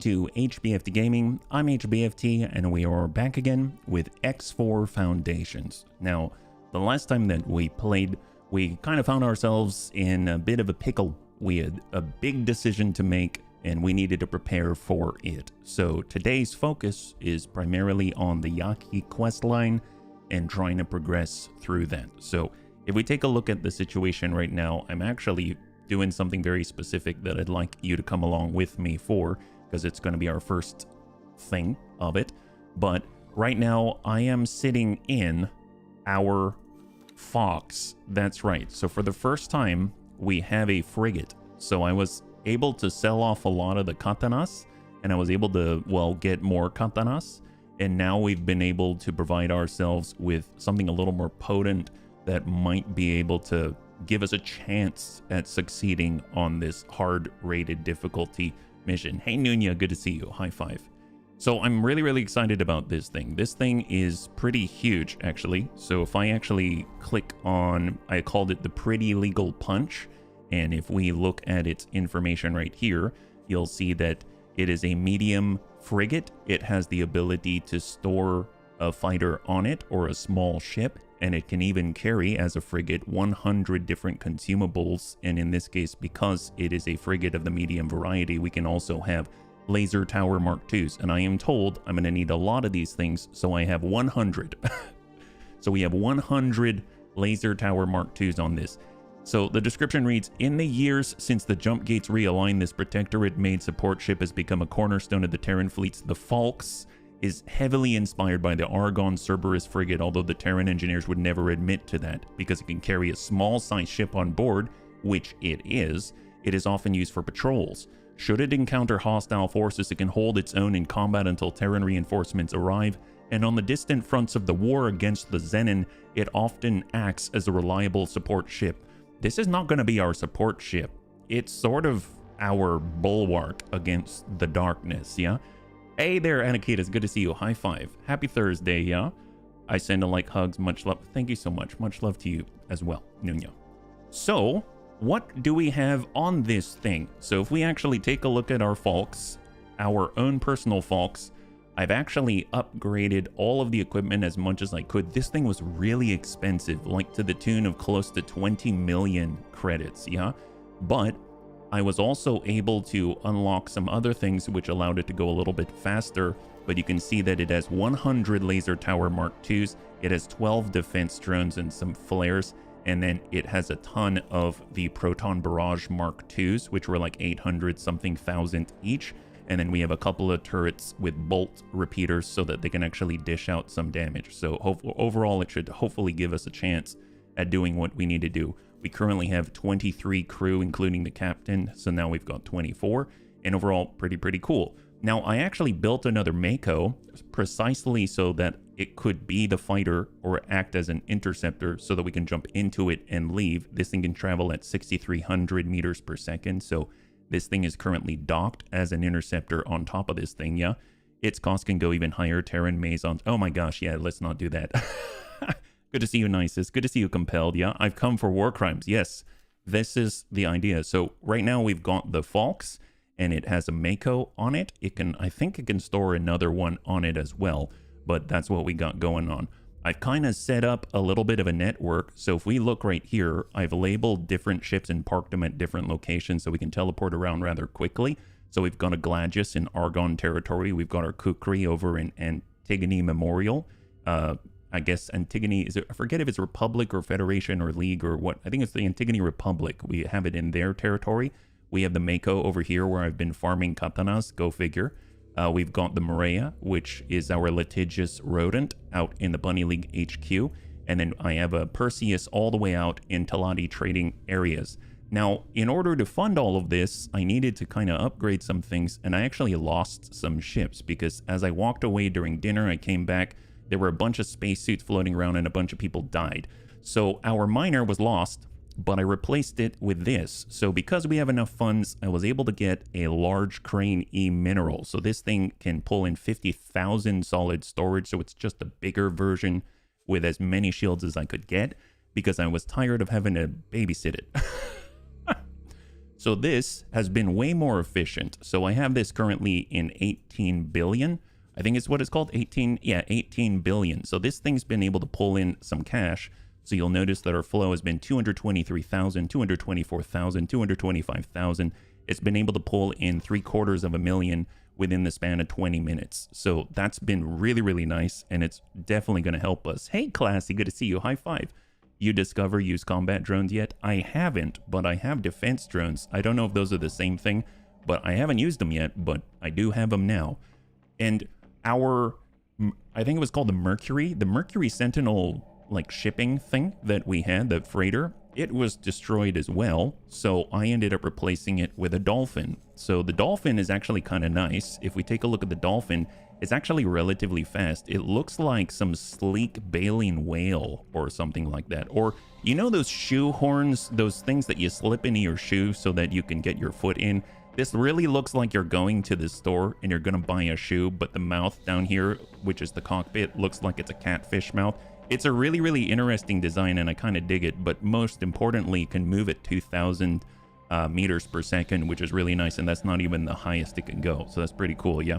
to HBFT Gaming. I'm HBFT and we are back again with X4 Foundations. Now, the last time that we played, we kind of found ourselves in a bit of a pickle. We had a big decision to make and we needed to prepare for it. So today's focus is primarily on the Yaki questline and trying to progress through that. So if we take a look at the situation right now, I'm actually doing something very specific that I'd like you to come along with me for, because it's going to be our first thing of it. But right now I am sitting in our Fox. That's right. So for the first time we have a frigate. So I was able to sell off a lot of the katanas and I was able to, well, get more katanas. And now we've been able to provide ourselves with something a little more potent that might be able to give us a chance at succeeding on this hard rated difficulty mission. Hey Nunya, good to see you. High five. So I'm really excited about this thing. This thing is pretty huge actually. So if I actually click on, I called it the Pretty Legal Punch. And if we look at its information right here, you'll see that it is a medium frigate. It has the ability to store a fighter on it or a small ship, and it can even carry as a frigate 100 different consumables. And in this case, because it is a frigate of the medium variety, we can also have laser tower Mark IIs. And I am told I'm going to need a lot of these things, so I have 100. So we have 100 laser tower Mark IIs on this. So the description reads, in the years since the jump gates realigned, this protectorate-made support ship has become a cornerstone of the Terran fleets. The Falx is heavily inspired by the Argon Cerberus frigate, although the Terran engineers would never admit to that, because it can carry a small-sized ship on board, which it is often used for patrols. Should it encounter hostile forces, it can hold its own in combat until Terran reinforcements arrive, and on the distant fronts of the war against the Xenon, it often acts as a reliable support ship. This is not going to be our support ship. It's sort of our bulwark against the darkness, yeah? Hey there, Anakitas. Good to see you. High five. Happy Thursday, yeah? I send a like, hugs, much love. Thank you so much. Much love to you as well, Nuno. So, what do we have on this thing? So if we actually take a look at our Falx, our own personal Falx, I've actually upgraded all of the equipment as much as I could. This thing was really expensive, like to the tune of close to 20 million credits, yeah? But I was also able to unlock some other things which allowed it to go a little bit faster. But you can see that it has 100 laser tower Mark IIs, it has 12 defense drones and some flares, and then it has a ton of the proton barrage Mark IIs, which were like 800 something thousand each. And then we have a couple of turrets with bolt repeaters so that they can actually dish out some damage. So overall, it should hopefully give us a chance at doing what we need to do. We currently have 23 crew, including the captain. So now we've got 24, and overall pretty cool. Now I actually built another Mako precisely so that it could be the fighter or act as an interceptor so that we can jump into it and leave. This thing can travel at 6,300 meters per second. So this thing is currently docked as an interceptor on top of this thing, yeah? Its cost can go even higher. Terran Maisons. Oh my gosh, yeah, let's not do that. Good to see you, Nisus. Good to see you, Compelled, yeah? I've come for war crimes. Yes, this is the idea. So right now we've got the Falx, and it has a Mako on it. It can, I think it can store another one on it as well, but that's what we got going on. I've kind of set up a little bit of a network. So if we look right here, I've labeled different ships and parked them at different locations so we can teleport around rather quickly. So we've got a Gladius in Argon territory. We've got our Kukri over in Antigone Memorial. I guess Antigone, I forget if it's Republic or Federation or League or what. I think it's the Antigone Republic. We have it in their territory. We have the Mako over here where I've been farming katanas. Go figure. We've got the Maria, which is our litigious rodent out in the Bunny League HQ. And then I have a Perseus all the way out in Talati trading areas. Now, in order to fund all of this, I needed to kind of upgrade some things. And I actually lost some ships because as I walked away during dinner, I came back. There were a bunch of spacesuits floating around and a bunch of people died. So our miner was lost, but I replaced it with this. So because we have enough funds, I was able to get a large crane E mineral. So this thing can pull in 50,000 solid storage. So it's just a bigger version with as many shields as I could get because I was tired of having to babysit it. So this has been way more efficient. So I have this currently in 18 billion. I think it's what it's called, 18 billion. So this thing's been able to pull in some cash. So you'll notice that our flow has been 223,000, 224,000, 225,000. It's been able to pull in 750,000 within the span of 20 minutes. So that's been really, really nice. And it's definitely going to help us. Hey, Classy, good to see you. High five. You use combat drones yet? I haven't, but I have defense drones. I don't know if those are the same thing, but I haven't used them yet, but I do have them now. And I think it was called the Mercury Sentinel, like shipping thing that we had, the freighter, it was destroyed as well. So I ended up replacing it with a Dolphin. So the Dolphin is actually kind of nice. If we take a look at the Dolphin, it's actually relatively fast. It looks like some sleek baleen whale or something like that. Or, you know those shoe horns, those things that you slip into your shoe so that you can get your foot in? This really looks like you're going to the store and you're going to buy a shoe, but the mouth down here, which is the cockpit, looks like it's a catfish mouth. It's a really, really interesting design and I kind of dig it, but most importantly, can move at 2,000 meters per second, which is really nice, and that's not even the highest it can go. So that's pretty cool, yeah.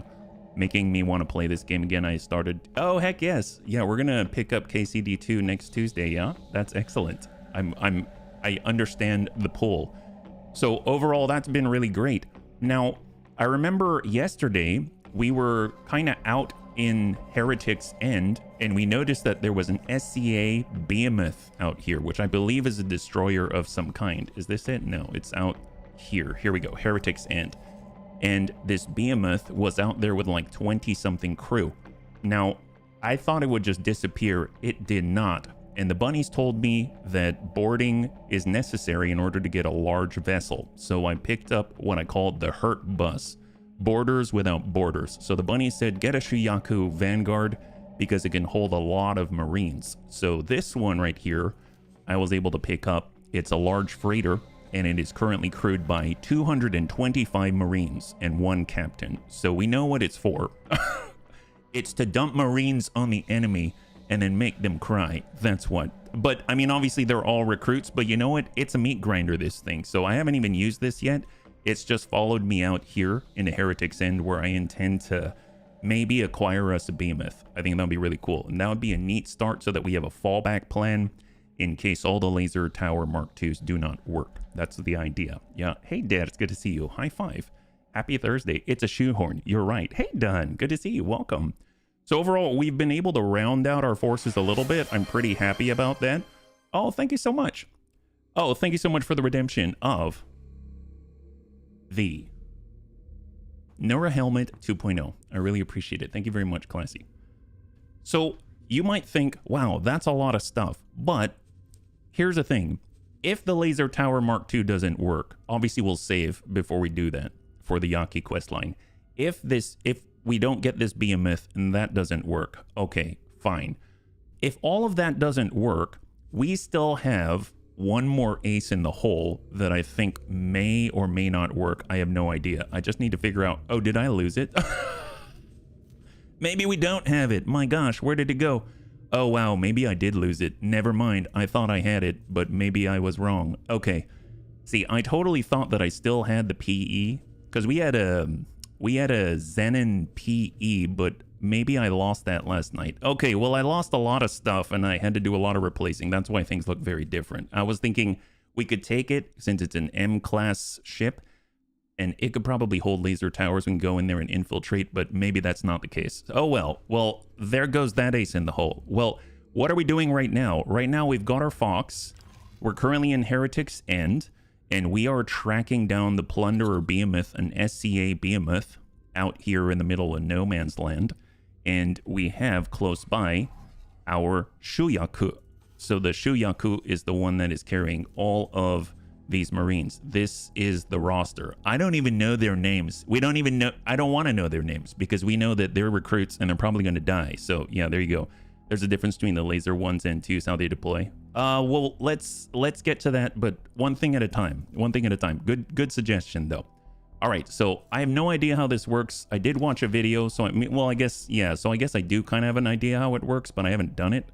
Making me want to play this game again. I started, oh heck yes, yeah, we're gonna pick up KCD2 next Tuesday. Yeah, that's excellent. I understand the pull. So overall, that's been really great. Now, I remember yesterday we were kind of out in Heretic's End and we noticed that there was an SCA behemoth out here, which I believe is a destroyer of some kind. Is this it? No, it's out here. Here we go, Heretic's End. And this behemoth was out there with like 20 something crew. Now, I thought it would just disappear. It did not. And the bunnies told me that boarding is necessary in order to get a large vessel. So I picked up what I called the Hurt Bus, Borders Without Borders. So the bunnies said, get a Shuyaku Vanguard because it can hold a lot of Marines. So this one right here, I was able to pick up. It's a large freighter and it is currently crewed by 225 Marines and 1 captain. So we know what it's for. It's to dump Marines on the enemy and then make them cry. That's what. But I mean, obviously they're all recruits, but you know what? It's a meat grinder, this thing. So I haven't even used this yet. It's just followed me out here in the Heretic's End where I intend to maybe acquire us a behemoth. I think that'd be really cool. And that would be a neat start so that we have a fallback plan in case all the laser tower Mark IIs do not work. That's the idea. Yeah. Hey, Dad, it's good to see you. High five. Happy Thursday. It's a shoehorn. You're right. Hey, Dunn. Good to see you. Welcome. So overall, we've been able to round out our forces a little bit. I'm pretty happy about that. Oh, thank you so much. Oh, thank you so much for the redemption of the Nora Helmet 2.0. I really appreciate it. Thank you very much, Classy. So you might think, wow, that's a lot of stuff. But here's the thing. If the Laser Tower Mark II doesn't work, obviously we'll save before we do that for the Yaki questline. If we don't get this behemoth and that doesn't work, okay, fine. If all of that doesn't work, we still have one more ace in the hole that I think may or may not work. I have no idea. I just need to figure out, oh, did I lose it? Maybe we don't have it. My gosh, where did it go? Oh, wow, maybe I did lose it. Never mind. I thought I had it, but maybe I was wrong. Okay. See, I totally thought that I still had the PE because we had a Zenon PE, but maybe I lost that last night. Okay, well, I lost a lot of stuff and I had to do a lot of replacing. That's why things look very different. I was thinking we could take it since it's an M-class ship and it could probably hold laser towers and go in there and infiltrate, but maybe that's not the case. Oh, well, there goes that ace in the hole. Well, what are we doing right now? Right now, we've got our Fox. We're currently in Heretic's End, and we are tracking down the Plunderer Behemoth, an SCA Behemoth, out here in the middle of no man's land. And we have close by our Shuyaku. So the Shuyaku is the one that is carrying all of these Marines. This is the roster. I don't even know their names. We don't even know. I don't want to know their names because we know that they're recruits and they're probably going to die. So yeah, there you go. There's a difference between the laser 1s and 2s, how they deploy. Well, let's get to that, but one thing at a time. One thing at a time. Good suggestion though. All right, so I have no idea how this works. I did watch a video, so I guess I do kind of have an idea how it works, but I haven't done it.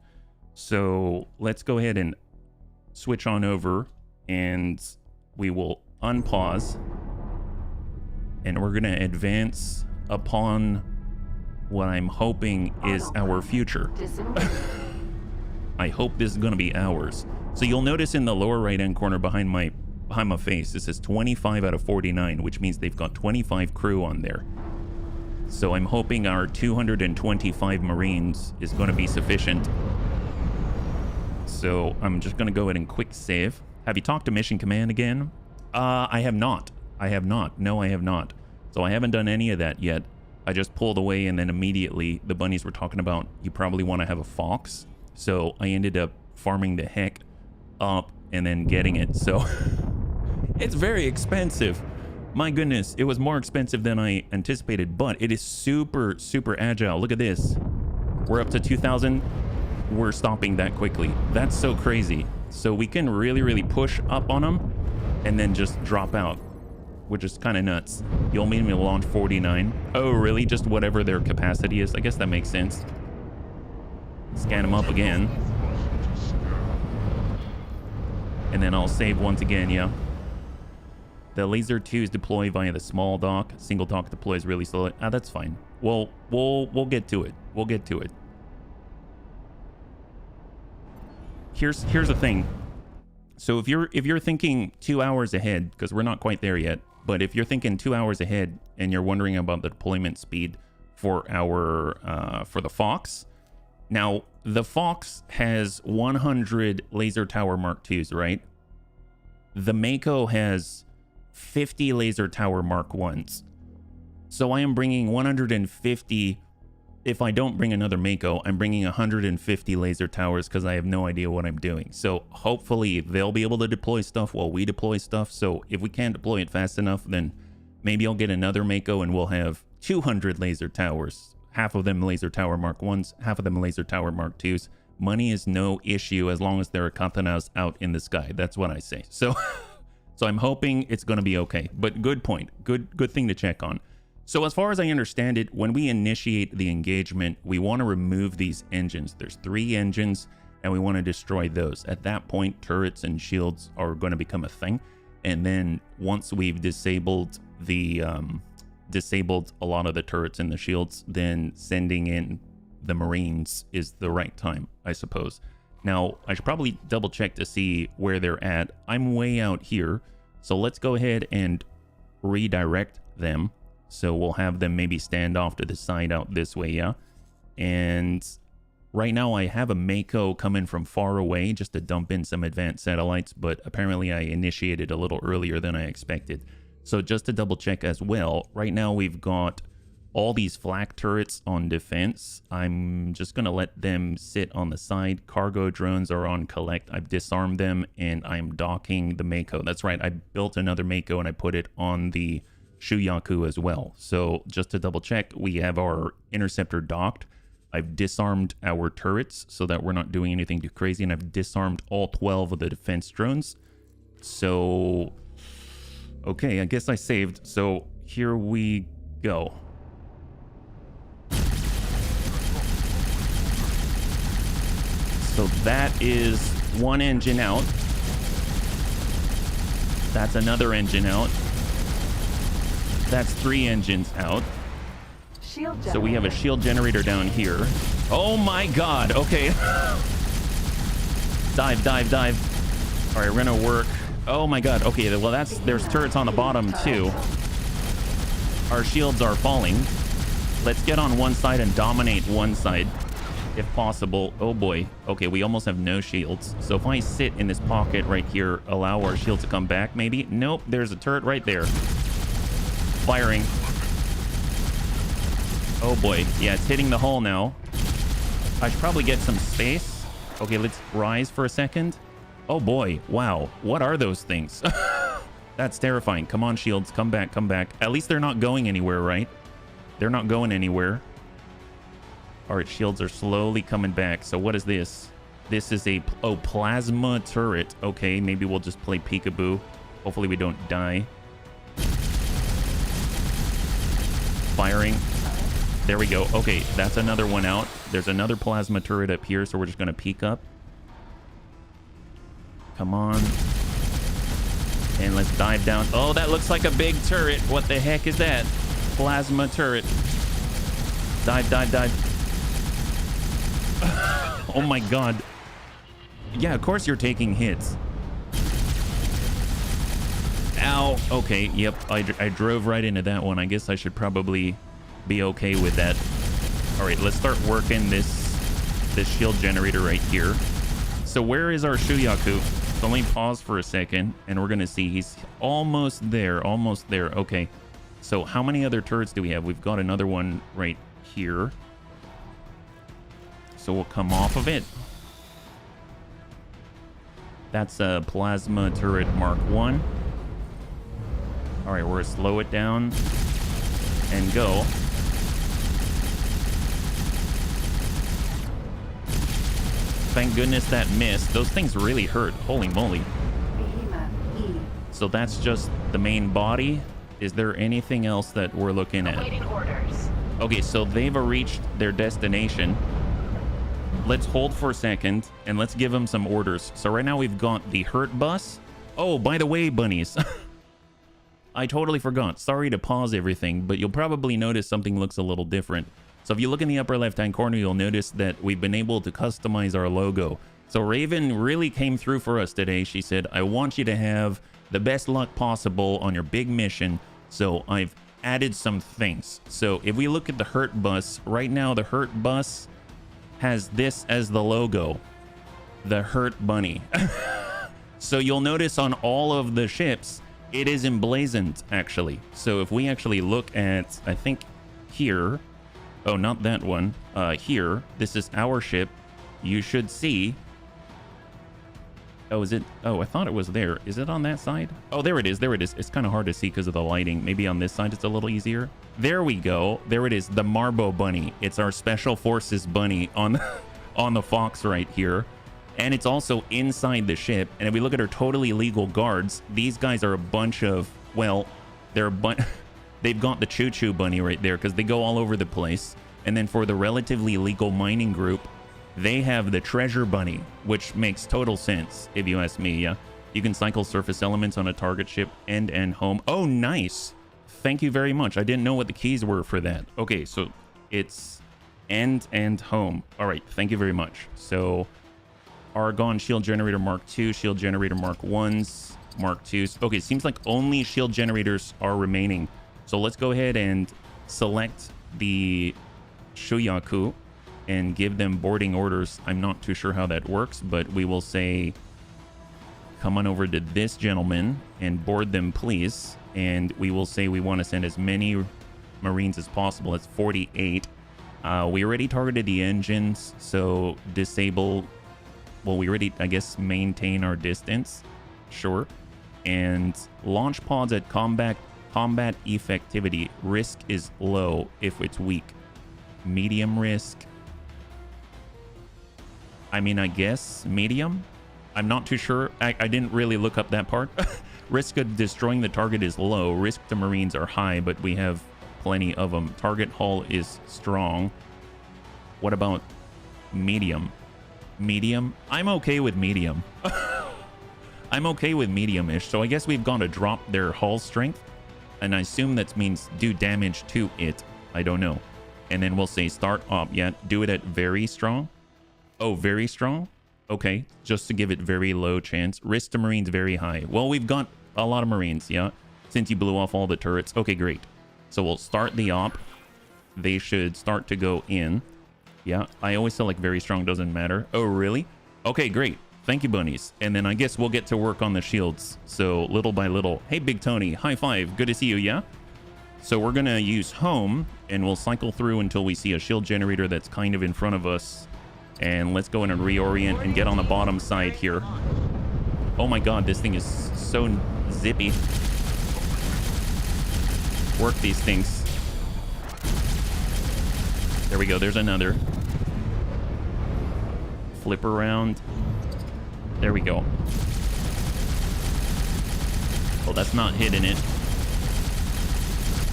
So let's go ahead and switch on over and we will unpause. And we're going to advance upon what I'm hoping is our future. I hope this is going to be ours. So you'll notice in the lower right-hand corner behind my face, it says 25 out of 49, which means they've got 25 crew on there. So I'm hoping our 225 Marines is going to be sufficient. So I'm just going to go ahead and quick save. Have you talked to Mission Command again? I have not. I have not. No, I have not. So I haven't done any of that yet. I just pulled away, and then immediately the bunnies were talking about you probably want to have a fox. So I ended up farming the heck up and then getting it. So it's very expensive. My goodness, it was more expensive than I anticipated, but it is super, super agile. Look at this. We're up to 2,000. We're stopping that quickly. That's so crazy. So we can really, really push up on them and then just drop out, which is kind of nuts. You'll mean me to launch 49. Oh, really? Just whatever their capacity is? I guess that makes sense. Scan them up again. And then I'll save once again, yeah. The laser 2s deploy via the small dock. Single dock deploys really slowly. Ah, that's fine. We'll get to it. We'll get to it. Here's the thing. So if you're thinking 2 hours ahead, because we're not quite there yet, but if you're thinking 2 hours ahead and you're wondering about the deployment speed for our for the Fox, now the Fox has 100 laser tower Mark IIs, right? The Mako has 50 laser tower Mark 1s. So I am bringing 150. If I don't bring another Mako, I'm bringing 150 laser towers because I have no idea what I'm doing. So hopefully they'll be able to deploy stuff while we deploy stuff. So if we can't deploy it fast enough, then maybe I'll get another Mako and we'll have 200 laser towers. Half of them laser tower Mark 1s, half of them laser tower Mark 2s. Money is no issue as long as there are katanas out in the sky. That's what I say. So I'm hoping it's going to be okay. But good point. Good thing to check on. So as far as I understand it, when we initiate the engagement, we want to remove these engines. There's 3 engines, and we want to destroy those. At that point, turrets and shields are going to become a thing. And then once we've disabled a lot of the turrets and the shields, then sending in the Marines is the right time, I suppose. Now, I should probably double check to see where they're at. I'm way out here, so let's go ahead and redirect them. So we'll have them maybe stand off to the side out this way, yeah? And right now I have a Mako coming from far away just to dump in some advanced satellites, but apparently I initiated a little earlier than I expected. So just to double check as well, right now we've got all these flak turrets on defense. I'm just going to let them sit on the side. Cargo drones are on collect. I've disarmed them and I'm docking the Mako. That's right, I built another Mako and I put it on the Shuyaku as well. So just to double check, we have our interceptor docked. I've disarmed our turrets so that we're not doing anything too crazy, and I've disarmed all 12 of the defense drones. So okay, I guess I saved. So here we go. So that is one engine out. That's another engine out. That's 3 engines out. So we have a shield generator down here. Oh my god, okay. Dive, dive, dive. All right, we're gonna work. Oh my god, okay, well there's turrets on the bottom too. Our shields are falling. Let's get on one side and dominate one side, if possible. Oh boy, okay, we almost have no shields. So if I sit in this pocket right here, allow our shield to come back maybe. Nope, there's a turret right there. Firing. Oh boy, yeah, it's hitting the hull now. I should probably get some space. Okay, let's rise for a second. Oh boy, wow, what are those things? That's terrifying. Come on, shields, come back, come back. At least they're not going anywhere, right? They're not going anywhere. All right, shields are slowly coming back. So what is this? This is a plasma turret. Okay, maybe we'll just play peekaboo. Hopefully we don't die. Firing. There we go. Okay, that's another one out. There's another plasma turret up here, so we're just going to peek up. Come on. And let's dive down. Oh, that looks like a big turret. What the heck is that? Plasma turret. Dive, dive, dive. Oh my god. Yeah, of course you're taking hits. Ow. Okay, yep. I drove right into that one. I guess I should probably be okay with that. All right, let's start working this shield generator right here. So where is our Shuyaku? So let me pause for a second, and we're going to see he's almost there. Almost there. Okay. So how many other turrets do we have? We've got another one right here. So we'll come off of it. That's a plasma turret Mark 1. All right, we're going to slow it down and go. Thank goodness that missed. Those things really hurt. Holy moly. So that's just the main body. Is there anything else that we're looking at? Awaiting orders. Okay, so they've reached their destination. Let's hold for a second and let's give them some orders. So right now we've got the hurt bus. Oh, by the way, bunnies. I totally forgot. Sorry to pause everything, but you'll probably notice something looks a little different. So if you look in the upper left-hand corner, you'll notice that we've been able to customize our logo. So Raven really came through for us today. She said, I want you to have the best luck possible on your big mission. So I've added some things. So if we look at the hurt bus, right now the hurt bus has this as the logo, the hurt bunny. So you'll notice on all of the ships, it is emblazoned actually. So if we actually look at, I think here, oh, not that one, here, this is our ship. You should see, oh, is it, oh, I thought it was there. Is it on that side? Oh, there it is, there it is. It's kind of hard to see because of the lighting. Maybe on this side it's a little easier. There we go. There it is, the Marbo bunny. It's our special forces bunny on on the Fox right here. And it's also inside the ship. And if we look at our totally legal guards, these guys are a bunch of, well, they're they've got the Choo Choo bunny right there because they go all over the place. And then for the relatively legal mining group, they have the treasure bunny, which makes total sense if you ask me. Yeah, you can cycle surface elements on a target ship end and home. Oh, nice. Thank you very much. I didn't know what the keys were for that. Okay, so it's end and home. All right, thank you very much. So Argon shield generator Mark 2, shield generator Mark 1s, Mark 2s. Okay, seems like only shield generators are remaining. So let's go ahead and select the Shuyaku and give them boarding orders. I'm not too sure how that works, but we will say, come on over to this gentleman and board them, please. And we will say we want to send as many Marines as possible. It's 48. We already targeted the engines, so disable. Well, we already, I guess, maintain our distance. Sure. And launch pods at combat effectivity. Risk is low if it's weak. Medium risk. I mean, I guess medium. I'm not too sure. I didn't really look up that part. Risk of destroying the target is low. Risk to Marines are high, but we have plenty of them. Target hull is strong. What about medium? Medium? I'm okay with medium. I'm okay with medium-ish. So I guess we've gone to drop their hull strength. And I assume that means do damage to it. I don't know. And then we'll say start op. Yeah, do it at very strong. Oh, very strong? Okay, just to give it very low chance. Risk to Marines very high. Well, we've got a lot of Marines, yeah? Since you blew off all the turrets. Okay, great. So we'll start the op. They should start to go in. Yeah, I always feel like very strong doesn't matter. Oh, really? Okay, great. Thank you, bunnies. And then I guess we'll get to work on the shields. So little by little. Hey, Big Tony. High five. Good to see you, yeah? So we're going to use home, and we'll cycle through until we see a shield generator that's kind of in front of us. And let's go in and reorient and get on the bottom side here. Oh my god, this thing is so zippy. Work these things. There we go, there's another. Flip around. There we go. Oh, that's not hitting it.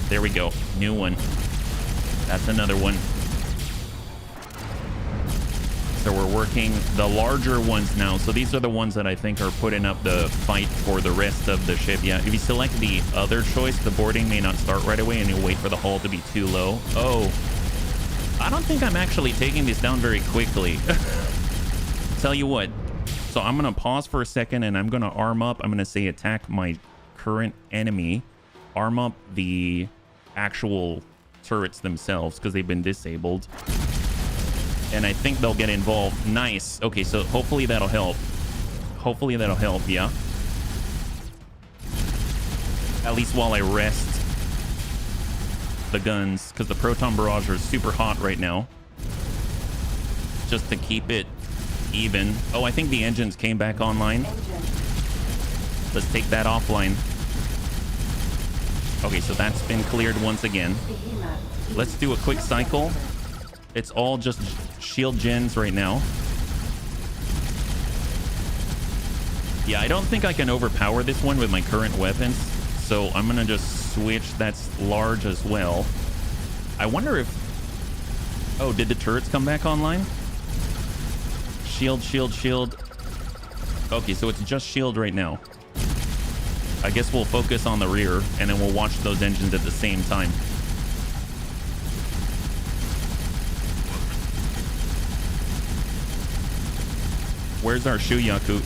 There we go, new one. That's another one. So we're working the larger ones now. So these are the ones that I think are putting up the fight for the rest of the ship. Yeah, if you select the other choice, the boarding may not start right away and you'll wait for the hull to be too low. Oh, I don't think I'm actually taking this down very quickly. Tell you what. So I'm going to pause for a second and I'm going to arm up. I'm going to say attack my current enemy. Arm up the actual turrets themselves because they've been disabled. And I think they'll get involved. Nice. Okay, so hopefully that'll help. Hopefully that'll help, yeah. At least while I rest the guns, because the proton barrage is super hot right now. Just to keep it even. Oh, I think the engines came back online. Let's take that offline. Okay, so that's been cleared once again. Let's do a quick cycle. It's all just shield gens right now. Yeah, I don't think I can overpower this one with my current weapons. So I'm going to just switch. That's large as well. I wonder if... Oh, did the turrets come back online? Shield, shield, shield. Okay, so it's just shield right now. I guess we'll focus on the rear and then we'll watch those engines at the same time. Where's our Yaku?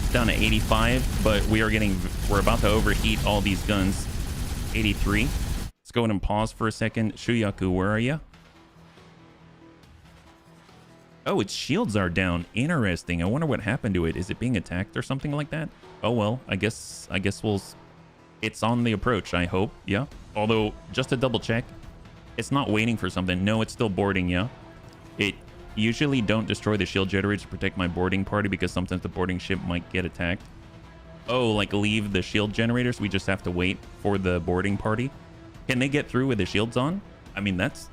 It's down to 85, but we're about to overheat all these guns. 83. Let's go ahead and pause for a second. Yaku, where are you? Oh, its shields are down. Interesting. I wonder what happened to it. Is it being attacked or something like that? Oh well, I guess we'll... It's on the approach, I hope. Yeah. Although, just to double check, it's not waiting for something. No, it's still boarding, yeah. It usually don't destroy the shield generators to protect my boarding party because sometimes the boarding ship might get attacked. Oh, like leave the shield generators? We just have to wait for the boarding party? Can they get through with the shields on? I mean, that's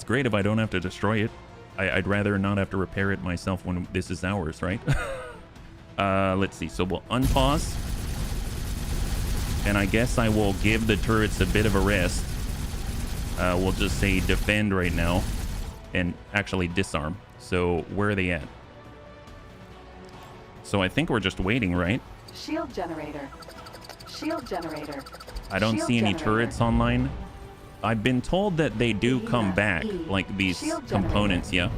great if I don't have to destroy it. I'd rather not have to repair it myself when this is ours, right? Let's see. So we'll unpause. And I guess I will give the turrets a bit of a rest. We'll just say defend right now. And actually disarm. So where are they at? So I think we're just waiting, right? Shield generator. Shield generator. I don't see any turrets online. I've been told that they do come back, like these components, yeah.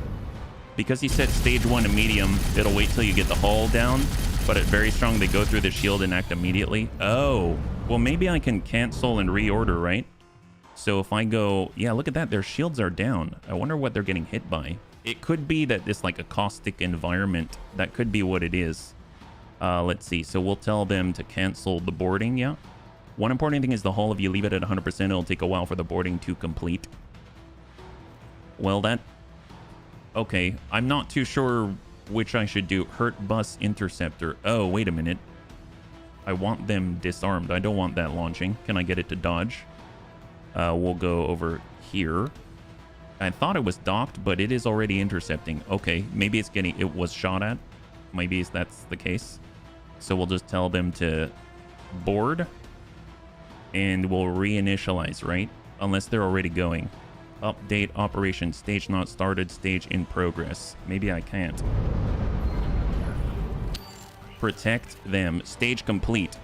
Because he said stage 1 and medium, it'll wait till you get the hull down. But at very strong, they go through the shield and act immediately. Oh, well, maybe I can cancel and reorder, right? So if I go, yeah, look at that. Their shields are down. I wonder what they're getting hit by. It could be that this like a caustic environment. That could be what it is. Let's see. So we'll tell them to cancel the boarding, yeah. One important thing is the hull. If you leave it at 100%, it'll take a while for the boarding to complete. Well, that... Okay, I'm not too sure which I should do. Hurt bus interceptor. Oh, wait a minute. I want them disarmed. I don't want that launching. Can I get it to dodge? We'll go over here. I thought it was docked, but it is already intercepting. Okay, maybe it's getting... It was shot at. Maybe that's the case. So we'll just tell them to board. And we'll reinitialize, right? Unless they're already going. Update operation. Stage not started. Stage in progress. Maybe I can't. Protect them. Stage complete.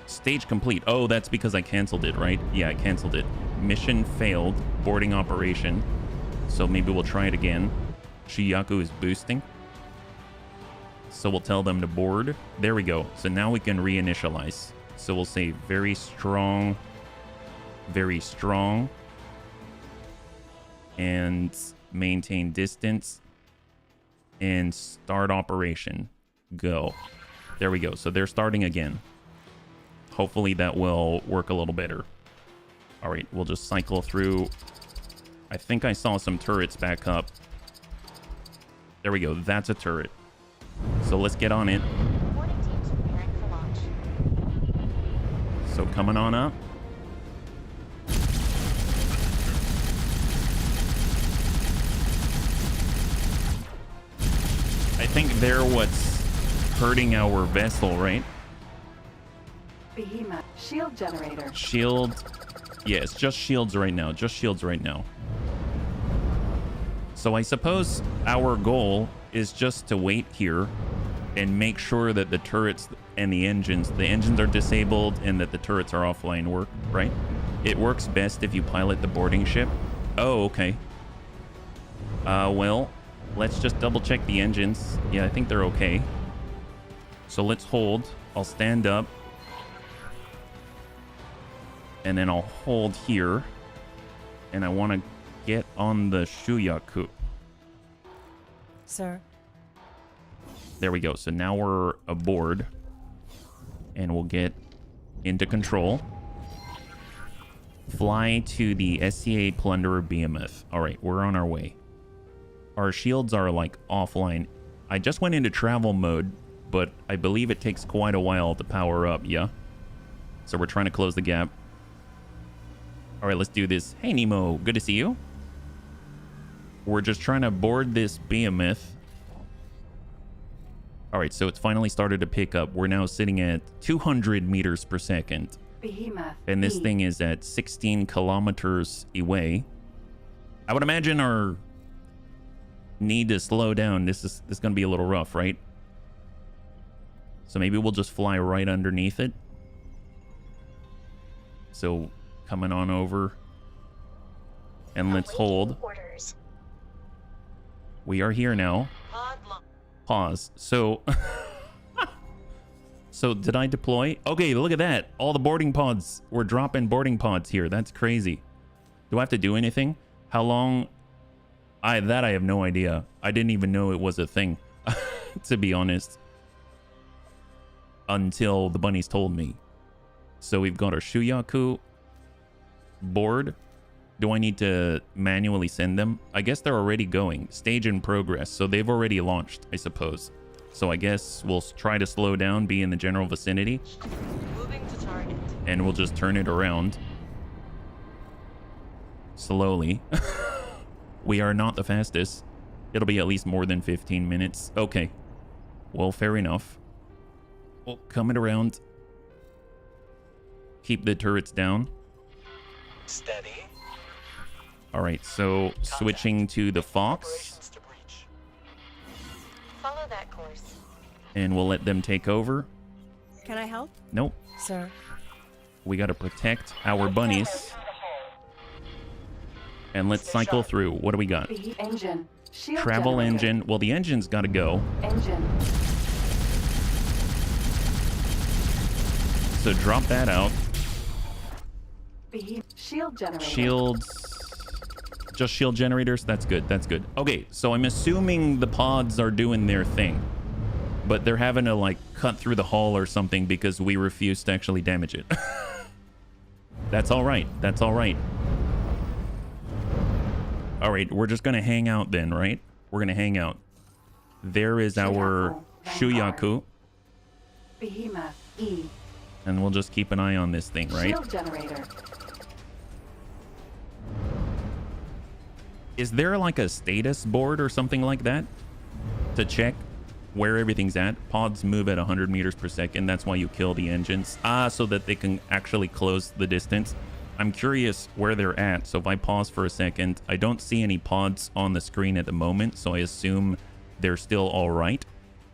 Stage complete. Oh, that's because I canceled it, right? Yeah, I canceled it. Mission failed. Boarding operation. So maybe we'll try it again. Yaku is boosting. So we'll tell them to board. There we go. So now we can reinitialize. So we'll say very strong, and maintain distance, and start operation. Go. There we go. So they're starting again. Hopefully that will work a little better. All right, we'll just cycle through. I think I saw some turrets back up. There we go. That's a turret. So let's get on it. So coming on up. I think they're what's hurting our vessel, right? Behemoth. Shield generator. Shield. Yeah, it's just shields right now. Just shields right now. So I suppose our goal is just to wait here and make sure that the turrets and the engines are disabled and that the turrets are offline work, right? It works best if you pilot the boarding ship. Oh, okay. Well, let's just double check the engines. Yeah, I think they're okay. So let's hold. I'll stand up. And then I'll hold here. And I want to get on the Shuyaku. Sir. There we go. So now we're aboard. And we'll get into control. Fly to the SCA Plunderer Behemoth. All right, we're on our way. Our shields are like offline. I just went into travel mode, but I believe it takes quite a while to power up, yeah? So we're trying to close the gap. All right, let's do this. Hey, Nemo, good to see you. We're just trying to board this behemoth. All right, so it's finally started to pick up. We're now sitting at 200 meters per second. Behemoth. And this thing is at 16 kilometers away. I would imagine our need to slow down. This is going to be a little rough, right? So maybe we'll just fly right underneath it. So coming on over. And let's hold. We are here now. Pause. So so did I deploy? Okay, look at that. All the boarding pods. We're dropping boarding pods here. That's crazy. Do I have to do anything? How long? I have no idea. I didn't even know it was a thing, to be honest, until the bunnies told me. So we've got our Shuyaku board. Do I need to manually send them? I guess they're already going. Stage in progress. So they've already launched, I suppose. So I guess we'll try to slow down, be in the general vicinity. Moving to target. And we'll just turn it around. Slowly. We are not the fastest. It'll be at least more than 15 minutes. Okay. Well, fair enough. Well, coming around. Keep the turrets down. Steady. All right, so switching to the Fox. Follow that course. And we'll let them take over. Can I help? Nope. Sir. We got to protect our bunnies. And let's cycle through. What do we got? Engine. Shield Travel generator. engine. Well, the engine's got to go. Engine. So drop that out. Shield generator. Shields. Just shield generators. That's good. That's good. Okay, so I'm assuming the pods are doing their thing. But they're having to, like, cut through the hull or something because we refuse to actually damage it. That's all right. That's all right. All right, we're just going to hang out then, right? We're going to hang out. There is our Shuyaku. Behemoth. E. And we'll just keep an eye on this thing, right? Shield generator. Is there like a status board or something like that to check where everything's at? Pods move at 100 meters per second. That's why you kill the engines. So that they can actually close the distance. I'm curious where they're at. So if I pause for a second, I don't see any pods on the screen at the moment. So I assume they're still all right.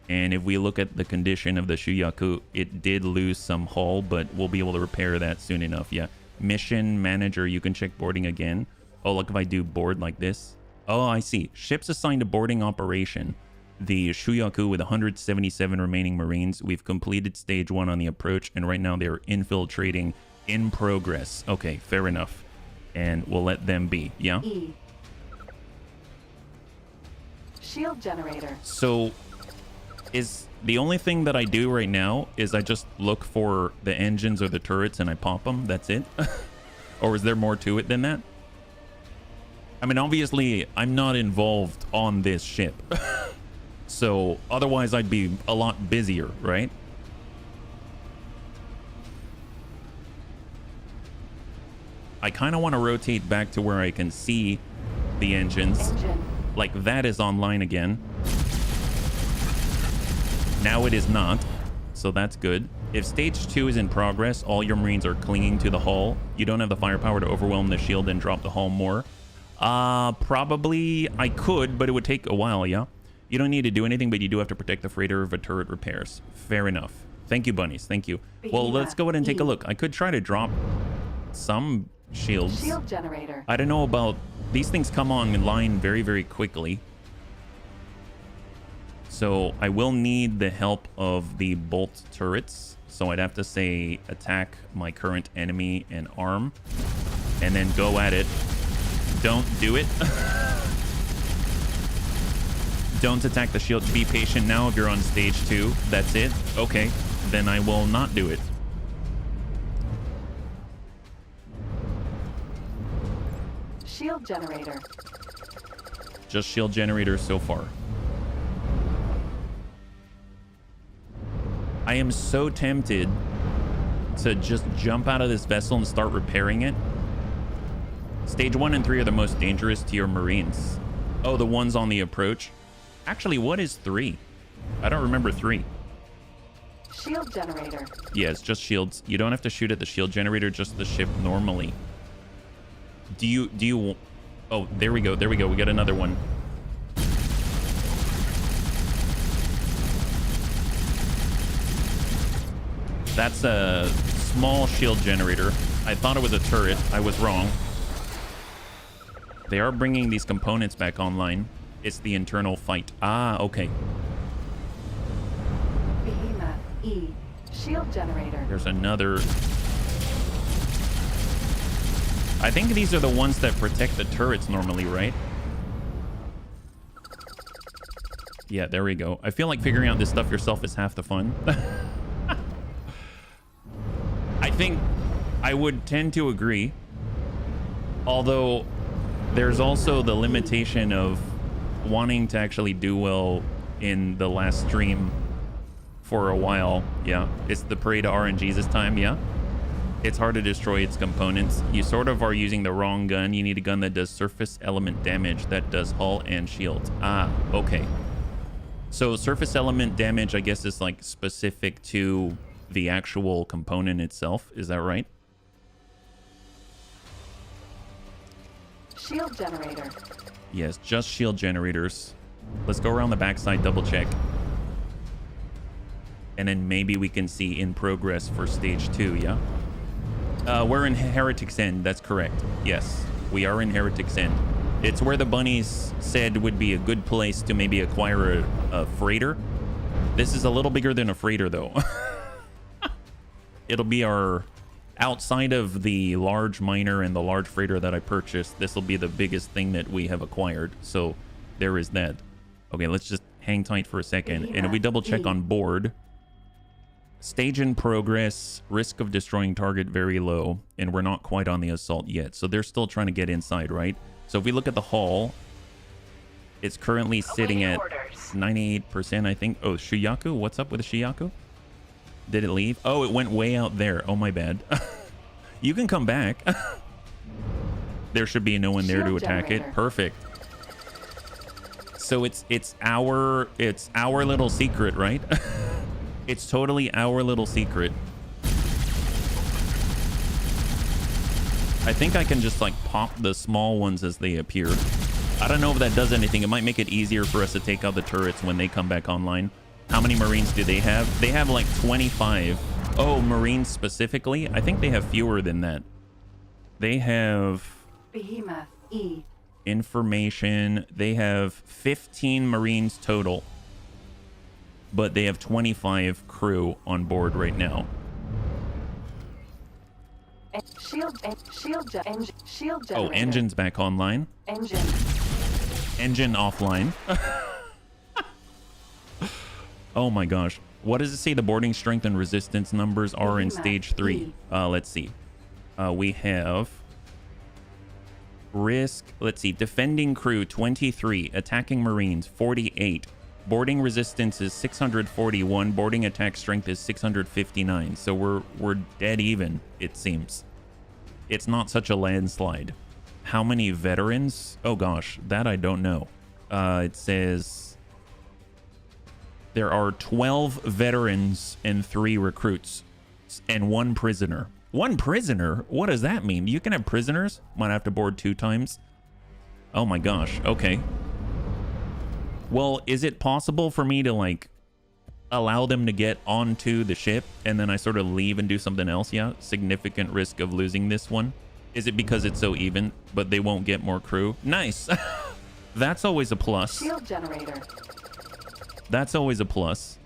And if we look at the condition of the Shuyaku, it did lose some hull, but we'll be able to repair that soon enough. Yeah. Mission manager, you can check boarding again. Oh, look, if I do board like this. Oh, I see. Ships assigned to boarding operation. The Shuyaku with 177 remaining Marines. We've completed stage 1 on the approach, and right now they're infiltrating in progress. Okay, fair enough. And we'll let them be. Yeah? E. Shield generator. So, is the only thing that I do right now is I just look for the engines or the turrets and I pop them? That's it? Or is there more to it than that? I mean, obviously, I'm not involved on this ship. So, otherwise, I'd be a lot busier, right? I kind of want to rotate back to where I can see the engines. Engine. Like, that is online again. Now it is not. So that's good. If stage 2 is in progress, all your Marines are clinging to the hull. You don't have the firepower to overwhelm the shield and drop the hull more. Probably I could, but it would take a while, yeah? You don't need to do anything, but you do have to protect the freighter if a turret repairs. Fair enough. Thank you, bunnies. Thank you. Well, let's go ahead and take a look. I could try to drop some shields. Shield generator. I don't know about... These things come online very, very quickly. So I will need the help of the bolt turrets. So I'd have to say attack my current enemy and arm. And then go at it. Don't do it. Don't attack the shield. Be patient now if you're on stage 2. That's it. Okay. Then I will not do it. Shield generator. Just shield generator so far. I am so tempted to just jump out of this vessel and start repairing it. Stage 1 and 3 are the most dangerous to your Marines. Oh, the ones on the approach. Actually, what is 3? I don't remember 3. Shield generator. Yeah, it's just shields. You don't have to shoot at the shield generator, just the ship normally. Do you... Oh, there we go. There we go. We got another one. That's a small shield generator. I thought it was a turret. I was wrong. They are bringing these components back online. It's the internal fight. Ah, okay. Behemoth E. Shield generator. There's another... I think these are the ones that protect the turrets normally, right? Yeah, there we go. I feel like figuring out this stuff yourself is half the fun. I think I would tend to agree. Although there's also the limitation of wanting to actually do well in the last stream for a while. Yeah, it's the parade of RNGs this time, yeah. It's hard to destroy its components. You sort of are using the wrong gun. You need a gun that does surface element damage that does hull and shields. Ah, okay. So surface element damage, I guess, is like specific to the actual component itself. Is that right? Shield generator. Yes, just shield generators. Let's go around the backside, double check. And then maybe we can see in progress for stage 2, yeah? We're in Heretic's End, that's correct. Yes, we are in Heretic's End. It's where the bunnies said would be a good place to maybe acquire a freighter. This is a little bigger than a freighter, though. It'll be our... Outside of the large miner and the large freighter that I purchased, this will be the biggest thing that we have acquired. So there is that. Okay, let's just hang tight for a second. And if we double check on board... Stage in progress, risk of destroying target very low, and we're not quite on the assault yet. So they're still trying to get inside, right? So if we look at the hull, it's currently sitting at 98%, I think. Oh, Shuyaku? What's up with the Shuyaku? Did it leave? Oh, it went way out there. Oh, my bad. You can come back. There should be no one there to attack it. Perfect. So it's our little secret, right? It's totally our little secret. I think I can just like pop the small ones as they appear. I don't know if that does anything. It might make it easier for us to take out the turrets when they come back online. How many Marines do they have? They have like 25. Oh, Marines specifically? I think they have fewer than that. They have... Behemoth E. Information. They have 15 Marines total. But they have 25 crew on board right now. Shield generator. Oh, engine's back online. Engine offline. Oh my gosh. What does it say the boarding strength and resistance numbers are in stage 3? Let's see. We have risk. Let's see. Defending crew 23. Attacking Marines 48. Boarding resistance is 641. Boarding attack strength is 659. So we're dead even, it seems. It's not such a landslide. How many veterans? Oh gosh, that I don't know. It says there are 12 veterans and 3 recruits and 1 prisoner. 1 prisoner? What does that mean? You can have prisoners. Might have to board 2 times. Oh my gosh. Okay. Well, is it possible for me to like allow them to get onto the ship and then I sort of leave and do something else? Yeah. Significant risk of losing this one. Is it because it's so even, but they won't get more crew? Nice. That's always a plus. Shield generator. That's always a plus.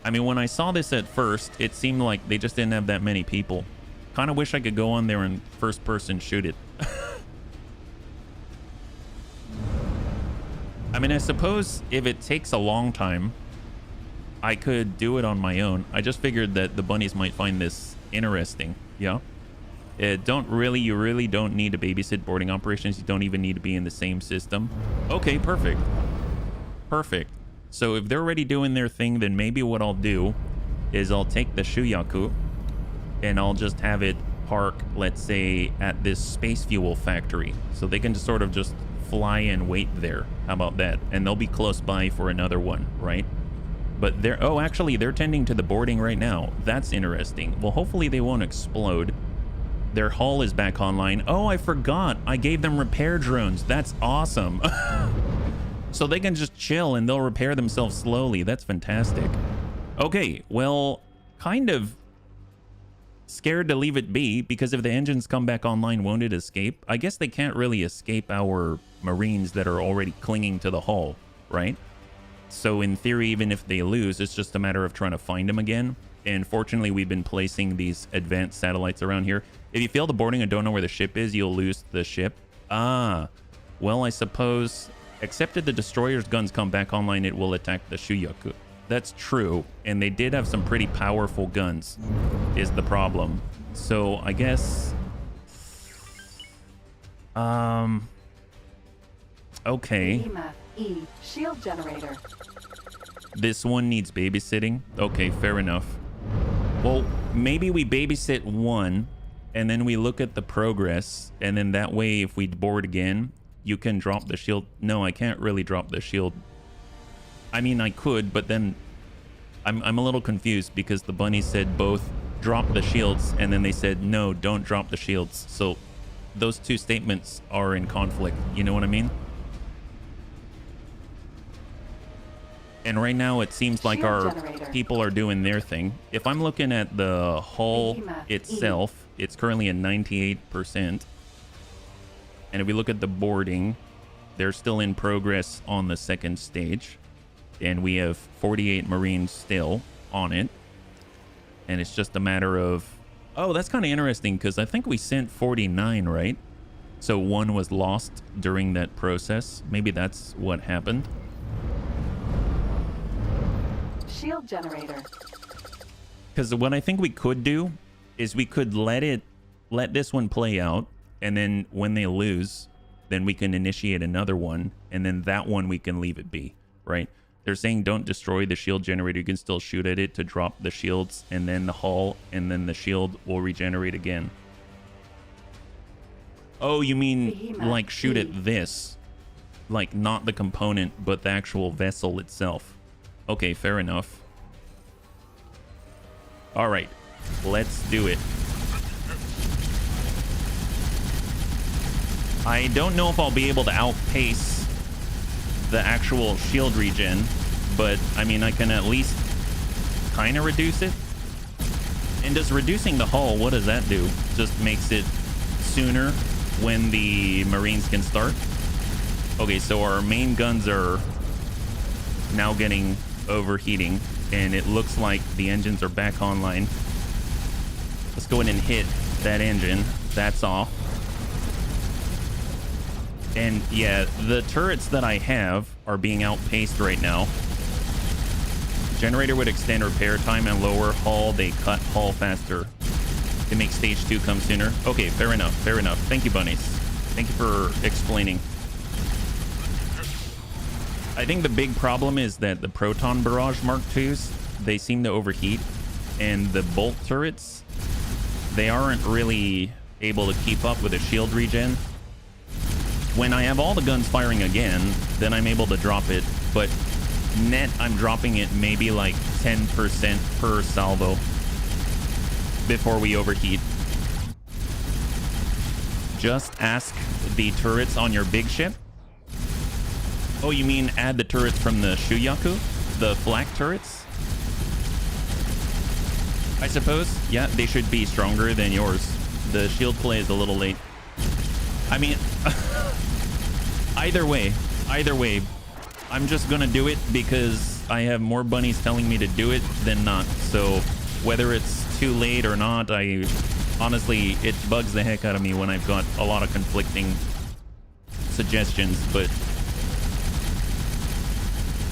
I mean, when I saw this at first, it seemed like they just didn't have that many people. Kind of wish I could go on there and first person shoot it. I mean, I suppose if it takes a long time, I could do it on my own. I just figured that the bunnies might find this interesting. Yeah. You really don't need to babysit boarding operations. You don't even need to be in the same system. Okay, perfect. Perfect. So if they're already doing their thing, then maybe what I'll do is I'll take the Shuyaku and I'll just have it park, let's say, at this space fuel factory. So they can just sort of just fly and wait there. How about that? And they'll be close by for another one, right? But they're, oh, actually, they're tending to the boarding right now. That's interesting. Well, hopefully they won't explode. Their hull is back online. Oh, I forgot. I gave them repair drones. That's awesome. So they can just chill and they'll repair themselves slowly. That's fantastic. Okay, well, kind of scared to leave it be because if the engines come back online, won't it escape? I guess they can't really escape our Marines that are already clinging to the hull, right? So in theory, even if they lose, it's just a matter of trying to find them again. And fortunately, we've been placing these advanced satellites around here. If you fail the boarding and don't know where the ship is, you'll lose the ship. Ah, well, I suppose, except if the destroyer's guns come back online, it will attack the Shuyaku. That's true. And they did have some pretty powerful guns, is the problem. So I guess... okay. Behemoth E. Shield generator. This one needs babysitting. Okay, fair enough. Well, maybe we babysit one, and then we look at the progress, and then that way, if we board again, you can drop the shield. No, I can't really drop the shield. I mean, I could, but then I'm a little confused because the bunny said both drop the shields, and then they said, no, don't drop the shields. So those two statements are in conflict. You know what I mean? And right now it seems like our people are doing their thing. If I'm looking at the hull itself, it's currently at 98%. And if we look at the boarding, they're still in progress on the second stage. And we have 48 Marines still on it. And it's just a matter of... Oh, that's kind of interesting because I think we sent 49, right? So one was lost during that process. Maybe that's what happened. Shield generator. Because what I think we could do is we could let this one play out, and then when they lose, then we can initiate another one, and then that one we can leave it be, right? They're saying don't destroy the shield generator. You can still shoot at it to drop the shields, and then the hull, and then the shield will regenerate again. Oh, you mean like shoot at this? Like not the component, but the actual vessel itself. Okay, fair enough. All right, let's do it. I don't know if I'll be able to outpace the actual shield regen, but I mean, I can at least kind of reduce it. And does reducing the hull, what does that do? Just makes it sooner when the Marines can start? Okay, so our main guns are now getting overheating, and it looks like the engines are back online. Let's go ahead and hit that engine. That's off. And yeah, the turrets that I have are being outpaced right now. Generator would extend repair time and lower hull. They cut hull faster to make stage 2 come sooner. Okay, fair enough, fair enough. Thank you, bunnies. Thank you for explaining. I think the big problem is that the Proton Barrage Mark IIs, they seem to overheat, and the bolt turrets, they aren't really able to keep up with a shield regen. When I have all the guns firing again, then I'm able to drop it, but net I'm dropping it maybe like 10% per salvo before we overheat. just ask the turrets on your big ship. Oh, you mean add the turrets from the Shuyaku? The flak turrets? I suppose. Yeah, they should be stronger than yours. The shield play is a little late. I mean, either way, I'm just gonna do it because I have more bunnies telling me to do it than not. So whether it's too late or not, honestly, it bugs the heck out of me when I've got a lot of conflicting suggestions, but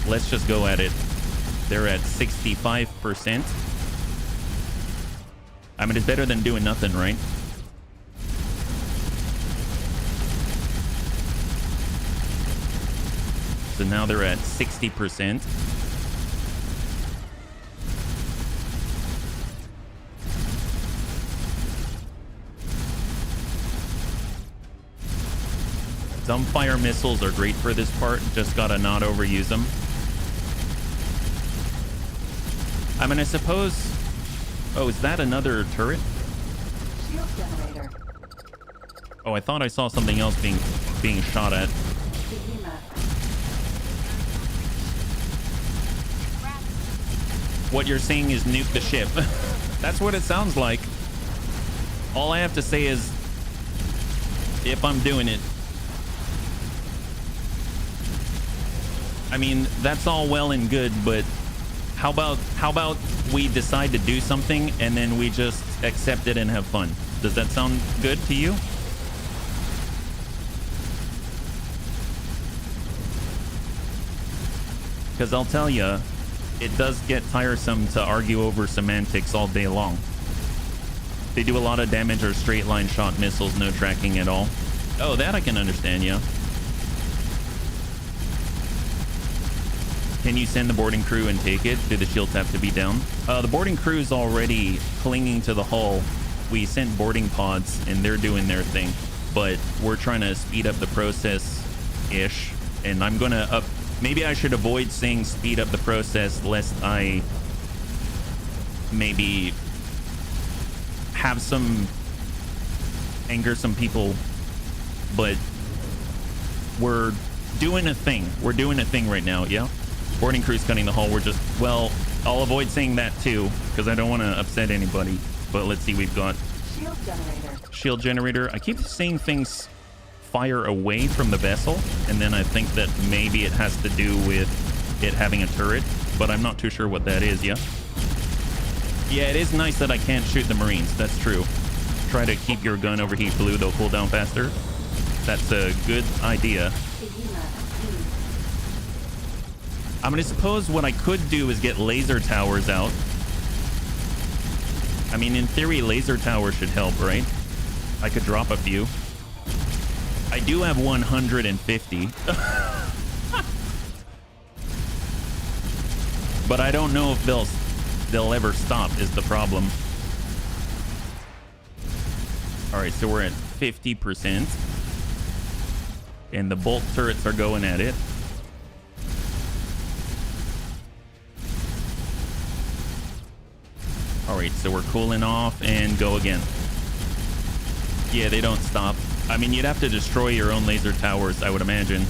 let's just go at it. They're at 65%. I mean, it's better than doing nothing, right? So now they're at 60%. Dumbfire missiles are great for this part. Just gotta not overuse them. I mean, I suppose... Oh, is that another turret? Shield generator. Oh, I thought I saw something else being shot at. What you're saying is nuke the ship. That's what it sounds like. All I have to say is, if I'm doing it. I mean, that's all well and good, but how about we decide to do something and then we just accept it and have fun? Does that sound good to you? Because I'll tell you, it does get tiresome to argue over semantics all day long. They do a lot of damage or straight line shot missiles, no tracking at all. Oh, that I can understand, yeah. Can you send the boarding crew and take it? Do the shields have to be down? The boarding crew is already clinging to the hull. We sent boarding pods and they're doing their thing, but we're trying to speed up the process-ish. And I'm gonna up... Maybe I should avoid saying speed up the process lest I maybe have some anger some people, but we're doing a thing. We're doing a thing right now, yeah? Boarding crew's cutting the hull. We're just, well, I'll avoid saying that too, because I don't want to upset anybody. But let's see, we've got Shield generator. Shield generator. I keep seeing things fire away from the vessel, and then I think that maybe it has to do with it having a turret, but I'm not too sure what that is, yeah? Yeah, it is nice that I can't shoot the Marines. That's true. Try to keep your gun overheat blue. They'll cool down faster. That's a good idea. I mean, I suppose what I could do is get laser towers out. I mean, in theory, laser towers should help, right? I could drop a few. I do have 150. But I don't know if they'll ever stop is the problem. All right, so we're at 50%. And the bolt turrets are going at it. All right, so we're cooling off and go again. Yeah, they don't stop. I mean, you'd have to destroy your own laser towers, I would imagine.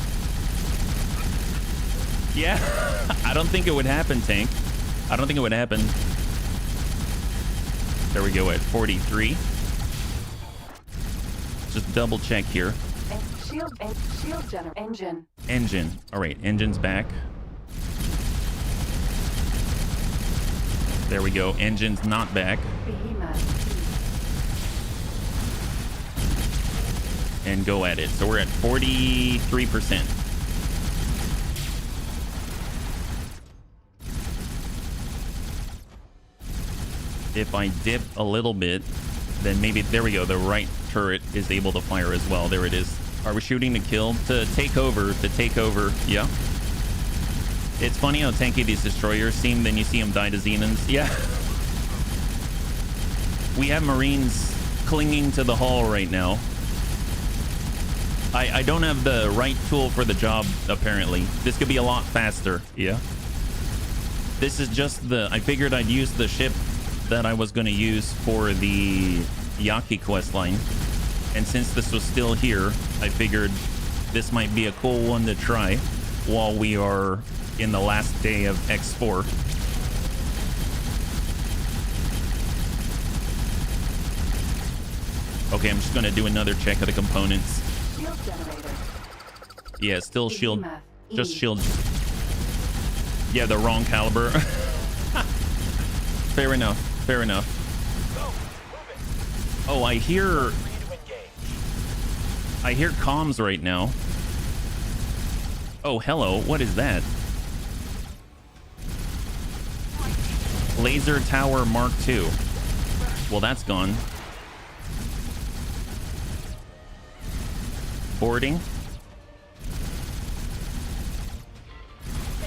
Yeah, I don't think it would happen, Tank. I don't think it would happen. There we go at 43. Just double check here. Shield generator. Engine. Engine. All right, engine's back. There we go. Engine's not back. And go at it. So we're at 43%. If I dip a little bit, then maybe, there we go. The right turret is able to fire as well. There it is. Are we shooting to kill? To take over. To take over. Yeah. It's funny how tanky these destroyers seem, then you see them die to Xenons. Yeah. We have Marines clinging to the hull right now. I don't have the right tool for the job, apparently. This could be a lot faster. Yeah. This is just the... I figured I'd use the ship that I was going to use for the Yaki questline. And since this was still here, I figured this might be a cool one to try while we are in the last day of X4. Okay, I'm just gonna do another check of the components. Shield generator. Yeah, still shield, Behemoth, just E. shield. Yeah, the wrong caliber. Fair enough, fair enough. Oh, I hear comms right now. Oh, hello, what is that? Laser Tower Mark II. Well, that's gone. Boarding.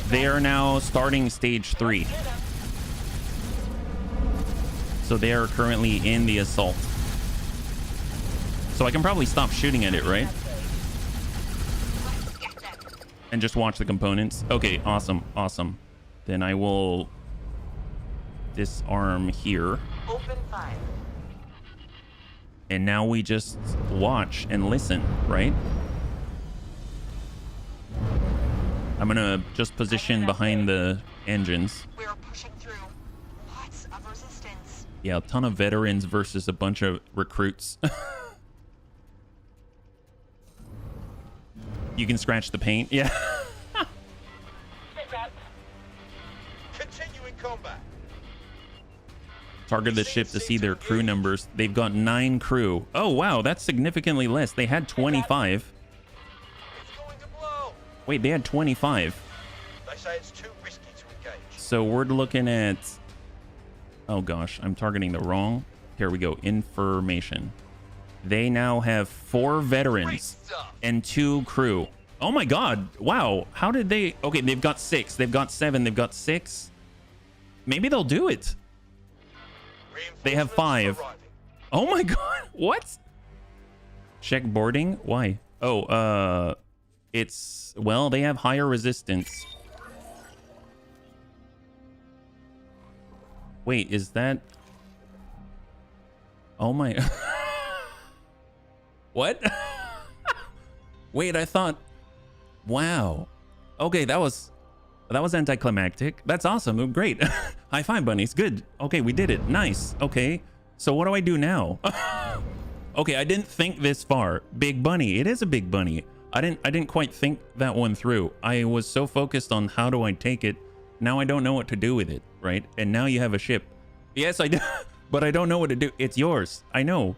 They are now starting stage 3. So they are currently in the assault. So I can probably stop shooting at it, right? And just watch the components. Okay, awesome, awesome. Then I will disarm here. Open fire. And now we just watch and listen, right? I'm gonna just position behind the engines. We're pushing through. Lots of resistance. Yeah, a ton of veterans versus a bunch of recruits. You can scratch the paint. Yeah. Continuing combat. Target the ship to see their crew numbers. They've got 9 crew. Oh, wow. That's significantly less. They had 25. It's going to blow. Wait, they had 25. They say it's too risky to engage. So we're looking at... Oh, gosh. I'm targeting the wrong... Here we go. Information. They now have 4 veterans and 2 crew. Oh, my God. Wow. How did they... Okay, they've got 6. They've got 7. They've got 6. Maybe they'll do it. They have 5. Oh my god, what? Check boarding? Why? Oh, it's... Well, they have higher resistance. Wait, is that... Oh my... What? Wait, I thought... Wow. Okay, that was anticlimactic. That's awesome. Great. High five, bunnies. Good. Okay, we did it. Nice. Okay. So what do I do now? Okay, I didn't think this far. Big bunny. It is a big bunny. I didn't quite think that one through. I was so focused on how do I take it. Now I don't know what to do with it, right? And now you have a ship. Yes, I do. But I don't know what to do. It's yours. I know.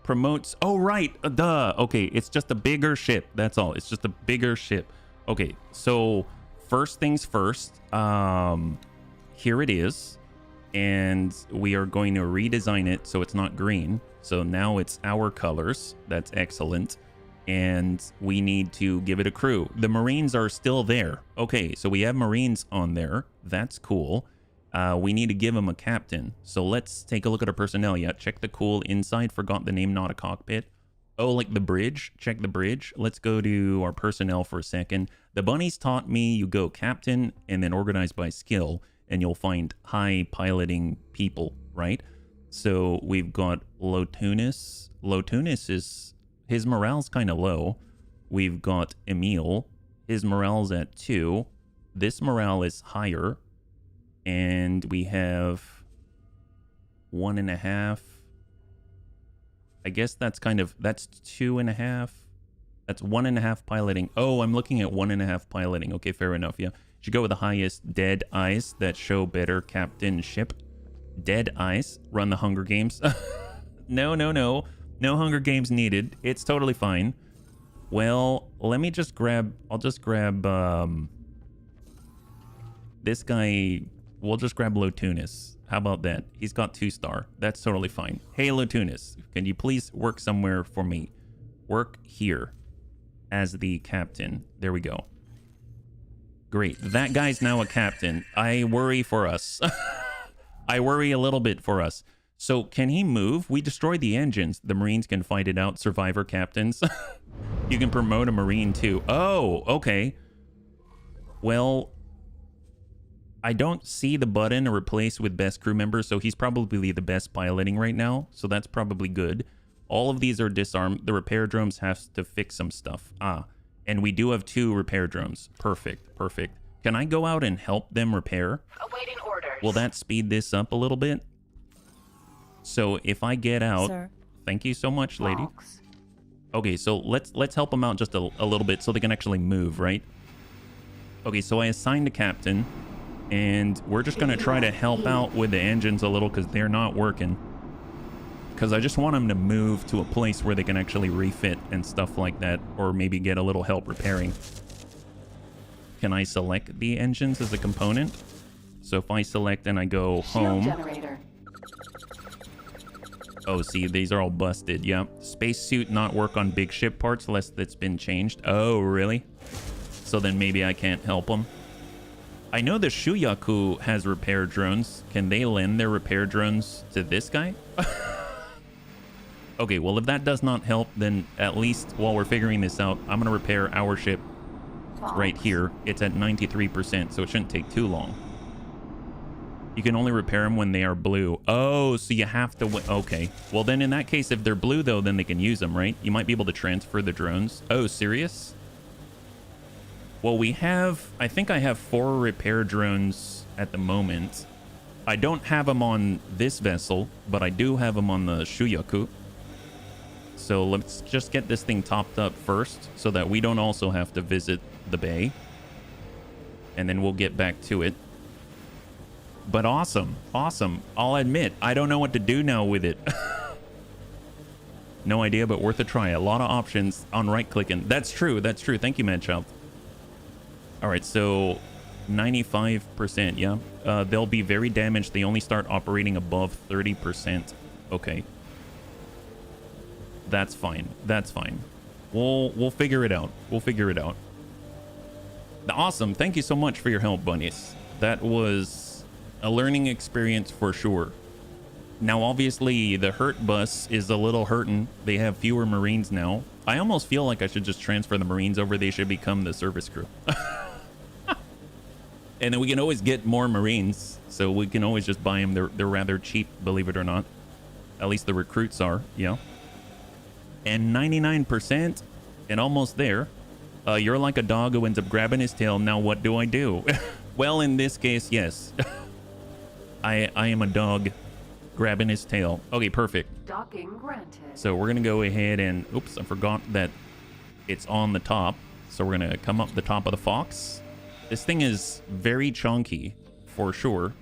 Promotes. Oh, right. Duh. Okay, it's just a bigger ship. That's all. It's just a bigger ship. Okay, so first things first. Here it is. And we are going to redesign it so it's not green. So now it's our colors. That's excellent. And we need to give it a crew. The Marines are still there. Okay, so we have Marines on there. That's cool. We need to give them a captain. So let's take a look at our personnel. Yeah, check the cool inside. Forgot the name, not a cockpit. Oh, like the bridge. Check the bridge. Let's go to our personnel for a second. The bunnies taught me you go captain and then organize by skill, and you'll find high piloting people, right? So we've got Lotunis. Lotunis is... His morale's kind of low. We've got Emil. His morale's at 2. This morale is higher. And we have 1.5. I guess that's kind of... That's 2.5. That's 1.5 piloting. Oh, I'm looking at 1.5 piloting. Okay, fair enough. Yeah. Should go with the highest dead eyes that show better captainship. Dead eyes. Run the Hunger Games. No. No Hunger Games needed. It's totally fine. Well, let me just grab... I'll just grab... this guy... We'll just grab Lotunis. How about that? He's got 2-star. That's totally fine. Hey, Lotunis, can you please work somewhere for me? Work here as the captain. There we go. Great. That guy's now a captain. I worry for us. I worry a little bit for us. So can he move? We destroyed the engines. The Marines can fight it out. Survivor captains. You can promote a Marine too. Oh, okay. Well, I don't see the button to replace with best crew member, so he's probably the best piloting right now. So that's probably good. All of these are disarmed. The repair drones have to fix some stuff. And we do have 2 repair drones. Perfect, perfect. Can I go out and help them repair? Awaiting orders. Will that speed this up a little bit? So if I get out, Sir. thank you so much, lady. Box. Okay, so let's help them out just a little bit so they can actually move, right? Okay, so I assigned a captain, and we're just gonna try to help out with the engines a little because they're not working. Because I just want them to move to a place where they can actually refit and stuff like that, or maybe get a little help repairing. Can I select the engines as a component? So if I select and I go Shield home. generator. Oh, see, these are all busted. Yeah. Spacesuit not work on big ship parts unless that's been changed. Oh, really? So then maybe I can't help them. I know the Shuyaku has repair drones. Can they lend their repair drones to this guy? Okay, well, if that does not help, then at least while we're figuring this out, I'm going to repair our ship Box. right here. It's at 93%, so it shouldn't take too long. You can only repair them when they are blue. Oh, so you have to... Okay. Well, then in that case, if they're blue, though, then they can use them, right? You might be able to transfer the drones. Oh, serious? Well, we have... I think I have 4 repair drones at the moment. I don't have them on this vessel, but I do have them on the Shuyaku. So let's just get this thing topped up first so that we don't also have to visit the bay. And then we'll get back to it. But awesome. Awesome. I'll admit, I don't know what to do now with it. No idea, but worth a try. A lot of options on right-clicking. That's true. That's true. Thank you, Manchild. All right, so 95%, yeah. They'll be very damaged. They only start operating above 30%. Okay. That's fine. That's fine. We'll figure it out. We'll figure it out. Awesome. Thank you so much for your help, bunnies. That was a learning experience for sure. Now, obviously, the hurt bus is a little hurting. They have fewer Marines now. I almost feel like I should just transfer the Marines over. They should become the service crew. And then we can always get more Marines. So we can always just buy them. They're rather cheap, believe it or not. At least the recruits are, yeah. And 99% and almost there. You're like a dog who ends up grabbing his tail. Now what do I do? Well, in this case, yes. I am a dog grabbing his tail. Okay, perfect. Docking granted. So we're gonna go ahead and oops, I forgot that it's on the top. So we're gonna come up the top of the Fox. This thing is very chunky for sure.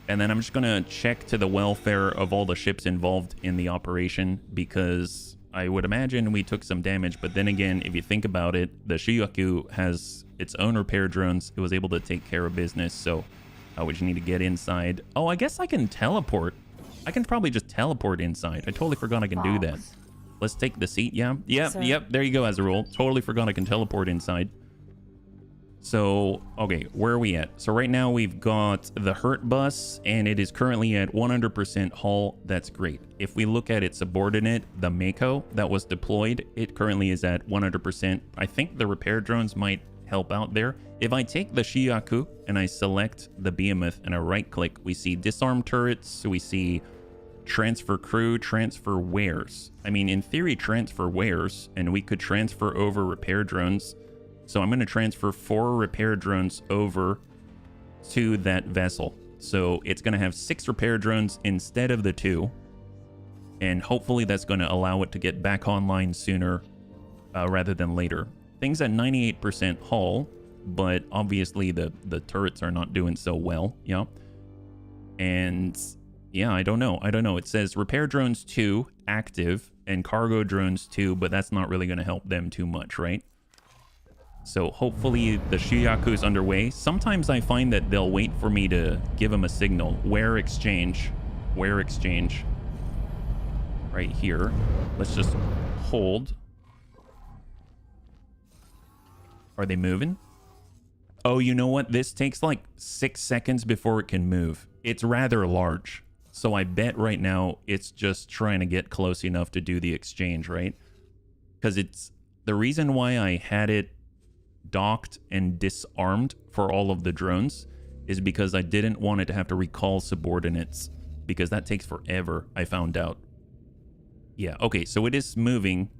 And then I'm just gonna check to the welfare of all the ships involved in the operation, because I would imagine we took some damage. But then again, if you think about it, the Shuyaku has its own repair drones. It was able to take care of business. So we just need to get inside. Oh, I guess I can teleport. I can probably just teleport inside. I totally forgot I can do that. Let's take the seat. Yeah. Yep. Sir. Yep. There you go, Azarul. Totally forgot I can teleport inside. So, okay, where are we at? So right now we've got the hurt bus, and it is currently at 100% hull. That's great. If we look at its subordinate, the Mako that was deployed, it currently is at 100%. I think the repair drones might help out there. If I take the Shuyaku and I select the Behemoth and I right click, we see disarm turrets. So we see transfer crew, transfer wares. I mean, in theory, transfer wares, and we could transfer over repair drones. So I'm going to transfer 4 repair drones over to that vessel. So it's going to have 6 repair drones instead of the 2. And hopefully that's going to allow it to get back online sooner rather than later. Things at 98% hull, but obviously the turrets are not doing so well. Yeah. And yeah, I don't know. It says repair drones 2 active and cargo drones 2, but that's not really going to help them too much, right? So hopefully the Shuyaku is underway. Sometimes I find that they'll wait for me to give them a signal. Where exchange? Where exchange? Right here. Let's just hold. Are they moving? Oh, you know what? This takes like 6 seconds before it can move. It's rather large. So I bet right now it's just trying to get close enough to do the exchange, right? Because it's the reason why I had it docked and disarmed for all of the drones is because I didn't want it to have to recall subordinates, because that takes forever, I found out. Yeah, okay, so it is moving.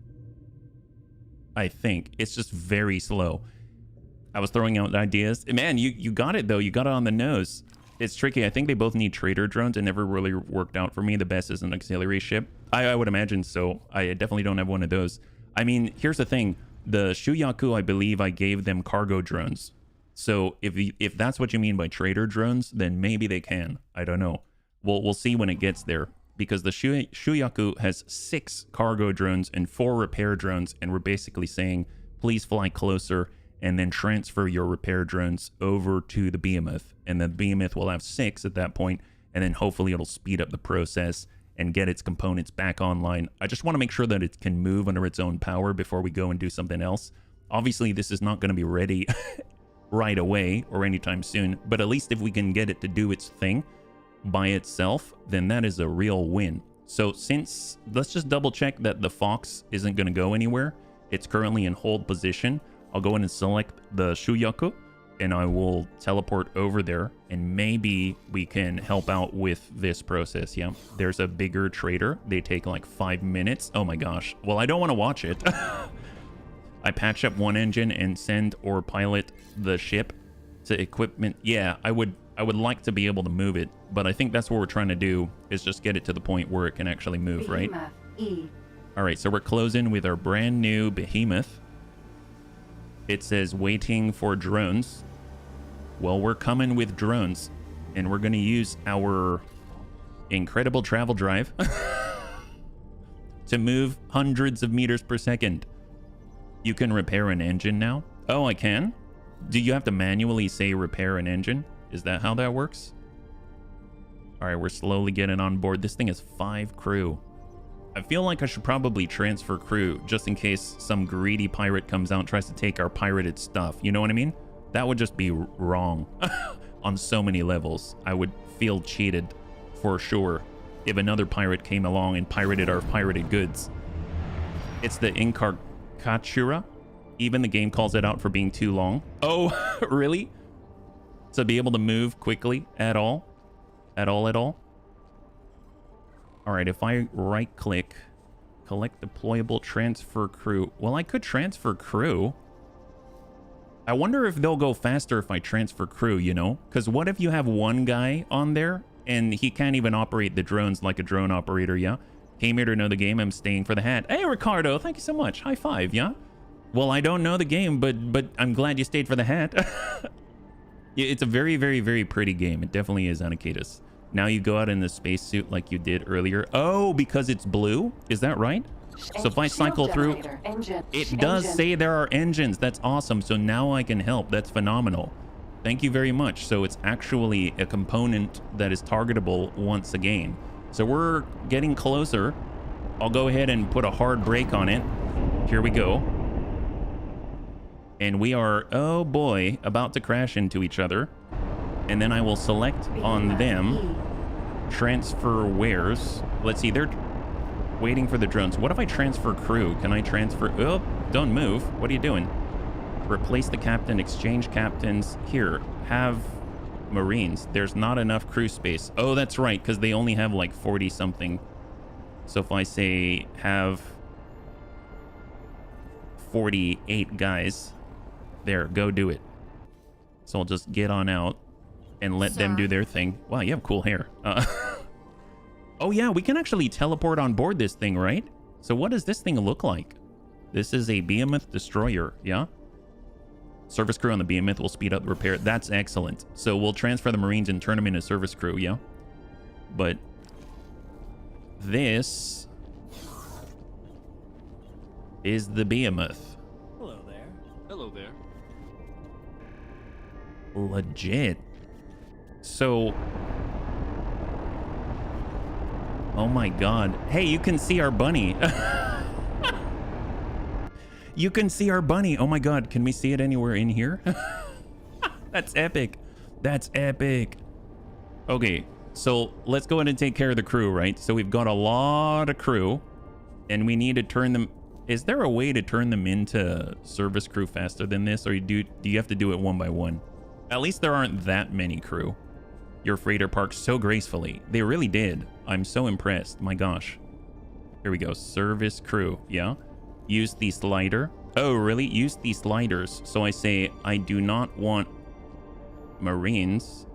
I think. It's just very slow. I was throwing out ideas. Man, you got it, though. You got it on the nose. It's tricky. I think they both need trader drones. It never really worked out for me. The best is an auxiliary ship. I would imagine so. I definitely don't have one of those. I mean, here's the thing. The Shuyaku, I believe I gave them cargo drones. So if that's what you mean by trader drones, then maybe they can. I don't know. We'll see when it gets there. Because the Shuyaku has 6 cargo drones and 4 repair drones. And we're basically saying, please fly closer and then transfer your repair drones over to the Behemoth. And the Behemoth will have 6 at that point. And then hopefully it'll speed up the process and get its components back online. I just want to make sure that it can move under its own power before we go and do something else. Obviously, this is not going to be ready right away or anytime soon, but at least if we can get it to do its thing by itself, then that is a real win. So let's just double check that the Fox isn't going to go anywhere. It's currently in hold position. I'll go in and select the Shuyaku and I will teleport over there and maybe we can help out with this process. Yeah, there's a bigger trader. They take like 5 minutes. Oh my gosh. Well, I don't want to watch it. I patch up one engine and send or pilot the ship to equipment. Yeah, I would like to be able to move it, but I think that's what we're trying to do is just get it to the point where it can actually move, right? All right, so we're closing with our brand new Behemoth. It says waiting for drones. Well, we're coming with drones and we're going to use our incredible travel drive to move hundreds of meters per second. You can repair an engine now. Oh, I can? Do you have to manually say repair an engine? Is that how that works? All right, we're slowly getting on board. This thing has 5 crew. I feel like I should probably transfer crew just in case some greedy pirate comes out and tries to take our pirated stuff. You know what I mean? That would just be wrong on so many levels. I would feel cheated for sure if another pirate came along and pirated our pirated goods. It's the Incarcachura. Even the game calls it out for being too long. Oh, really? To be able to move quickly at all? At all? All right, if I right click, collect deployable, transfer crew. Well, I could transfer crew. I wonder if they'll go faster if I transfer crew, you know? Because what if you have one guy on there and he can't even operate the drones like a drone operator, yeah? Came here to know the game, I'm staying for the hat. Hey, Ricardo, thank you so much. High five, yeah? Well, I don't know the game, but I'm glad you stayed for the hat. It's a very, very, very pretty game. It definitely is, Anakitas. Now you go out in the spacesuit like you did earlier. Oh, because it's blue? Is that right? So if I cycle through, it does say there are engines. That's awesome. So now I can help. That's phenomenal. Thank you very much. So it's actually a component that is targetable once again. So we're getting closer. I'll go ahead and put a hard brake on it. Here we go. And we are, oh boy, about to crash into each other. And then I will select on them. Transfer wares. Let's see, they're waiting for the drones. What if I transfer crew? Can I transfer? Oh, don't move. What are you doing? Replace the captain, exchange captains. Here, have Marines. There's not enough crew space. Oh, that's right, because they only have like 40 something. So if I say have 48 guys, there, go do it. So I'll just get on out and let them do their thing. Wow, you have cool hair. Oh yeah, we can actually teleport on board this thing, right? So what does this thing look like? This is a Behemoth destroyer, yeah? Service crew on the Behemoth will speed up the repair. That's excellent. So we'll transfer the Marines and turn them into service crew, yeah? But this is the Behemoth. Hello there. Hello there. Legit. So, oh my god. Hey, you can see our bunny. You can see our bunny. Oh my god, can we see it anywhere in here? That's epic. That's epic. Okay, so let's go ahead and take care of the crew, right? So we've got a lot of crew and we need to turn them. Is there a way to turn them into service crew faster than this, or do you have to do it one by one? At least there aren't that many crew. Your freighter parked so gracefully. They really did. I'm so impressed. My gosh. Here we go. Service crew. Yeah. Use the slider. Oh, really? Use the sliders. So I say I do not want Marines,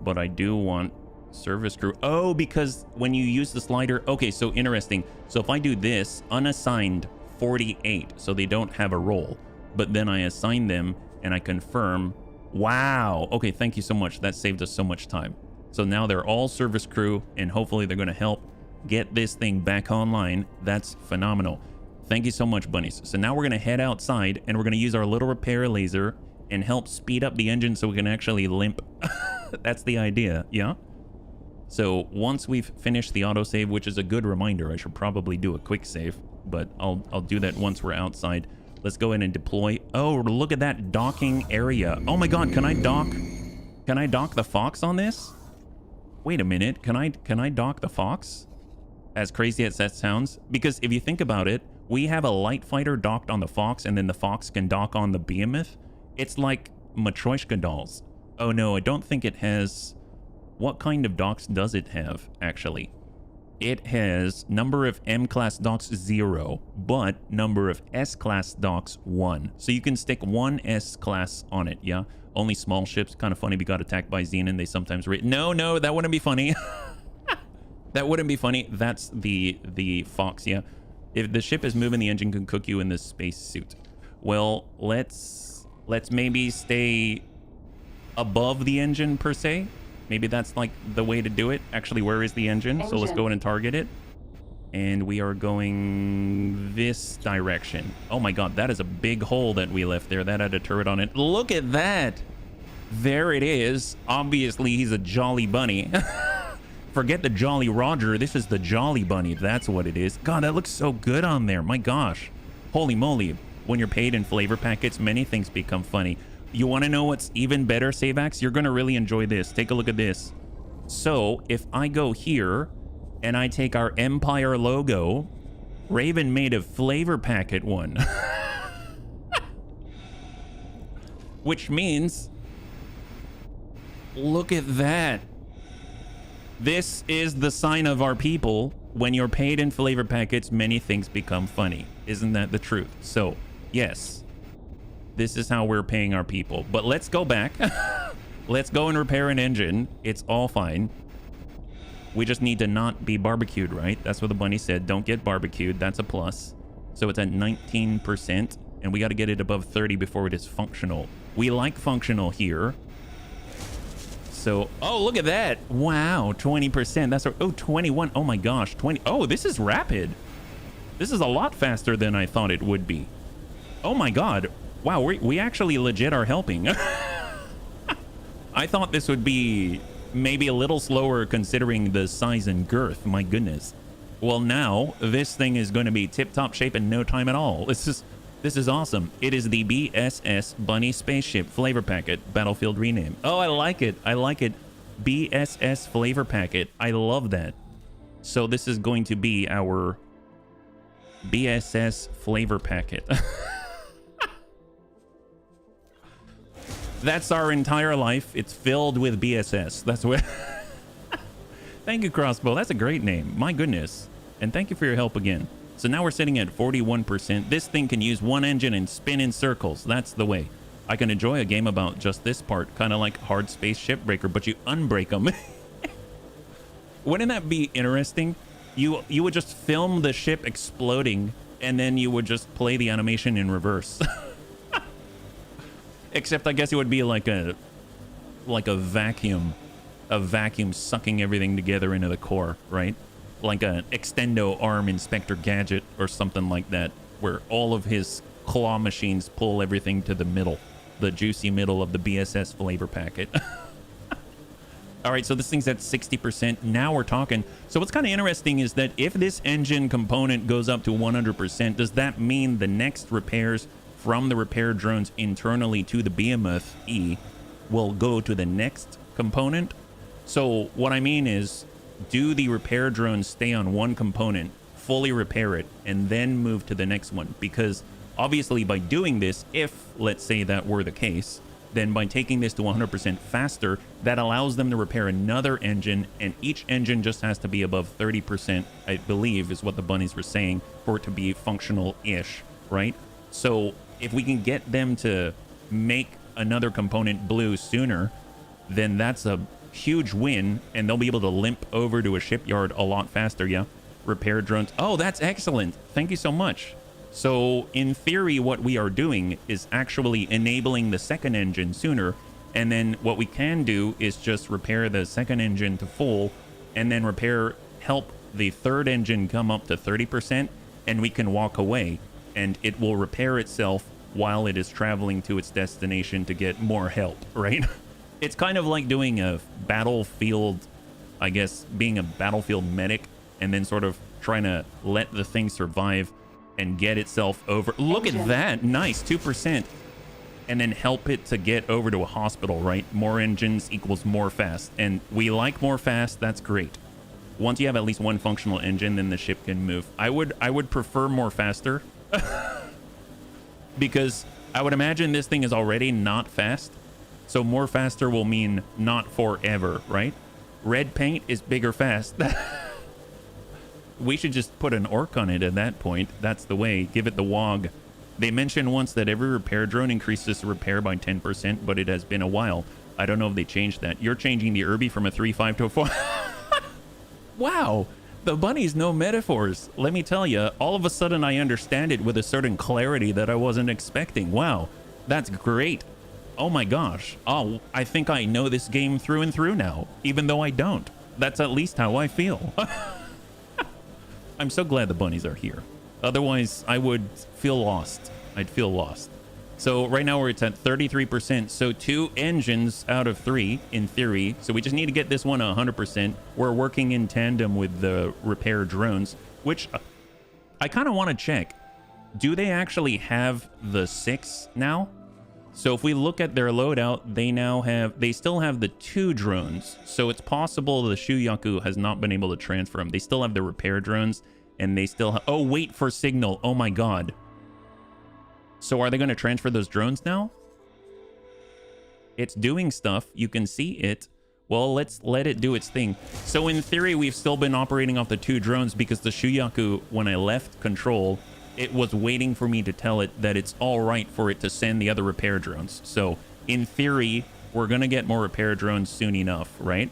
but I do want service crew. Oh, because when you use the slider. Okay, so interesting. So if I do this, unassigned 48, so they don't have a role, but then I assign them and I confirm. Wow. Okay, thank you so much. That saved us so much time. So now they're all service crew, and hopefully they're going to help get this thing back online. That's phenomenal. Thank you so much, bunnies. So now we're going to head outside, and we're going to use our little repair laser and help speed up the engine so we can actually limp. That's the idea, yeah? So once we've finished the autosave, which is a good reminder, I should probably do a quick save, but I'll do that once we're outside. Let's go in and deploy. Oh, look at that docking area. Oh my God, can I dock the Fox on this? Wait a minute, can I dock the Fox? As crazy as that sounds, because if you think about it, we have a light fighter docked on the Fox, and then the Fox can dock on the Behemoth. It's like Matryoshka dolls. Oh no, I don't think it has... What kind of docks does it have, actually? It has number of M-class docks 0, but number of S-class docks 1. So you can stick one S-class on it, yeah? Only small ships. Kind of funny, we got attacked by Xenon. They sometimes rate... No, that wouldn't be funny. That wouldn't be funny. That's the Fox, yeah? If the ship is moving, the engine can cook you in this space suit. Well, let's maybe stay above the engine, per se. Maybe that's like the way to do it. Actually, where is the engine? So let's go in and target it. And we are going this direction. Oh my God, that is a big hole that we left there. That had a turret on it. Look at that. There it is. Obviously, he's a jolly bunny. Forget the Jolly Roger. This is the Jolly Bunny. That's what it is. God, that looks so good on there. My gosh. Holy moly. When you're paid in flavor packets, many things become funny. You want to know what's even better, Savax? You're going to really enjoy this. Take a look at this. So if I go here and I take our Empire logo, Raven made a flavor packet one. Which means, look at that. This is the sign of our people. When you're paid in flavor packets, many things become funny. Isn't that the truth? So, yes, this is how we're paying our people. But let's go back. Let's go and repair an engine. It's all fine. We just need to not be barbecued, right? That's what the bunny said. Don't get barbecued. That's a plus. So it's at 19%, and we got to get it above 30 before it is functional. We like functional here. So, oh, look at that. Wow, 20%. That's, oh, 21. Oh my gosh, 20. Oh, this is rapid. This is a lot faster than I thought it would be. Oh my God. Wow, we actually legit are helping. I thought this would be maybe a little slower considering the size and girth. My goodness. Well, now this thing is going to be tip-top shape in no time at all. This is awesome. It is the BSS Bunny Spaceship Flavor Packet Battlefield rename. Oh, I like it. I like it. BSS Flavor Packet. I love that. So this is going to be our BSS Flavor Packet. That's our entire life. It's filled with BSS. That's what... Thank you, Crossbow. That's a great name. My goodness. And thank you for your help again. So now we're sitting at 41%. This thing can use one engine and spin in circles. That's the way. I can enjoy a game about just this part, kind of like Hard Space Shipbreaker, but you unbreak them. Wouldn't that be interesting? You would just film the ship exploding, and then you would just play the animation in reverse. Except I guess it would be like a vacuum sucking everything together into the core, right? Like an extendo arm Inspector Gadget or something like that, where all of his claw machines pull everything to the middle, the juicy middle of the BSS flavor packet. All right, so this thing's at 60%. Now we're talking. So what's kind of interesting is that if this engine component goes up to 100%, does that mean the next repairs from the repair drones internally to the Behemoth E will go to the next component? So what I mean is, do the repair drones stay on one component, fully repair it, and then move to the next one? Because obviously by doing this, if let's say that were the case, then by taking this to 100% faster, that allows them to repair another engine, and each engine just has to be above 30%, I believe is what the bunnies were saying, for it to be functional-ish, right? So if we can get them to make another component blue sooner, then that's a huge win, and they'll be able to limp over to a shipyard a lot faster. Yeah, repair drones. Oh, that's excellent. Thank you so much. So in theory, what we are doing is actually enabling the second engine sooner, and then what we can do is just repair the second engine to full, and then help the third engine come up to 30%, and we can walk away, and it will repair itself while it is traveling to its destination to get more help, right? It's kind of like doing a battlefield, I guess, being a battlefield medic, and then sort of trying to let the thing survive and get itself over. Look at that. Nice. 2%. And then help it to get over to a hospital, right? More engines equals more fast. And we like more fast. That's great. Once you have at least one functional engine, then the ship can move. I would prefer more faster because I would imagine this thing is already not fast. So more faster will mean not forever, right? Red paint is bigger fast. We should just put an orc on it at that point. That's the way. Give it the wog. They mentioned once that every repair drone increases repair by 10%, but it has been a while. I don't know if they changed that. You're changing the Irby from a 3.5 to a 4. Wow. The bunnies know metaphors. Let me tell you, all of a sudden I understand it with a certain clarity that I wasn't expecting. Wow. That's great. Oh my gosh. Oh, I think I know this game through and through now, even though I don't. That's at least how I feel. I'm so glad the bunnies are here. Otherwise, I would feel lost. I'd feel lost. So right now it's at 33%. So 2 engines out of 3 in theory. So we just need to get this one 100%. We're working in tandem with the repair drones, which I kind of want to check. Do they actually have the 6 now? So if we look at their loadout, they still have the 2 drones. So it's possible the Yaku has not been able to transfer them. They still have the repair drones, and they still oh, wait for signal. Oh my God. So are they going to transfer those drones now? It's doing stuff. You can see it. Well, let's let it do its thing. So in theory, we've still been operating off the 2 drones because the Yaku, when I left control, it was waiting for me to tell it that it's all right for it to send the other repair drones. So in theory, we're going to get more repair drones soon enough, right?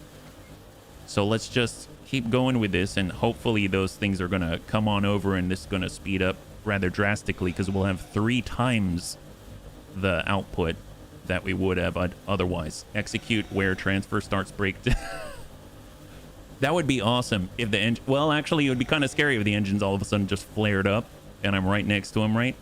So let's just keep going with this, and hopefully those things are going to come on over, and this is going to speed up rather drastically because we'll have 3 times the output that we would have otherwise. Execute where transfer starts breakdown. That would be awesome if the engine... Well, actually, it would be kind of scary if the engines all of a sudden just flared up and I'm right next to him, right?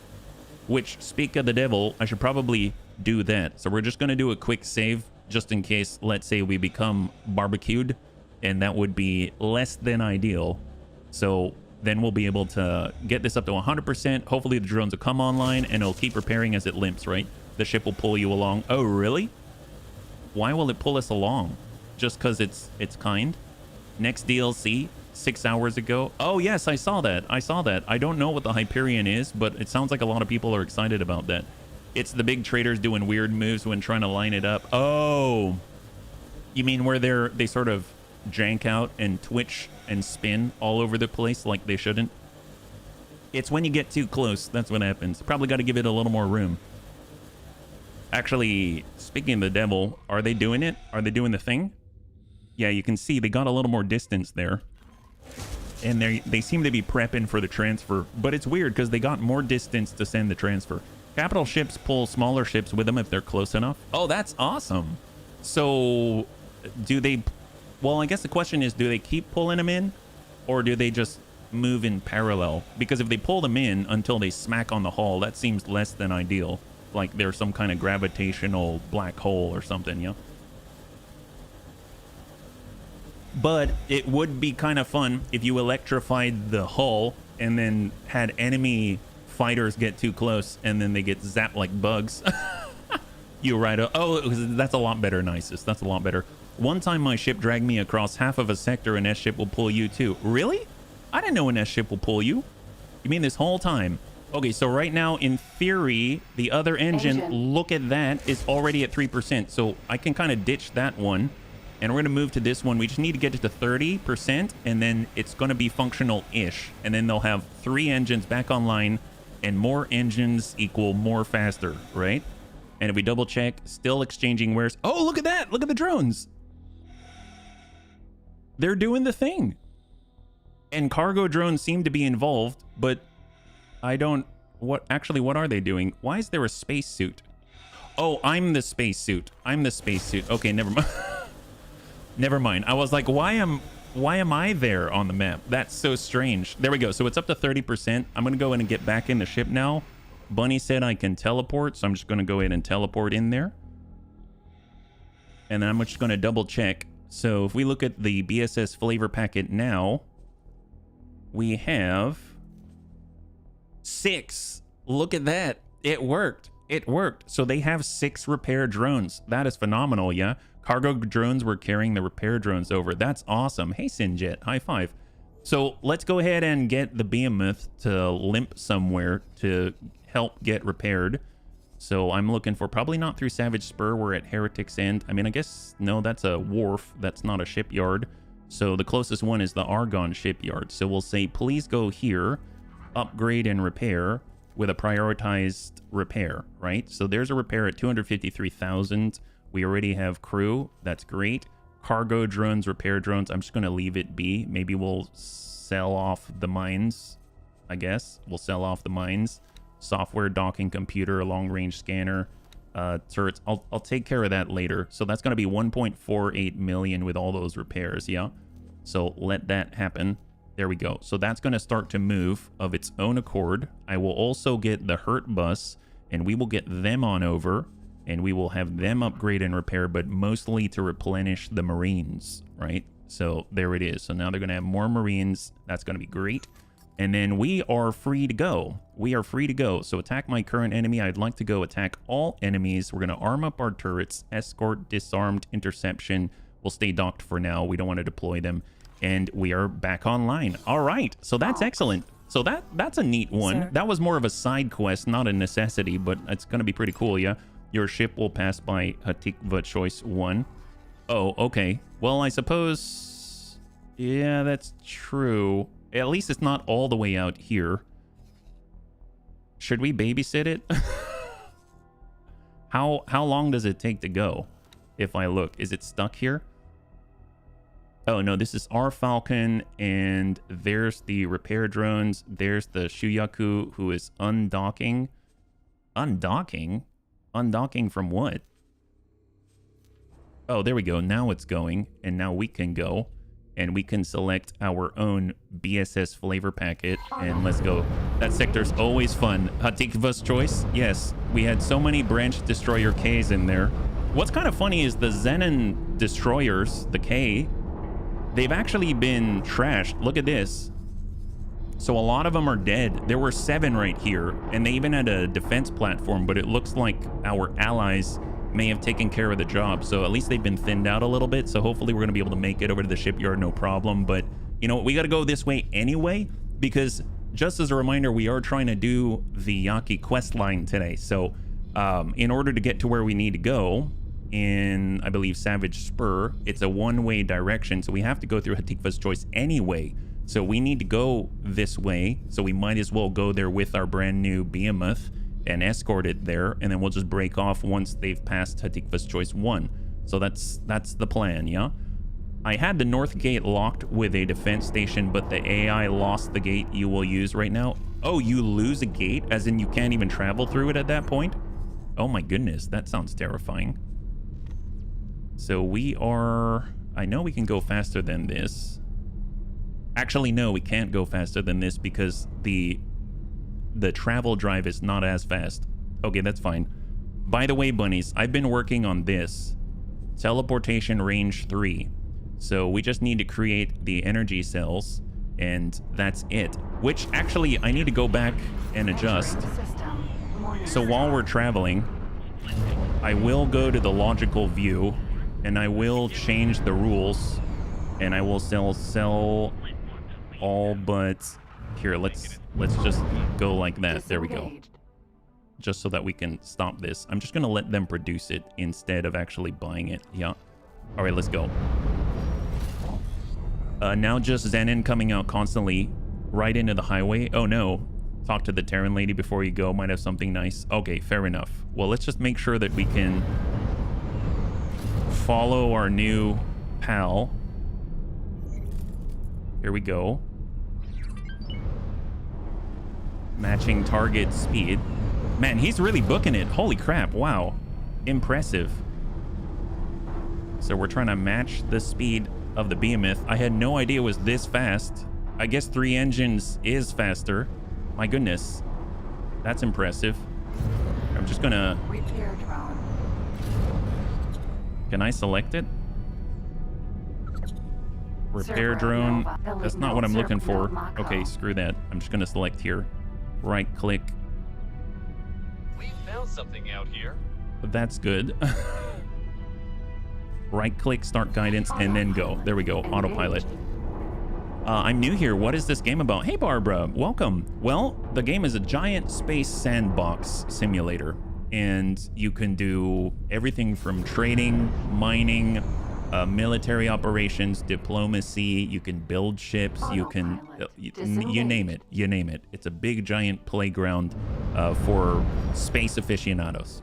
Which, speak of the devil, I should probably do that. So we're just going to do a quick save just in case, let's say, we become barbecued, and that would be less than ideal. So then we'll be able to get this up to 100%. Hopefully the drones will come online, and it'll keep repairing as it limps, right? The ship will pull you along. Oh, really? Why will it pull us along? Just because it's kind? Next DLC, 6 hours ago. Oh, yes, I saw that. I don't know what the Hyperion is, but it sounds like a lot of people are excited about that. It's the big traders doing weird moves when trying to line it up. Oh, you mean where they sort of jank out and twitch and spin all over the place like they shouldn't? It's when you get too close. That's what happens. Probably got to give it a little more room. Actually, speaking of the devil, are they doing it? Are they doing the thing? Yeah, you can see they got a little more distance there. And they seem to be prepping for the transfer. But it's weird because they got more distance to send the transfer. Capital ships pull smaller ships with them if they're close enough. Oh, that's awesome. So do they... Well, I guess the question is, do they keep pulling them in? Or do they just move in parallel? Because if they pull them in until they smack on the hull, that seems less than ideal. Like there's some kind of gravitational black hole or something, you know? But it would be kind of fun if you electrified the hull and then had enemy fighters get too close and then they get zapped like bugs. You right. Oh, that's a lot better, Nisus. That's a lot better. One time my ship dragged me across half of a sector. An S ship will pull you too. Really? I didn't know an S ship will pull you. You mean this whole time? Okay, so right now, in theory, the other engine, look at that, is already at 3%. So I can kind of ditch that one. And we're going to move to this one. We just need to get it to 30%, and then it's going to be functional-ish. And then they'll have 3 engines back online, and more engines equal more faster, right? And if we double check, still exchanging wares. Oh, look at that. Look at the drones. They're doing the thing. And cargo drones seem to be involved, but I don't... What are they doing? Why is there a spacesuit? Oh, I'm the spacesuit. I'm the spacesuit. Okay, never mind. Never mind. I was like, why am I there on the map? That's so strange. There we go. So it's up to 30%. I'm going to go in and get back in the ship now. Bunny said I can teleport, so I'm just going to go ahead and teleport in there. And then I'm just going to double check. So if we look at the BSS flavor packet now, we have 6. Look at that. It worked. It worked. So they have 6 repair drones. That is phenomenal, yeah? Cargo drones were carrying the repair drones over. That's awesome. Hey, Sinjet. High five. So let's go ahead and get the behemoth to limp somewhere to help get repaired. So I'm looking for probably not through Savage Spur. We're at Heretic's End. I mean, I guess, no, that's a wharf. That's not a shipyard. So the closest one is the Argon shipyard. So we'll say, please go here, upgrade and repair with a prioritized repair, right? So there's a repair at 253,000. We already have crew. That's great. Cargo drones, repair drones. I'm just going to leave it be. Maybe we'll sell off the mines, I guess. We'll sell off the mines. Software, docking computer, long-range scanner, turrets. I'll take care of that later. So that's going to be 1.48 million with all those repairs, yeah? So let that happen. There we go. So that's going to start to move of its own accord. I will also get the Hurt bus, and we will get them on over. And we will have them upgrade and repair, but mostly to replenish the Marines, right? So there it is. So now they're going to have more Marines. That's going to be great. And then we are free to go. We are free to go. So attack my current enemy. I'd like to go attack all enemies. We're going to arm up our turrets. Escort, disarmed, interception. We'll stay docked for now. We don't want to deploy them. And we are back online. All right. So that's excellent. So that's a neat one. Sir. That was more of a side quest, not a necessity, but it's going to be pretty cool, yeah? Your ship will pass by Hatikva Choice 1. Oh, okay. Well, I suppose... Yeah, that's true. At least it's not all the way out here. Should we babysit it? How long does it take to go? If I look, is it stuck here? Oh, no, this is our Falcon, and there's the repair drones. There's the Shuyaku, who is undocking. Undocking? Undocking from what? Oh, there we go. Now it's going, and now we can go, and we can select our own BSS flavor packet, and let's go. That sector's always fun. Hatikva's Choice? Yes, we had so many branch destroyer Ks in there. What's kind of funny is the Zenon destroyers, the K, they've actually been trashed. Look at this. So a lot of them are dead. There were 7 right here, and they even had a defense platform, but it looks like our allies may have taken care of the job. So at least they've been thinned out a little bit. So hopefully we're going to be able to make it over to the shipyard, no problem. But you know what? We got to go this way anyway, because just as a reminder, we are trying to do the Yaki Questline today. So in order to get to where we need to go in, I believe, Savage Spur, it's a one-way direction. So we have to go through Hatikva's Choice anyway. So we need to go this way, so we might as well go there with our brand new behemoth and escort it there, and then we'll just break off once they've passed Hatikva's Choice 1. So that's the plan, yeah? I had the north gate locked with a defense station, but the AI lost the gate you will use right now. Oh, you lose a gate, as in you can't even travel through it at that point? Oh my goodness, that sounds terrifying. So we are... I know we can go faster than this. Actually, no, we can't go faster than this because the travel drive is not as fast. Okay, that's fine. By the way, bunnies, I've been working on this. Teleportation range 3. So we just need to create the energy cells, and that's it. Which, actually, I need to go back and adjust. So while we're traveling, I will go to the logical view, and I will change the rules, and I will sell all but Here, let's just go like that. There we go. Disengaged. Just so that we can stop this. I'm just gonna let them produce it instead of actually buying it. Yeah. All right, let's go. Now just Zenin coming out constantly right into the highway. Oh no. Talk to the Terran lady before you go. Might have something nice. Okay, fair enough. Well, let's just make sure that we can follow our new pal. Here we go. Matching target speed. Man, he's really booking it. Holy crap. Wow. Impressive. So we're trying to match the speed of the behemoth. I had no idea it was this fast. I guess 3 engines is faster. My goodness. That's impressive. I'm just gonna... Repair drone. Can I select it? Repair Server drone. Nova. That's not what I'm looking for. Mako. Okay, screw that. I'm just gonna select here. Right click. We found something out here. That's good. Right click, start guidance, and then go. There we go, autopilot. I'm new here. What is this game about? Hey, Barbara, welcome. Well, the game is a giant space sandbox simulator, and you can do everything from trading, mining, military operations, diplomacy. You can build ships. You can, you name it. You name it. It's a big, giant playground for space aficionados.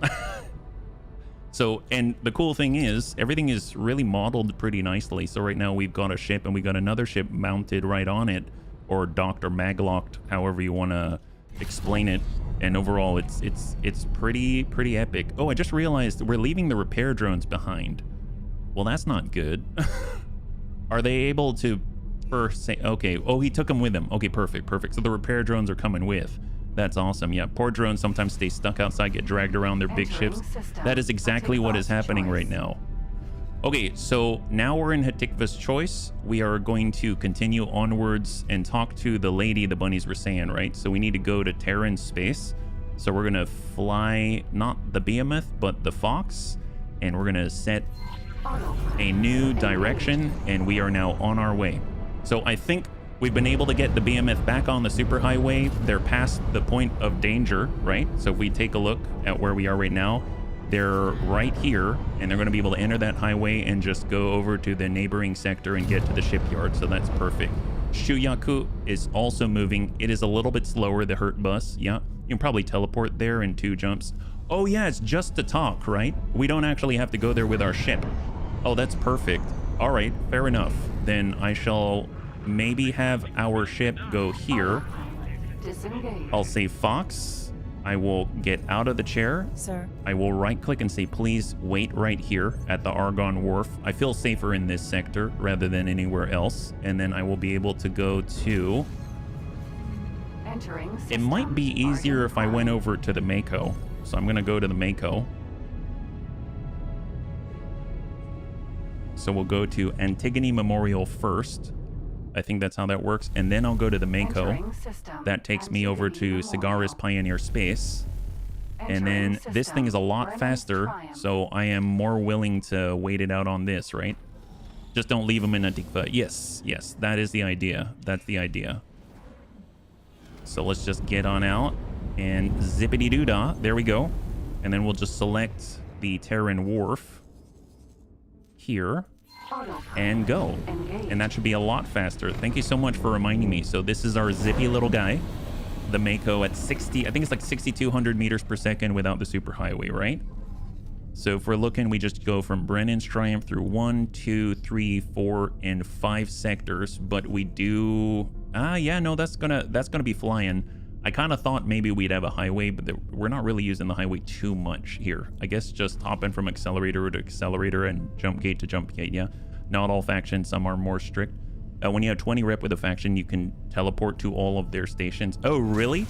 So, and the cool thing is, everything is really modeled pretty nicely. So right now we've got a ship and we got another ship mounted right on it, or docked or maglocked, however you want to explain it. And overall, it's pretty epic. Oh, I just realized we're leaving the repair drones behind. Well, that's not good. Are they able to first say, okay, oh, he took them with him. Okay, perfect. So the repair drones are coming with. That's awesome. Yeah, poor drones sometimes stay stuck outside, get dragged around their big ships. That is exactly what is happening right now. Okay, so now we're in Hatikva's choice. We are going to continue onwards and talk to the lady the bunnies were saying, right? So we need to go to Terran space. So we're gonna fly, not the behemoth, but the Fox. And we're gonna set a new direction, and we are now on our way. So I think we've been able to get the behemoth back on the superhighway. They're past the point of danger, right? So if we take a look at where we are right now, they're right here, and they're going to be able to enter that highway and just go over to the neighboring sector and get to the shipyard. So that's perfect. Shuyaku is also moving. It is a little bit slower, the Hurt bus. Yeah, you can probably teleport there in 2 jumps. Oh yeah, it's just to talk, right? We don't actually have to go there with our ship. Oh, that's perfect. All right, fair enough. Then I shall maybe have our ship go here. Disengage. I'll say Fox. I will get out of the chair. Sir. I will right click and say, please wait right here at the Argon Wharf. I feel safer in this sector rather than anywhere else. And then I will be able to go to... Entering It might be easier if I went over to the Mako. So I'm going to go to the Mako. So we'll go to Antigone Memorial first. I think that's how that works. And then I'll go to the Mako. That takes me over to Cigaris Pioneer Space. And then this thing is a lot faster, so I am more willing to wait it out on this, right? Just don't leave them in Hatikva. Yes, yes, that is the idea. That's the idea. So let's just get on out and zippity-doo-dah. There we go. And then we'll just select the Terran Wharf here and go. And that should be a lot faster. Thank you so much for reminding me. So this is our zippy little guy, the Mako, at 60, I think it's like 6,200 meters per second without the superhighway, right? So if we're looking, we just go from Brennan's Triumph through 1, 2, 3, 4, and 5 sectors. But we do, yeah, no, that's gonna be flying. I kind of thought maybe we'd have a highway, but we're not really using the highway too much here. I guess just hopping from accelerator to accelerator and jump gate to jump gate, yeah. Not all factions, some are more strict. When you have 20 rep with a faction, you can teleport to all of their stations. Oh, really?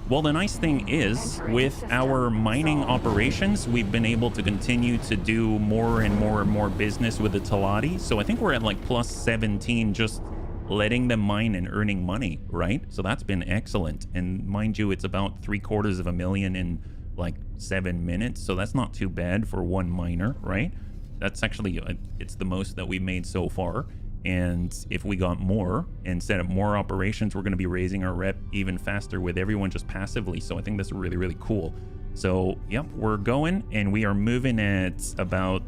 Well, the nice thing is, with our mining operations, we've been able to continue to do more and more and more business with the Talati. So I think we're at like plus 17 just letting them mine and earning money, right? So that's been excellent. And mind you, it's about $750,000 in like 7 minutes. So that's not too bad for one miner, right? That's actually, it's the most that we've made so far. And if we got more and set up more operations, we're going to be raising our rep even faster with everyone just passively. So I think that's really, really cool. So, yep, we're going and we are moving at about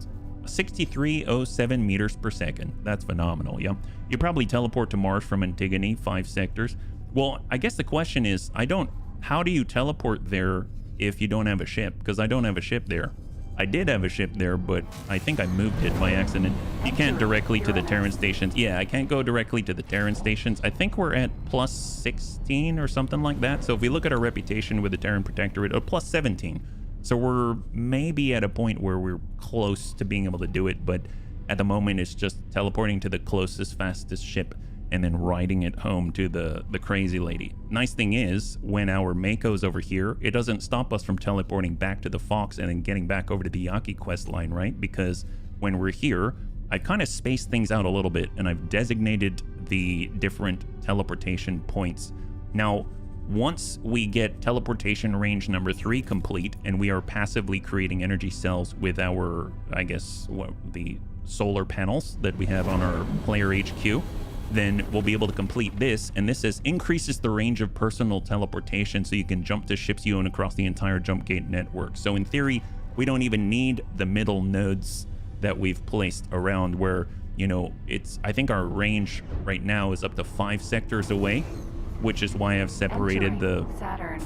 6307 meters per second. That's phenomenal. Yep. You probably teleport to Mars from Antigone, 5 sectors. Well, I guess the question is, how do you teleport there if you don't have a ship? Because I don't have a ship there. I did have a ship there, but I think I moved it by accident. You can't directly to the Terran stations. Yeah, I can't go directly to the Terran stations. I think we're at plus 16 or something like that. So if we look at our reputation with the Terran Protectorate, plus 17. So we're maybe at a point where we're close to being able to do it, but at the moment it's just teleporting to the closest, fastest ship and then riding it home to the crazy lady. Nice thing is, when our Mako's over here, it doesn't stop us from teleporting back to the Fox and then getting back over to the Yaki quest line, right? Because when we're here, I've kind of spaced things out a little bit and I've designated the different teleportation points. Now, once we get teleportation range number 3 complete and we are passively creating energy cells with our, I guess, the solar panels that we have on our player HQ, then we'll be able to complete this. And this says increases the range of personal teleportation so you can jump to ships you own across the entire jump gate network. So in theory, we don't even need the middle nodes that we've placed around where, you know, I think our range right now is up to 5 sectors away, which is why I've separated the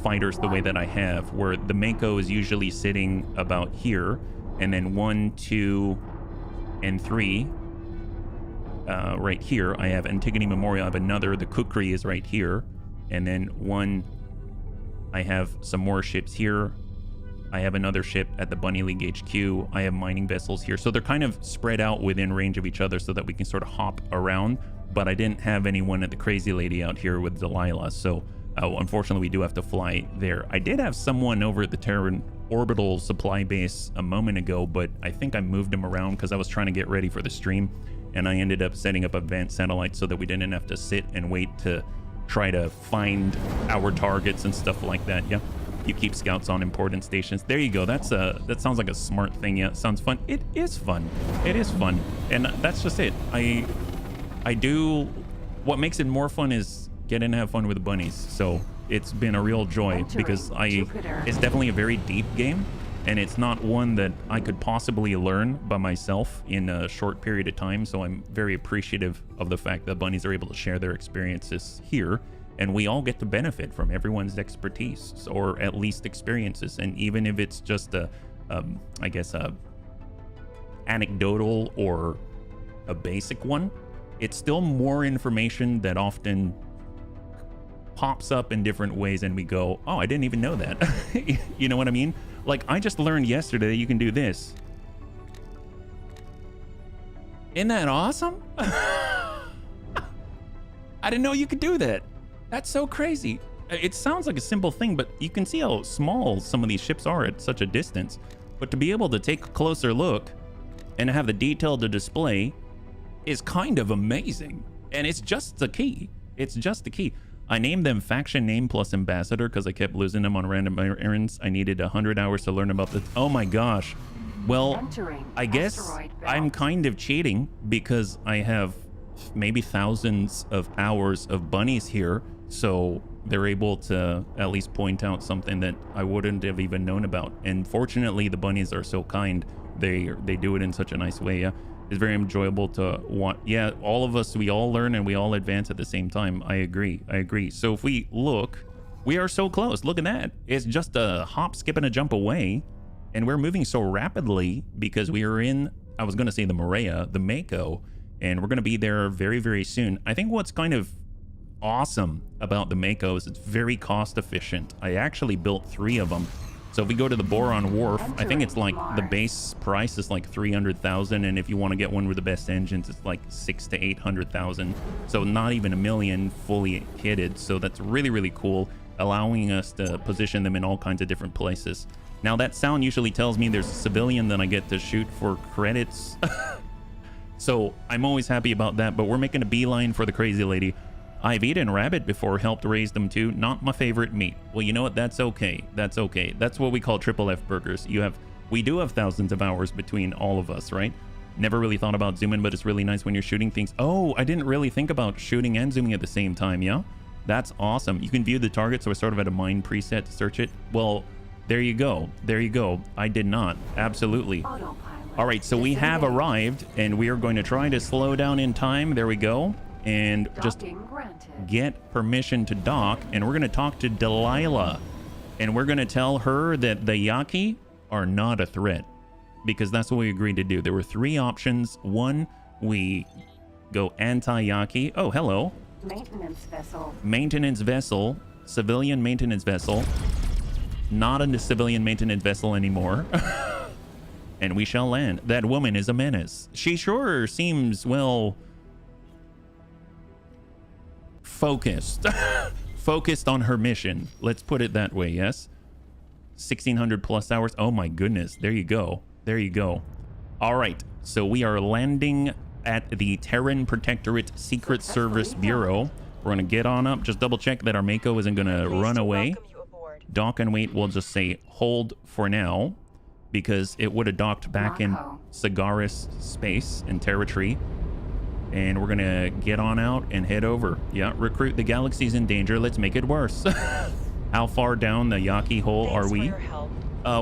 fighters the way that I have, where the Mako is usually sitting about here, and then 1, 2, and 3 right here. I have Antigone Memorial. I have another. The Kukri is right here, and then 1. I have some more ships here. I have another ship at the Bunny League HQ. I have mining vessels here. So they're kind of spread out within range of each other so that we can sort of hop around. But I didn't have anyone at the crazy lady out here with Delilah. So unfortunately, we do have to fly there. I did have someone over at the Terran orbital supply base a moment ago, but I think I moved him around because I was trying to get ready for the stream. And I ended up setting up advanced satellites so that we didn't have to sit and wait to try to find our targets and stuff like that. Yeah. You keep scouts on important stations. There you go. That sounds like a smart thing. Yeah, it sounds fun. It is fun. It is fun. And that's just it. I do, what makes it more fun is getting to have fun with the bunnies. So it's been a real joy because it's definitely a very deep game, and it's not one that I could possibly learn by myself in a short period of time. So I'm very appreciative of the fact that bunnies are able to share their experiences here, and we all get to benefit from everyone's expertise, or at least experiences. And even if it's just I guess a anecdotal or a basic one, it's still more information that often pops up in different ways, and we go, oh, I didn't even know that. You know what I mean? Like, I just learned yesterday that you can do this. Isn't that awesome? I didn't know you could do that. That's so crazy. It sounds like a simple thing, but you can see how small some of these ships are at such a distance. But to be able to take a closer look and have the detail to display is kind of amazing. And it's just the key. It's just the key. I named them Faction Name plus Ambassador because I kept losing them on random errands. I needed 100 hours to learn about this. Oh my gosh. Well, I guess I'm kind of cheating because I have maybe thousands of hours of bunnies here. So they're able to at least point out something that I wouldn't have even known about. And fortunately, the bunnies are so kind. They do it in such a nice way. Yeah. It's very enjoyable to want. Yeah, all of us, we all learn and we all advance at the same time. I agree. So if we look, we are so close. Look at that. It's just a hop, skip, and a jump away. And we're moving so rapidly because we are in, I was going to say the Maria, the Mako, and we're going to be there very, very soon. I think what's kind of awesome about the Mako is it's very cost efficient. I actually built 3 of them. So if we go to the Boron Wharf, I think it's like the base price is like 300,000, and if you want to get one with the best engines, it's like 600,000 to 800,000. So not even $1 million fully kitted. So that's really, really cool, allowing us to position them in all kinds of different places. Now that sound usually tells me there's a civilian that I get to shoot for credits. So I'm always happy about that, but we're making a beeline for the crazy lady. I've eaten rabbit before, helped raise them too. Not my favorite meat. Well, you know what? That's okay. That's okay. That's what we call triple F burgers. We do have thousands of hours between all of us, right? Never really thought about zooming, but it's really nice when you're shooting things. Oh, I didn't really think about shooting and zooming at the same time, yeah? That's awesome. You can view the target, so I sort of had a mind preset to search it. Well, there you go. There you go. I did not. Absolutely. All right, so we have arrived, and we are going to try to slow down in time. There we go. And just get permission to dock, and we're going to talk to Delilah. And we're going to tell her that the Yaki are not a threat, because that's what we agreed to do. There were 3 options. 1, we go anti-Yaki. Oh, hello. Maintenance vessel. Maintenance vessel. Civilian maintenance vessel. Not a civilian maintenance vessel anymore. And we shall land. That woman is a menace. She sure seems, well, focused. Focused on her mission. Let's put it that way, yes? 1,600 plus hours. Oh my goodness. There you go. There you go. All right. So we are landing at the Terran Protectorate Secret Service Bureau. We're going to get on up. Just double check that our Mako isn't going to run away. Dock and wait. We'll just say hold for now, because it would have docked back in Sagaris space and territory. And we're going to get on out and head over. Yeah, recruit. The galaxy's in danger. Let's make it worse. How far down the Yaki hole are we?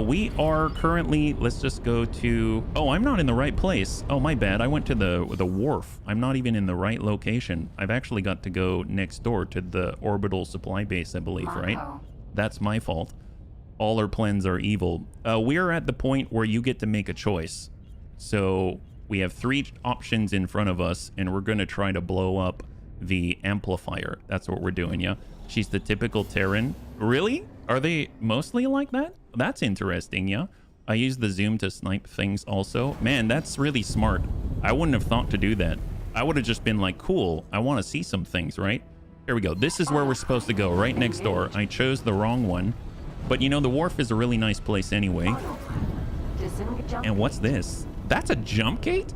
We are currently, let's just go to, oh, I'm not in the right place. Oh, my bad. I went to the wharf. I'm not even in the right location. I've actually got to go next door to the orbital supply base, I believe, right? That's my fault. All our plans are evil. We're at the point where you get to make a choice. So we have 3 options in front of us, and we're going to try to blow up the amplifier. That's what we're doing, yeah? She's the typical Terran. Really? Are they mostly like that? That's interesting, yeah? I use the zoom to snipe things also. Man, that's really smart. I wouldn't have thought to do that. I would have just been like, cool, I want to see some things, right? Here we go. This is where we're supposed to go, right next door. I chose the wrong one. But, you know, the wharf is a really nice place anyway. And what's this? That's a jump gate?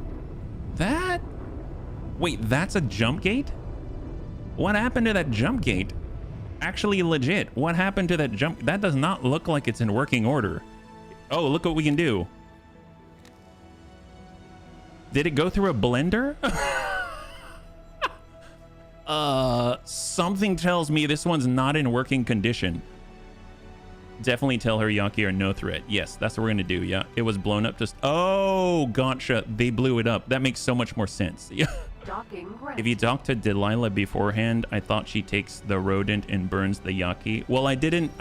That? Wait, that's a jump gate? What happened to that jump gate? Actually legit. What happened to that jump? That does not look like it's in working order. Oh, look what we can do. Did it go through a blender? Something tells me this one's not in working condition. Definitely tell her Yaki are no threat. Yes, that's what we're gonna do. Yeah, it was blown up. Just oh, gotcha. They blew it up. That makes so much more sense. Yeah. If you talk to Delilah beforehand, I thought she takes the rodent and burns the Yaki. Well, I didn't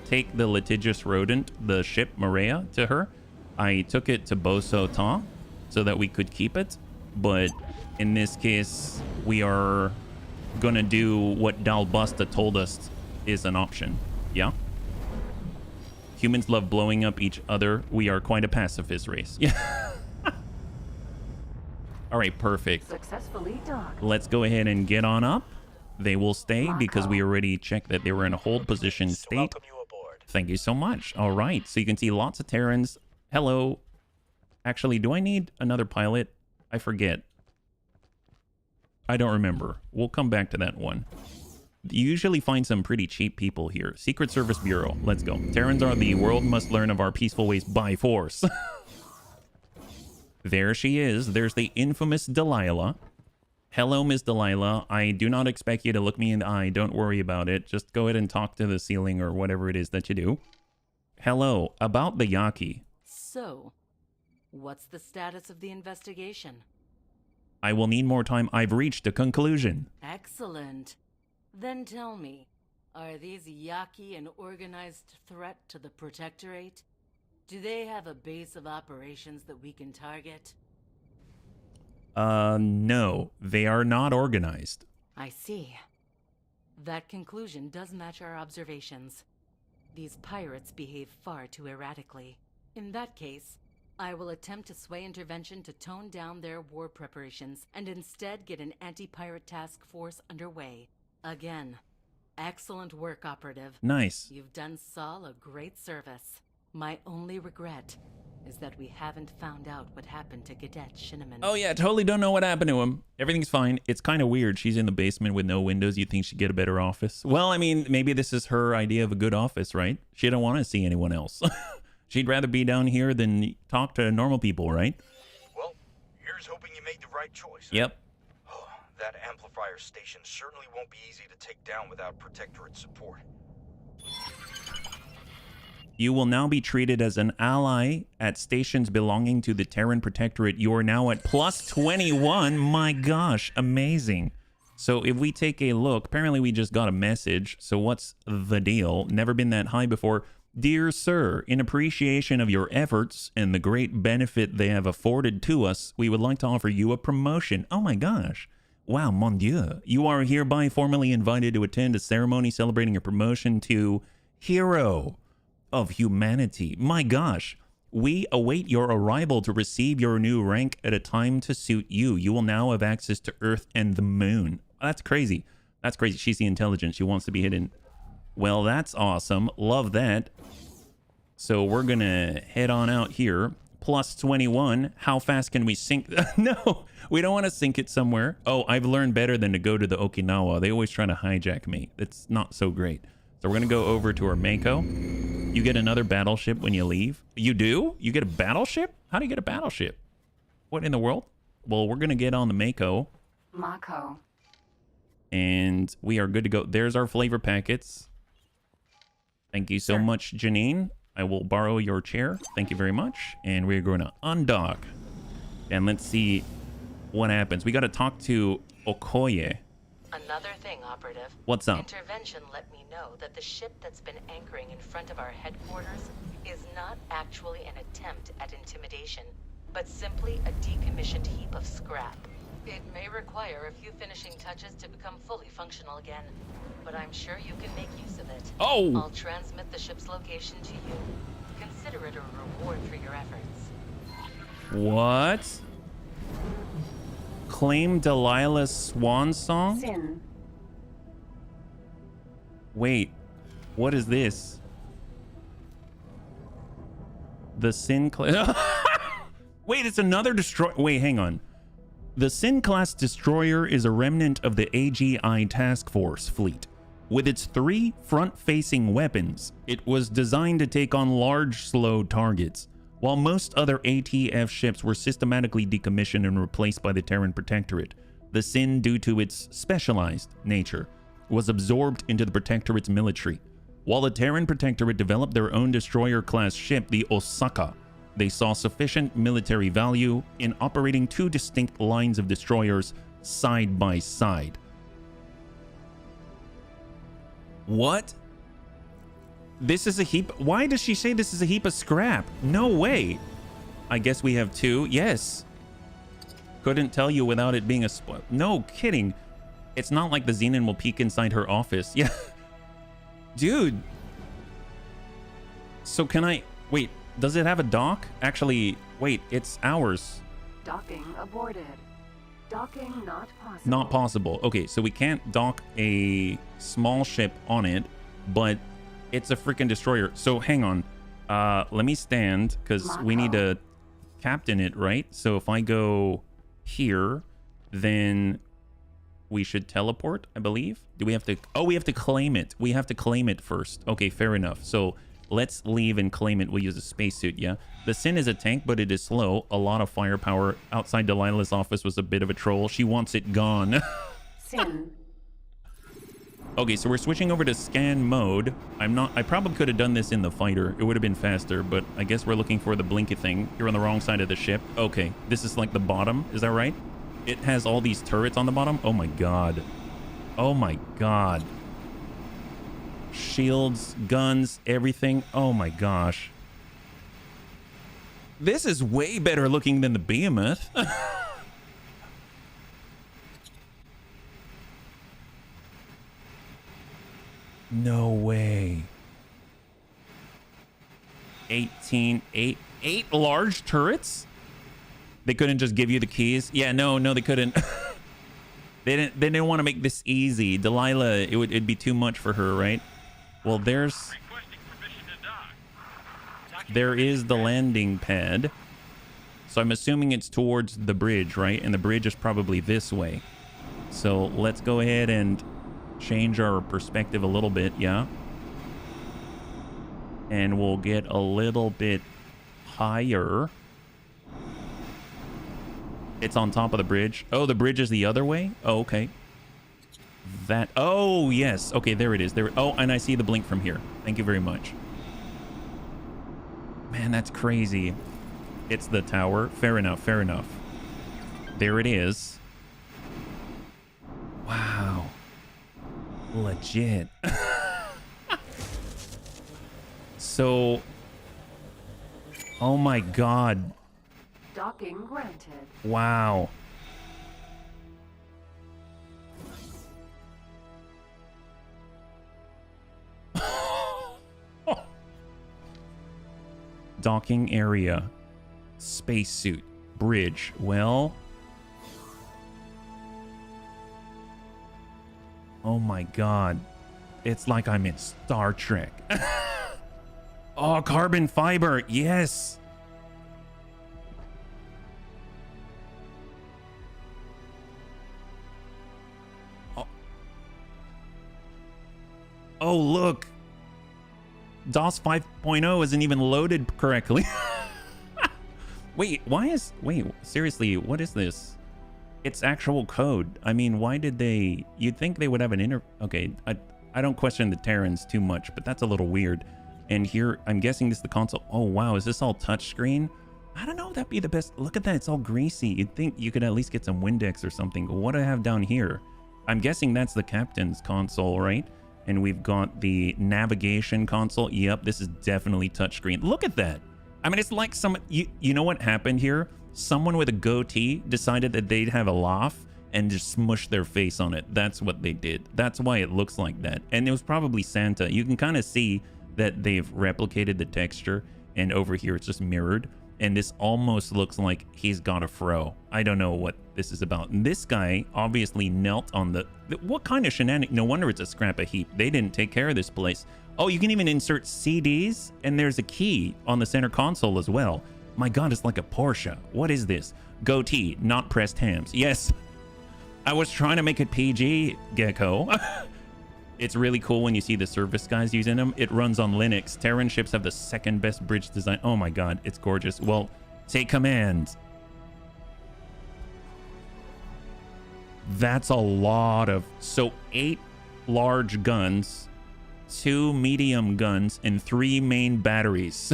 take the litigious rodent, the ship Maria, to her. I took it to Boso Ta so that we could keep it. But in this case, we are gonna do what Dalbasta told us is an option. Yeah. Humans love blowing up each other. We are quite a pacifist race. Yeah. All right, perfect. Successfully docked. Let's go ahead and get on up. They will stay because we already checked that they were in a hold position state. Welcome you aboard. Thank you so much. All right, so you can see lots of Terrans. Hello. Actually, do I need another pilot? I forget. I don't remember. We'll come back to that one. You usually find some pretty cheap people here. Secret Service Bureau. Let's go. Terrans are the world must learn of our peaceful ways by force. There she is. There's the infamous Delilah. Hello, Miss Delilah. I do not expect you to look me in the eye. Don't worry about it. Just go ahead and talk to the ceiling or whatever it is that you do. Hello. About the Yaki. So, what's the status of the investigation? I will need more time. I've reached a conclusion. Excellent. Then tell me, are these Yaki an organized threat to the Protectorate? Do they have a base of operations that we can target? No. They are not organized. I see. That conclusion does match our observations. These pirates behave far too erratically. In that case, I will attempt to sway intervention to tone down their war preparations and instead get an anti-pirate task force underway. Again, excellent work, Operative. Nice. You've done Saul a great service. My only regret is that we haven't found out what happened to Cadet Shinneman. Oh yeah, totally don't know what happened to him. Everything's fine. It's kind of weird. She's in the basement with no windows. You'd think she'd get a better office. Well, I mean, maybe this is her idea of a good office, right? She don't want to see anyone else. She'd rather be down here than talk to normal people, right? Well, Here's hoping you made the right choice. Yep. Oh, that amplifier station certainly won't be easy to take down without Protectorate support. You will now be treated as an ally at stations belonging to the Terran Protectorate. You are now at plus 21. My gosh, amazing. So if we take a look, apparently we just got a message. So what's the deal? Never been that high before. Dear sir, in appreciation of your efforts and the great benefit they have afforded to us, we would like to offer you a promotion. Oh my gosh. Wow, mon Dieu. You are hereby formally invited to attend a ceremony celebrating your promotion to Hero of Humanity. My gosh. We await your arrival to receive your new rank at a time to suit you. You will now have access to Earth and the Moon. That's crazy. That's crazy. She's the intelligence. She wants to be hidden. Well, that's awesome. Love that. So we're going to head on out here. Plus 21. How fast can we sink? No, we don't want to sink it somewhere. Oh, I've learned better than to go to the Okinawa. They always try to hijack me. It's not so great. So we're going to go over to our Mako. You get another battleship when you leave. You do? You get a battleship? How do you get a battleship? What in the world? Well, we're going to get on the Mako. Mako. And we are good to go. There's our flavor packets. Thank you so much, Janine. I will borrow your chair. Thank you very much. And we're going to undock. And let's see what happens. We got to talk to Okoye. Another thing, Operative. What's up? Intervention let me know that the ship that's been anchoring in front of our headquarters is not actually an attempt at intimidation, but simply a decommissioned heap of scrap. It may require a few finishing touches to become fully functional again, but I'm sure you can make use of it. Oh! I'll transmit the ship's location to you. Consider it a reward for your efforts. What? Claim Delilah's swan song? Sin. Wait, what is this? The Sin class. Wait, it's another destroyer. Wait, hang on. The Sin class destroyer is a remnant of the AGI task force fleet. With its 3 front-facing weapons, it was designed to take on large, slow targets. While most other ATF ships were systematically decommissioned and replaced by the Terran Protectorate, the Sin, due to its specialized nature, was absorbed into the Protectorate's military. While the Terran Protectorate developed their own destroyer-class ship, the Osaka, they saw sufficient military value in operating 2 distinct lines of destroyers side by side. What? This is a heap. Why does she say this is a heap of scrap? No way. I guess we have 2. Yes. Couldn't tell you without it being a split. No kidding. It's not like the Xenon will peek inside her office. Yeah. Dude. So can I... Wait, does it have a dock? Actually, wait, it's ours. Docking aborted. Docking not possible. Not possible. Okay, so we can't dock a small ship on it, but it's a freaking destroyer. So hang on. Let me stand, because we need to captain it, right? So if I go here, then we should teleport, I believe. Do we have to... Oh, we have to claim it. We have to claim it first. Okay, fair enough. So let's leave and claim it. We'll use a spacesuit, yeah? The Sin is a tank, but it is slow. A lot of firepower. Outside Delilah's office was a bit of a troll. She wants it gone. Sin. Okay, so we're switching over to scan mode. I probably could have done this in the fighter. It would have been faster, but I guess we're looking for the blinky thing. You're on the wrong side of the ship. Okay, this is like the bottom. Is that right? It has all these turrets on the bottom. Oh my god. Oh my god. Shields, guns, everything. Oh my gosh. This is way better looking than the Behemoth. No way. 8 large turrets? They couldn't just give you the keys? Yeah, no, they couldn't. They didn't want to make this easy. Delilah, it'd be too much for her, right? Well, there is the landing pad. So I'm assuming it's towards the bridge, right? And the bridge is probably this way. So let's go ahead and change our perspective a little bit, yeah? And we'll get a little bit higher. It's on top of the bridge. Oh, the bridge is the other way? Oh, okay. That, oh, yes. Okay, there it is. There. Oh, and I see the blink from here. Thank you very much. Man, that's crazy. It's the tower. Fair enough, fair enough. There it is. Wow. Legit. So, oh my God. Docking granted. Wow. Docking area. Spacesuit. Bridge. Well. Oh my God. It's like I'm in Star Trek. Oh, carbon fiber. Yes. Oh, look. DOS 5.0 isn't even loaded correctly. Wait, wait, seriously, what is this? It's actual code. I mean, why did they... You'd think they would have an Okay, I don't question the Terrans too much, but that's a little weird. And here, I'm guessing this is the console. Oh, wow, is this all touchscreen? I don't know if that'd be the best. Look at that, it's all greasy. You'd think you could at least get some Windex or something. What do I have down here? I'm guessing that's the captain's console, right? And we've got the navigation console. Yep, this is definitely touchscreen. Look at that. I mean, it's like you know what happened here? Someone with a goatee decided that they'd have a laugh and just smush their face on it. That's what they did. That's why it looks like that. And it was probably Santa. You can kind of see that they've replicated the texture, and over here it's just mirrored. And this almost looks like he's got a fro. I don't know what this is about. And this guy obviously knelt on the... What kind of shenanigans? No wonder it's a scrap a heap. They didn't take care of this place. Oh, you can even insert CDs, and there's a key on the center console as well. My God, it's like a Porsche. What is this? Goatee, not pressed hams. Yes, I was trying to make it PG, Gecko. It's really cool when you see the service guys using them. It runs on Linux. Terran ships have the second best bridge design. Oh my God, it's gorgeous. Well, take command. That's a lot of... So 8 large guns, 2 medium guns, and 3 main batteries.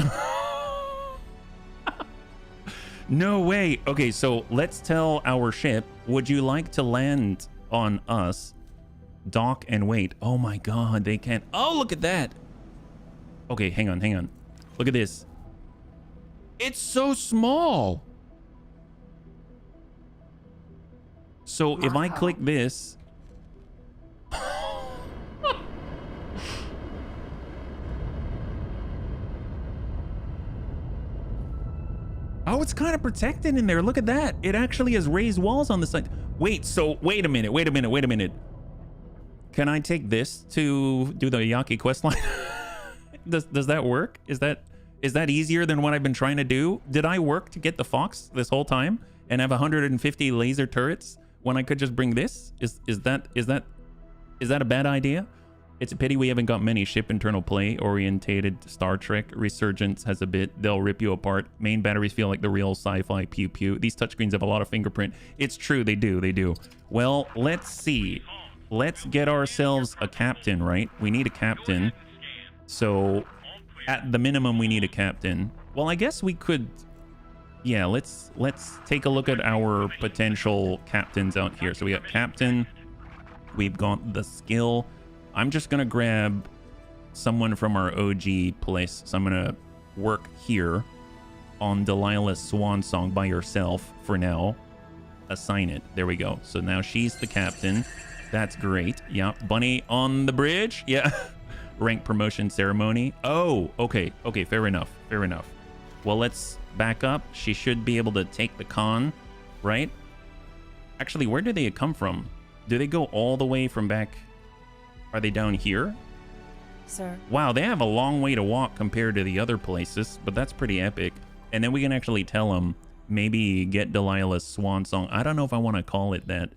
No way. Okay, so let's tell our ship, would you like to land on us? Dock and wait. Oh my God, they can't. Oh, look at that. Okay, hang on, hang on. Look at this. It's so small. So if I click this. Oh, it's kind of protected in there. Look at that. It actually has raised walls on the side. Wait, so wait a minute, wait a minute, wait a minute. Can I take this to do the Yaki questline? Does that work? Is that easier than what I've been trying to do? Did I work to get the Fox this whole time and have 150 laser turrets when I could just bring this? Is that a bad idea? It's a pity we haven't got many ship internal play orientated. Star Trek Resurgence has a bit. They'll rip you apart. Main batteries feel like the real sci-fi pew pew. These touchscreens have a lot of fingerprint. It's true, they do. Well, let's see. Let's get ourselves a captain, right? We need a captain. So at the minimum, we need a captain. Well, I guess we could... Yeah, let's take a look at our potential captains out here. So we got captain. We've got the skill. I'm just going to grab someone from our OG place. So I'm going to work here on Delilah's Swan Song by herself for now. Assign it. There we go. So now she's the captain. That's great. Yeah. Bunny on the bridge. Yeah. Rank promotion ceremony. Oh, okay. Okay. Fair enough. Fair enough. Well, let's back up. She should be able to take the con, right? Actually, where do they come from? Do they go all the way from back? Are they down here? Sir. Wow, they have a long way to walk compared to the other places, but that's pretty epic. And then we can actually tell them, maybe get Delilah's Swan Song. I don't know if I want to call it that.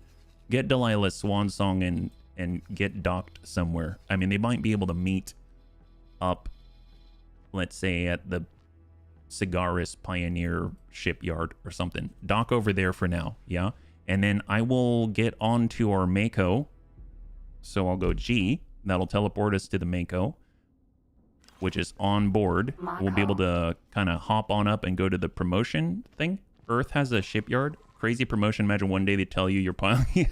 Get Delilah's Swan Song and get docked somewhere. I mean, they might be able to meet up, let's say, at the Cigaris Pioneer shipyard or something. Dock over there for now, yeah? And then I will get onto our Mako. So I'll go G. That'll teleport us to the Mako, which is on board. We'll be able to kind of hop on up and go to the promotion thing. Earth has a shipyard. Crazy promotion. Imagine one day they tell you you're piloting.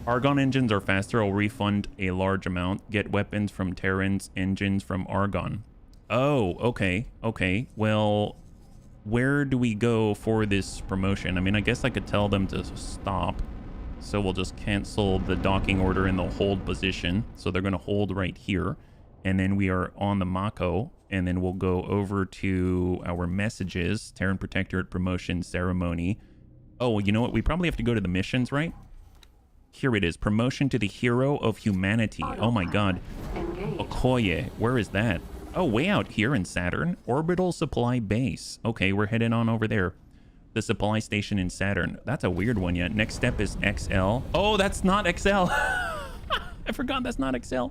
Argon engines are faster. I'll refund a large amount. Get weapons from Terran's engines from Argon. Oh, okay. Okay. Well, where do we go for this promotion? I mean, I guess I could tell them to stop. So we'll just cancel the docking order in the hold position. So they're going to hold right here. And then we are on the Mako. And then we'll go over to our messages. Terran Protectorate Promotion Ceremony. Oh, you know what? We probably have to go to the missions, right? Here it is. Promotion to the Hero of Humanity. Oh my god. Okoye. Where is that? Oh, way out here in Saturn. Orbital Supply Base. Okay, we're heading on over there. The supply station in Saturn. That's a weird one yet. Next step is XL. Oh, that's not XL. I forgot that's not XL.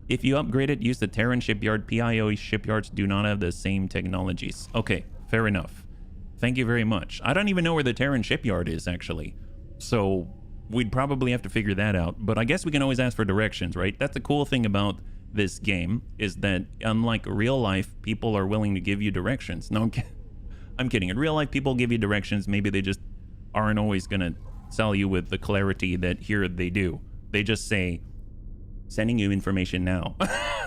If you upgrade it, use the Terran shipyard. PIO shipyards do not have the same technologies. Okay, fair enough. Thank you very much. I don't even know where the Terran shipyard is, actually. So we'd probably have to figure that out. But I guess we can always ask for directions, right? That's the cool thing about this game, is that unlike real life, people are willing to give you directions. No, I'm kidding. In real life, people give you directions. Maybe they just aren't always going to tell you with the clarity that here they do. They just say, sending you information now.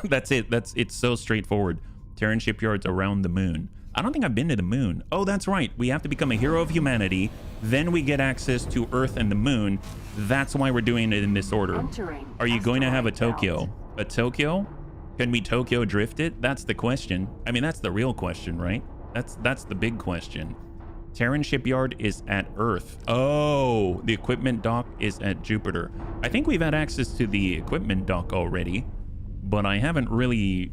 That's it. It's so straightforward. Terran shipyards around the moon. I don't think I've been to the moon. Oh, that's right. We have to become a hero of humanity. Then we get access to Earth and the moon. That's why we're doing it in this order. Are you going to have a Tokyo? A Tokyo? Can we Tokyo drift it? That's the question. I mean, that's the real question, right? That's the big question. Terran shipyard is at Earth. Oh, the equipment dock is at Jupiter. I think we've had access to the equipment dock already, but I haven't really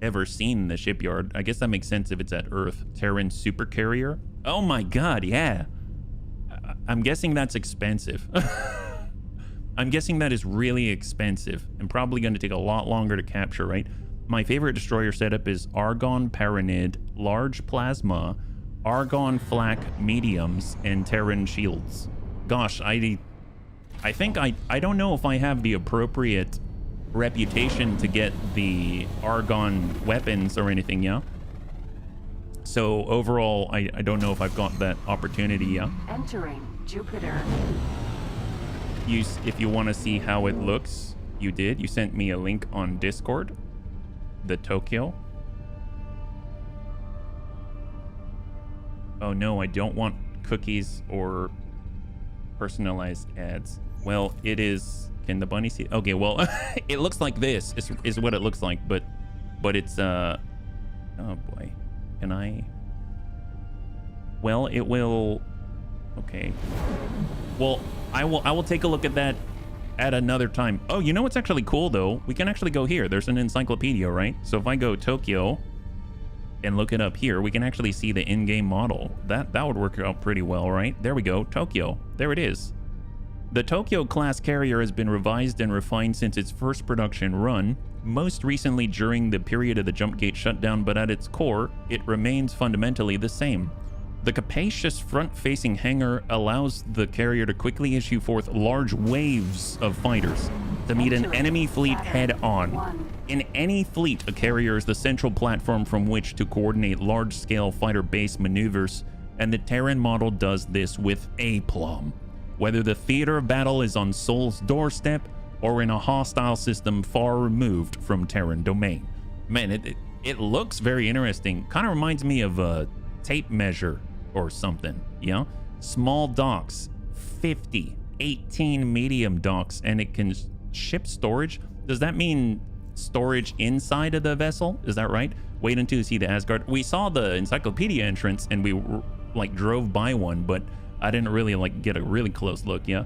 ever seen the shipyard. I guess that makes sense if it's at Earth. Terran supercarrier. Oh my god, yeah. I'm guessing that's expensive. I'm guessing that is really expensive and probably going to take a lot longer to capture, right? My favorite destroyer setup is Argon Paranid, Large Plasma, Argon Flak Mediums, and Terran Shields. Gosh, I think I don't know if I have the appropriate reputation to get the Argon weapons or anything, yeah? So overall, I don't know if I've got that opportunity, yeah? Entering Jupiter. If you want to see how it looks, you did. You sent me a link on Discord. The Tokyo. Oh no, I don't want cookies or personalized ads. Well, it is. Can the bunny see? Okay, well, it looks like this is what it looks like, but it's oh boy. Can I? Well, it will. Okay. Well, I will take a look at that at another time. Oh, you know what's actually cool though? We can actually go here. There's an encyclopedia, right? So if I go Tokyo and look it up here, we can actually see the in-game model. That would work out pretty well, right? There we go, Tokyo. There it is. The Tokyo class carrier has been revised and refined since its first production run, most recently during the period of the jump gate shutdown, but at its core, it remains fundamentally the same. The capacious front-facing hangar allows the carrier to quickly issue forth large waves of fighters to meet an enemy fleet head-on. In any fleet, a carrier is the central platform from which to coordinate large-scale fighter-based maneuvers, and the Terran model does this with aplomb. Whether the theater of battle is on Sol's doorstep or in a hostile system far removed from Terran domain. Man, it looks very interesting. Kind of reminds me of a tape measure or something, you know? Small docks, 50, 18 medium docks, and it can ship storage. Does that mean storage inside of the vessel? Is that right? Wait until you see the Asgard. We saw the encyclopedia entrance and we like drove by one, but I didn't really like get a really close look, yeah?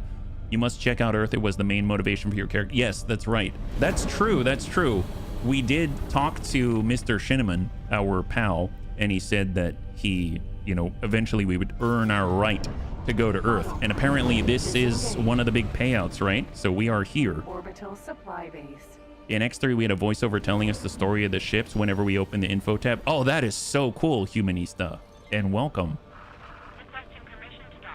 You must check out Earth. It was the main motivation for your character. Yes, that's right. That's true. That's true. We did talk to Mr. Shinneman, our pal, and he said that he, you know, eventually we would earn our right to go to Earth. And apparently this is one of the big payouts, right? So we are here. Orbital supply base. In X3, we had a voiceover telling us the story of the ships whenever we open the info tab. Oh, that is so cool, Humanista. And welcome.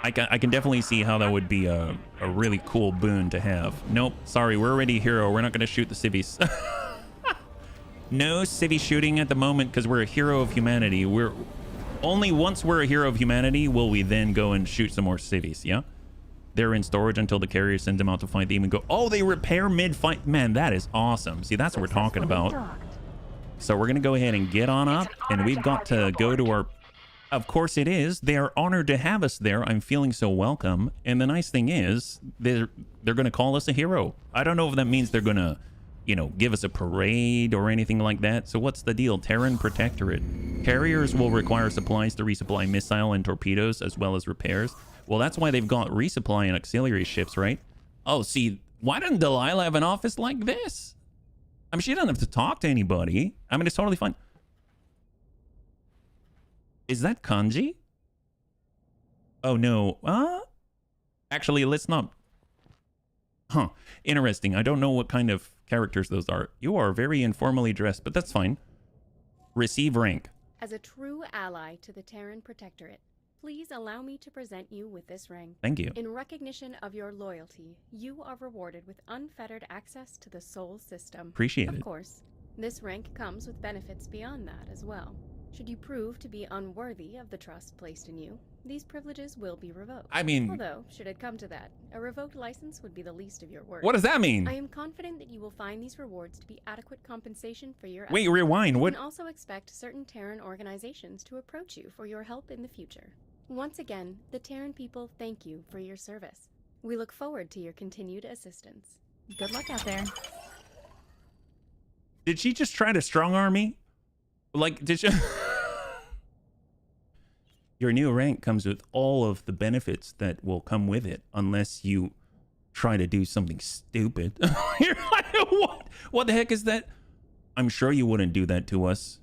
I can definitely see how that would be a really cool boon to have. Nope, sorry, we're already a hero. We're not going to shoot the civvies. No civvy shooting at the moment because we're a hero of humanity. We're only once we're a hero of humanity will we then go and shoot some more civvies, yeah? They're in storage until the carrier sends them out to fight. They even go, oh, they repair mid-fight. Man, that is awesome. See, that's what we're talking about. So we're going to go ahead and get on up, and we've got to go to our... Of course it is. They are honored to have us there. I'm feeling so welcome. And the nice thing is, they're going to call us a hero. I don't know if that means they're going to, you know, give us a parade or anything like that. So what's the deal? Terran Protectorate. Carriers will require supplies to resupply missile and torpedoes, as well as repairs. Well, that's why they've got resupply and auxiliary ships, right? Oh, see, why doesn't Delilah have an office like this? I mean, she doesn't have to talk to anybody. I mean, it's totally fine. Is that kanji? Oh, no. Actually, let's not. Huh. Interesting. I don't know what kind of characters those are. You are very informally dressed, but that's fine. Receive rank. As a true ally to the Terran Protectorate, please allow me to present you with this rank. Thank you. In recognition of your loyalty, you are rewarded with unfettered access to the Sol system. Appreciate it. Of course, this rank comes with benefits beyond that as well. Should you prove to be unworthy of the trust placed in you, these privileges will be revoked. I mean... Although, should it come to that, a revoked license would be the least of your worries. What does that mean? I am confident that you will find these rewards to be adequate compensation for your efforts. Wait, rewind. What? You can also expect certain Terran organizations to approach you for your help in the future. Once again, the Terran people thank you for your service. We look forward to your continued assistance. Good luck out there. Did she just try to strong arm me? Like, did she... Your new rank comes with all of the benefits that will come with it, unless you try to do something stupid. You're like, what the heck is that? I'm sure you wouldn't do that to us,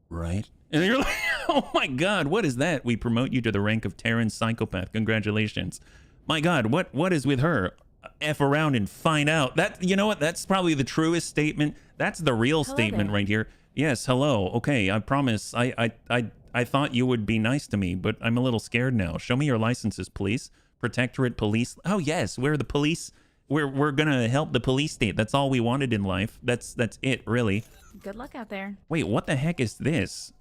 right? And you're like, oh my God, what is that? We promote you to the rank of Terran Psychopath. Congratulations. My God, what is with her? F around and find out. That, you know what? That's probably the truest statement. That's the real statement right here. Yes, hello. Okay, I promise. I thought you would be nice to me, but I'm a little scared now. Show me your licenses, please. Protectorate police. Oh yes, we're the police. We're gonna help the police state. That's all we wanted in life. That's it, really. Good luck out there. Wait, what the heck is this?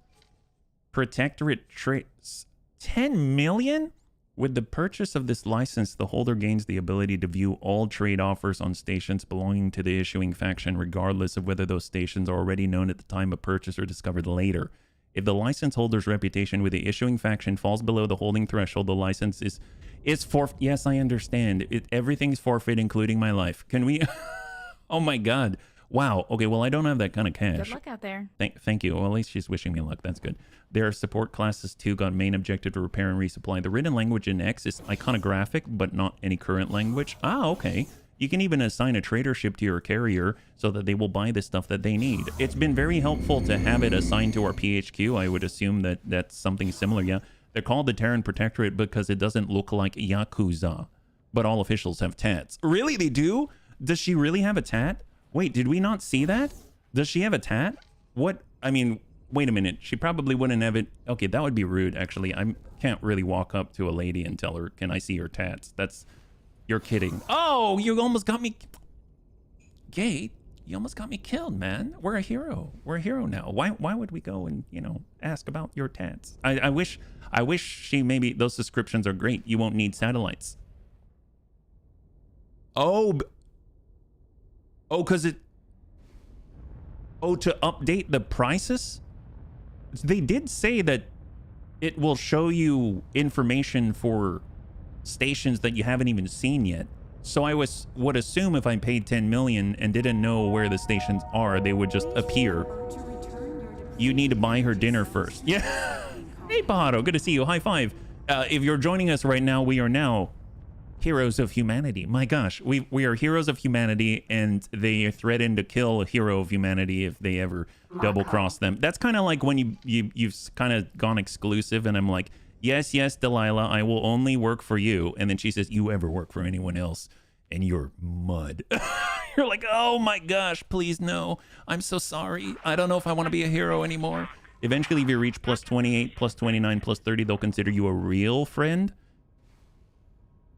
Protectorate traits. 10 million? With the purchase of this license, the holder gains the ability to view all trade offers on stations belonging to the issuing faction, regardless of whether those stations are already known at the time of purchase or discovered later. If the license holder's reputation with the issuing faction falls below the holding threshold, the license is forfeit. Yes, I understand. Everything's forfeit, including my life. Can we? Oh my God. Wow. Okay, well, I don't have that kind of cash. Good luck out there. Thank you. Well, at least she's wishing me luck. That's good. Their support classes, too, got main objective to repair and resupply. The written language in X is iconographic, but not any current language. Ah, okay. You can even assign a trader ship to your carrier so that they will buy the stuff that they need. It's been very helpful to have it assigned to our PHQ. I would assume that that's something similar, yeah. They're called the Terran Protectorate because it doesn't look like Yakuza, but all officials have tats. Really, they do? Does she really have a tat? Wait, did we not see that? Does she have a tat? What? I mean, wait a minute. She probably wouldn't have it. Okay, that would be rude, actually. I can't really walk up to a lady and tell her, can I see her tats? That's... You're kidding. Oh, you almost got me... Gate, you almost got me killed, man. We're a hero. We're a hero now. Why would we go and, you know, ask about your tats? I wish she maybe... Those descriptions are great. You won't need satellites. Oh... Oh, because it... Oh, to update the prices? They did say that it will show you information for stations that you haven't even seen yet. So I would assume if I paid 10 million and didn't know where the stations are, they would just appear. You need to buy her dinner first. Yeah. Hey, Pahado, good to see you. High five. If you're joining us right now, we are now heroes of humanity. My gosh, we are heroes of humanity, and they threaten to kill a hero of humanity if they ever double cross them. That's kind of like when you've kind of gone exclusive, and I'm like, yes, Delilah, I will only work for you. And then she says, you ever work for anyone else, and you're mud. You're like, oh my gosh, please no. I'm so sorry. I don't know if I want to be a hero anymore. Eventually, if you reach plus 28, plus 29, plus 30, they'll consider you a real friend.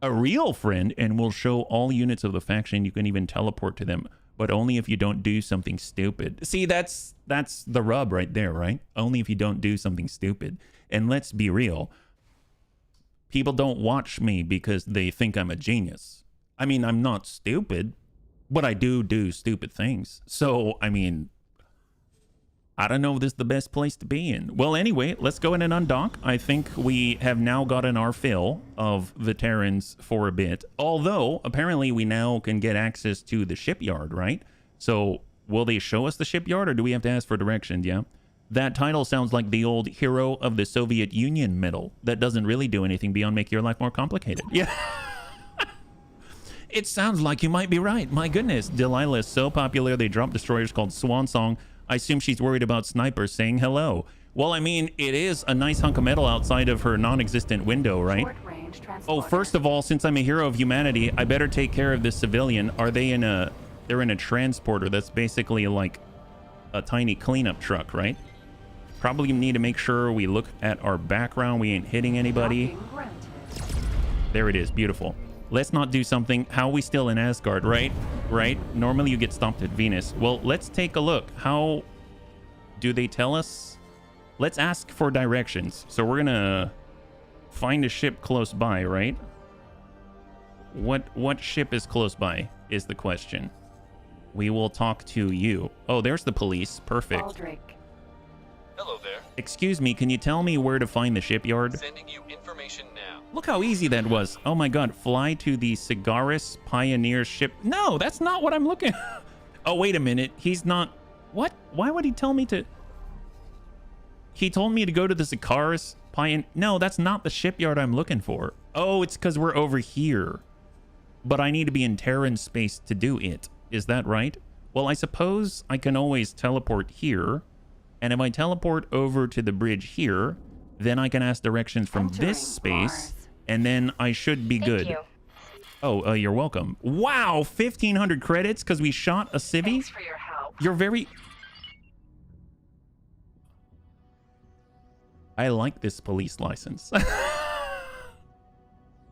A real friend, and will show all units of the faction. You can even teleport to them, but only if you don't do something stupid. See, that's the rub right there, right? Only if you don't do something stupid. And let's be real. People don't watch me because they think I'm a genius. I mean, I'm not stupid, but I do stupid things. So, I mean, I don't know if this is the best place to be in. Well, anyway, let's go in and undock. I think we have now gotten our fill of the Terrans for a bit. Although, apparently, we now can get access to the shipyard, right? So, will they show us the shipyard, or do we have to ask for directions, yeah? That title sounds like the old Hero of the Soviet Union medal that doesn't really do anything beyond make your life more complicated. Yeah. It sounds like you might be right. My goodness, Delilah is so popular they dropped destroyers called Swan Song. I assume she's worried about snipers saying hello. Well, I mean, it is a nice hunk of metal outside of her non-existent window, right? Oh, first of all, since I'm a hero of humanity, I better take care of this civilian. Are they in a... They're in a transporter that's basically like a tiny cleanup truck, right? Probably need to make sure we look at our background. We ain't hitting anybody. There it is. Beautiful. Let's not do something. How are we still in Asgard, right? Right? Normally you get stopped at Venus. Well, let's take a look. How do they tell us? Let's ask for directions. So we're gonna find a ship close by, right? What ship is close by is the question. We will talk to you. Oh, there's the police. Perfect. Baldrick. Hello there. Excuse me, can you tell me where to find the shipyard? Sending you information now. Look how easy that was. Oh my god, fly to the Cigaris Pioneer ship. No, that's not what I'm looking. Oh, wait a minute. He's not... What? Why would he tell me to... He told me to go to the Cigaris Pioneer... No, that's not the shipyard I'm looking for. Oh, it's because we're over here. But I need to be in Terran space to do it. Is that right? Well, I suppose I can always teleport here. And if I teleport over to the bridge here, then I can ask directions from this space, and then I should be good. Thank you. Oh, you're welcome. Wow, 1,500 credits because we shot a civvy? Thanks for your help. You're very... I like this police license.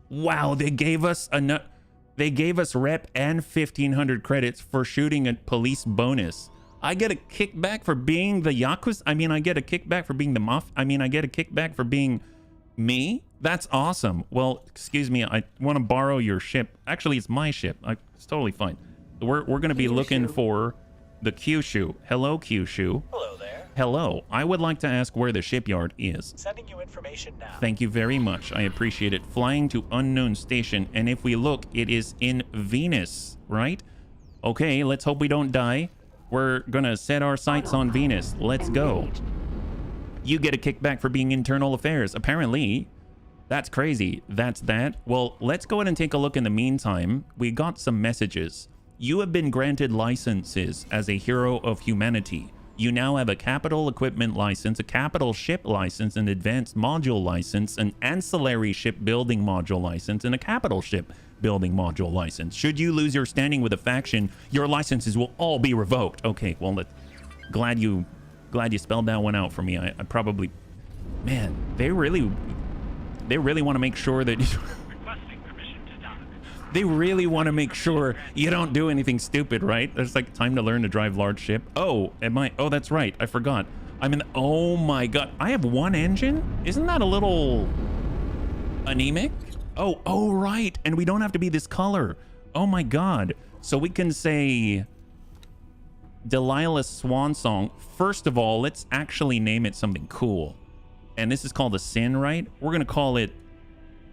Wow, they gave us rep and 1,500 credits for shooting a police bonus. I get a kickback for being the Yakuza. I mean, I get a kickback for being the Mafia. I mean, I get a kickback for being me. That's awesome. Well, excuse me. I want to borrow your ship. Actually, it's my ship. It's totally fine. We're going to be looking for the Kyushu. Hello, Kyushu. Hello there. Hello. I would like to ask where the shipyard is. Sending you information now. Thank you very much. I appreciate it. Flying to unknown station. And if we look, it is in Venus, right? Okay, let's hope we don't die. We're gonna set our sights on Venus. Let's go. You get a kickback for being internal affairs. Apparently, that's crazy. That's that. Well, let's go ahead and take a look in the meantime. We got some messages. You have been granted licenses as a hero of humanity. You now have a capital equipment license, a capital ship license, an advanced module license, an ancillary ship building module license, and a capital ship building module license. Should you lose your standing with a faction, your licenses will all be revoked. Okay, well, glad you spelled that one out for me. I probably... Man, they really want to make sure that... Requesting permission to dock. They really want to make sure you don't do anything stupid, right? There's like time to learn to drive large ship. Oh, oh, that's right. I forgot. I'm in the... Oh my god. I have one engine? Isn't that a little anemic? Oh, right. And we don't have to be this color. Oh my god. So we can say Delilah's Swan Song. First of all, let's actually name it something cool. And this is called a sin, right? We're going to call it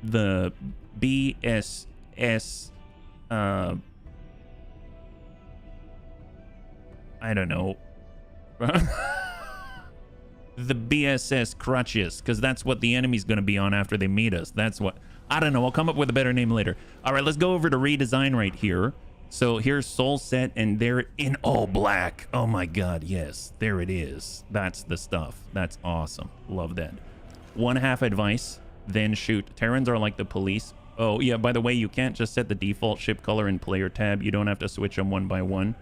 the BSS, I don't know. The BSS crutches, because that's what the enemy's going to be on after they meet us. That's what... I don't know. I'll come up with a better name later. All right, let's go over to redesign right here. So here's Soul Set, and they're in all black. Oh my god, yes. There it is. That's the stuff. That's awesome. Love that. 1/2 advice, then shoot. Terrans are like the police. Oh, yeah, by the way, you can't just set the default ship color in player tab. You don't have to switch them one by one.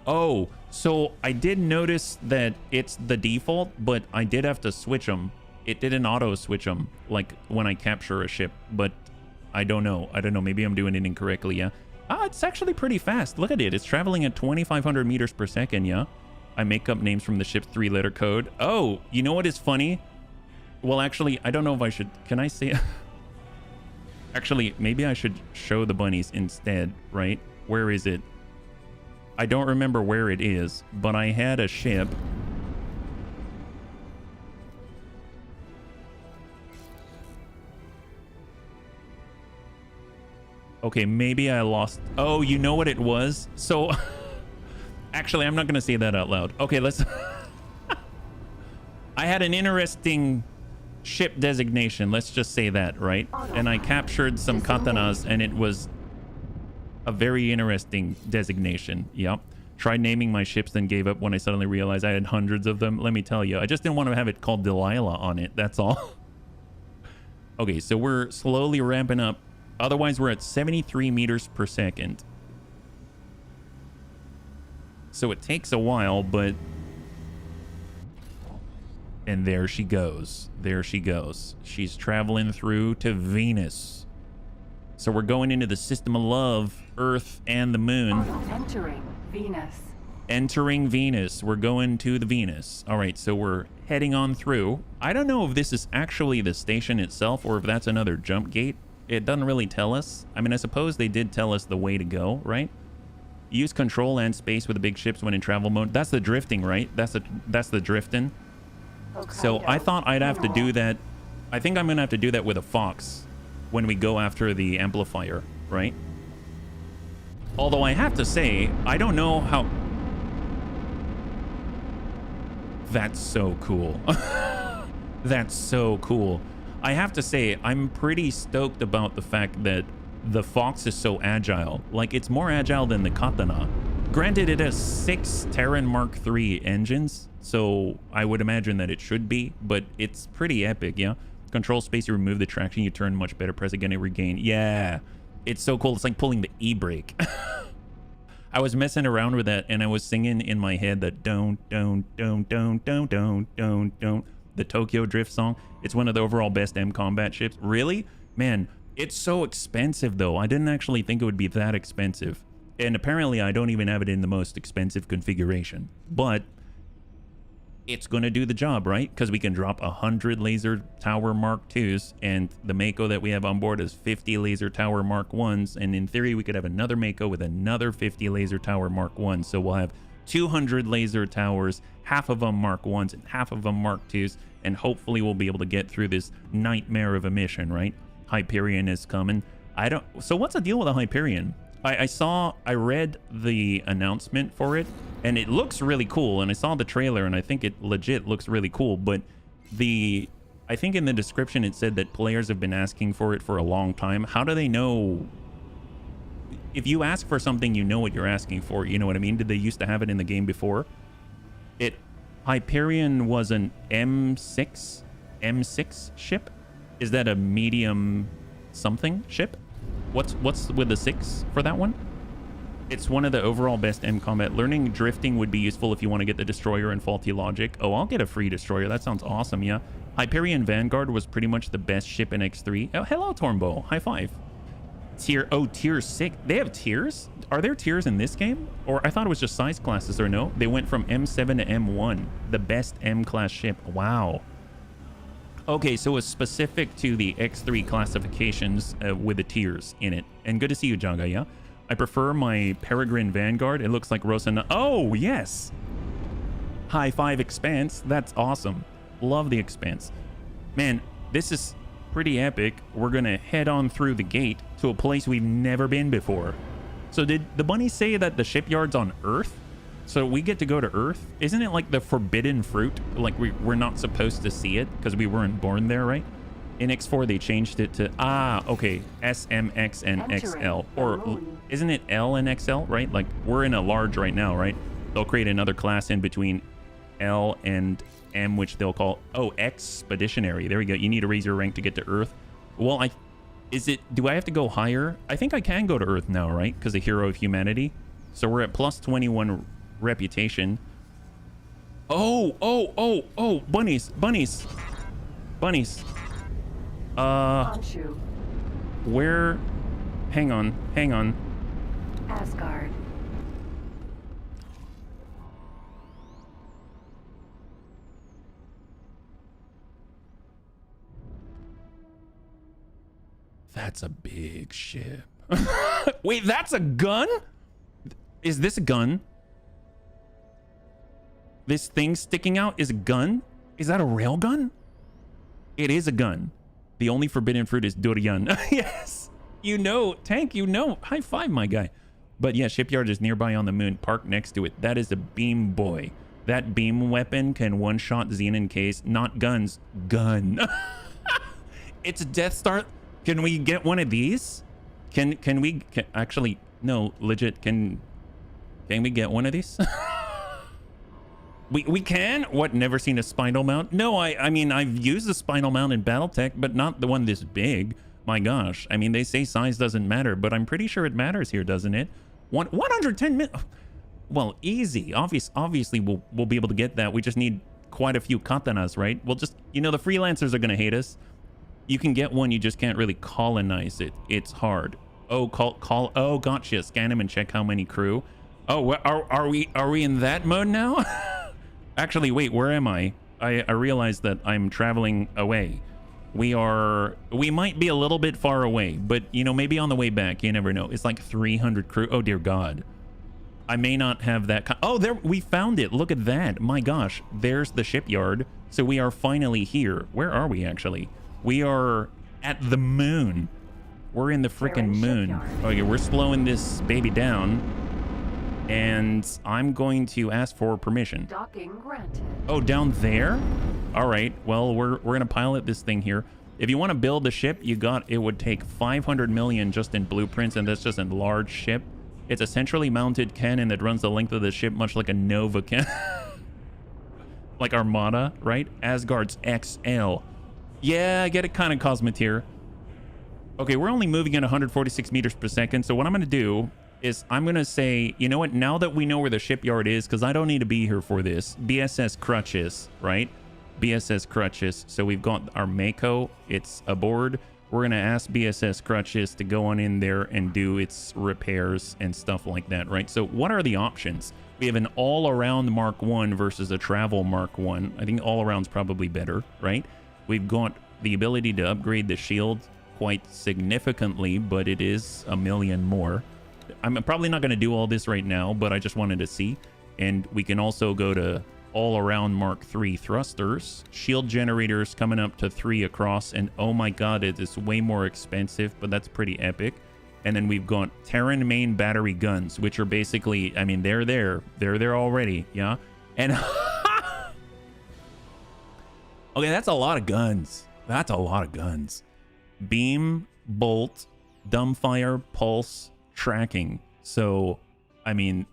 Oh, so I did notice that it's the default, but I did have to switch them. It didn't auto switch them like when I capture a ship, but I don't know. I don't know. Maybe I'm doing it incorrectly, yeah. Ah, it's actually pretty fast. Look at it. It's traveling at 2,500 meters per second, yeah. I make up names from the ship's 3-letter code. Oh, you know what is funny? Well, actually, I don't know if I should... Can I say... Actually, maybe I should show the bunnies instead, right? Where is it? I don't remember where it is, but I had a ship. Okay, maybe I lost... Oh, you know what it was? So... Actually, I'm not going to say that out loud. Okay, let's... I had an interesting ship designation. Let's just say that, right? And I captured some katanas, and it was a very interesting designation. Yep. Tried naming my ships, then gave up when I suddenly realized I had hundreds of them. Let me tell you, I just didn't want to have it called Delilah on it. That's all. Okay, so we're slowly ramping up. Otherwise, we're at 73 meters per second. So it takes a while, but... And there she goes. There she goes. She's traveling through to Venus. So we're going into the system of love, Earth and the moon. Entering Venus. Entering Venus. We're going to the Venus. All right, so we're heading on through. I don't know if this is actually the station itself or if that's another jump gate. It doesn't really tell us. I mean, I suppose they did tell us the way to go, right? Use control and space with the big ships when in travel mode. That's the drifting, right? That's the drifting. So I thought I'd have to do that. I think I'm going to have to do that with a Fox when we go after the amplifier, right? Although I have to say, I don't know how... That's so cool. That's so cool. I have to say, I'm pretty stoked about the fact that the Fox is so agile. Like, it's more agile than the Katana. Granted, it has 6 Terran Mark III engines, so I would imagine that it should be, but it's pretty epic, yeah? Control space, you remove the traction, you turn much better, press again and regain. Yeah, it's so cool. It's like pulling the e-brake. I was messing around with that, and I was singing in my head that don't, the Tokyo Drift song. It's one of the overall best M combat ships. Really? Man, it's so expensive, though. I didn't actually think it would be that expensive. And apparently, I don't even have it in the most expensive configuration. But it's going to do the job, right? Because we can drop 100 laser tower Mark IIs, and the Mako that we have on board is 50 laser tower Mark 1s. And in theory, we could have another Mako with another 50 laser tower Mark 1s. So we'll have 200 laser towers, half of them Mark 1s and half of them Mark 2s. And hopefully, we'll be able to get through this nightmare of a mission, right? Hyperion is coming. So what's the deal with a Hyperion? I read the announcement for it, and it looks really cool, and I saw the trailer, and I think it legit looks really cool, but I think in the description it said that players have been asking for it for a long time. How do they know? If you ask for something, you know what you're asking for, you know what I mean? Did they used to have it in the game before? Hyperion was an M6 ship? Is that a medium something ship? What's with the 6 for that one? It's one of the overall best M combat. Learning drifting would be useful if you want to get the destroyer and faulty logic. Oh, I'll get a free destroyer. That sounds awesome, yeah. Hyperion Vanguard was pretty much the best ship in X3. Oh, hello, Tornbo. High five. Tier 6. They have tiers? Are there tiers in this game? Or I thought it was just size classes, or no? They went from M7 to M1. The best M class ship. Wow. Okay, so it's specific to the X3 classifications with the tiers in it. And good to see you, Jaga, yeah? I prefer my Peregrine Vanguard. It looks like Rosana. Oh, yes! High five Expanse. That's awesome. Love the Expanse. Man, this is pretty epic. We're going to head on through the gate to a place we've never been before. So did the bunny say that the shipyard's on Earth? So we get to go to Earth? Isn't it like the forbidden fruit? Like we're not supposed to see it because we weren't born there, right? In X4, they changed it to, okay, S, M, X, and XL. Or isn't it L and XL, right? Like we're in a large right now, right? They'll create another class in between L and M, which they'll call, Expeditionary. There we go. You need to raise your rank to get to Earth. Well, Is it, do I have to go higher? I think I can go to Earth now, right? Because a hero of humanity. So we're at plus 21 reputation. Oh, bunnies. Khonshu, Where, hang on. Asgard. That's a big ship. Wait, that's a gun? Is this a gun? This thing sticking out is a gun? Is that a rail gun? It is a gun. The only forbidden fruit is durian. Yes. You know, Tank, you know. High five, my guy. But yeah, shipyard is nearby on the moon. Park next to it. That is a beam boy. That beam weapon can one-shot Xenon case. Not guns. Gun. It's a Death Star. Can we get one of these? Can we actually, no, legit, can we get one of these? we can? What, never seen a spinal mount? No, I mean, I've used the spinal mount in Battletech, but not the one this big. My gosh. I mean, they say size doesn't matter, but I'm pretty sure it matters here, doesn't it? 110 minutes. Well, easy. Obviously, we'll be able to get that. We just need quite a few katanas, right? We'll just, you know, the freelancers are going to hate us. You can get one, you just can't really colonize it. It's hard. Oh, oh, gotcha. Scan them and check how many crew. Oh, are we in that mode now? Actually, wait, where am I? I realized that I'm traveling away. We might be a little bit far away, but you know, maybe on the way back, you never know. It's like 300 crew. Oh dear God. I may not have that. Oh, there, we found it. Look at that. My gosh, there's the shipyard. So we are finally here. Where are we actually? We are at the moon. We're in the freaking moon. Okay, we're slowing this baby down. And I'm going to ask for permission. Docking granted. Oh, down there? All right. Well, we're going to pilot this thing here. If you want to build the ship, it would take 500 million just in blueprints, and that's just a large ship. It's a centrally mounted cannon that runs the length of the ship, much like a Nova cannon. Like Armada, right? Asgard's XL. Yeah, I get it, kind of Cosmeteer. Okay, we're only moving at 146 meters per second. So what I'm going to do is I'm going to say, you know what? Now that we know where the shipyard is, because I don't need to be here for this. BSS Crutches, right? BSS Crutches. So we've got our Mako. It's aboard. We're going to ask BSS Crutches to go on in there and do its repairs and stuff like that, right? So what are the options? We have an all-around Mark 1 versus a travel Mark 1. I think all-around's probably better, right? We've got the ability to upgrade the shield quite significantly, but it is $1 million more. I'm probably not going to do all this right now, but I just wanted to see. And we can also go to all-around Mark 3 thrusters. Shield generators coming up to 3 across, and oh my god, it is way more expensive, but that's pretty epic. And then we've got Terran main battery guns, which are basically, I mean, they're there already, yeah? And okay, that's a lot of guns. That's a lot of guns. Beam, bolt, dumbfire, pulse, tracking. So, I mean,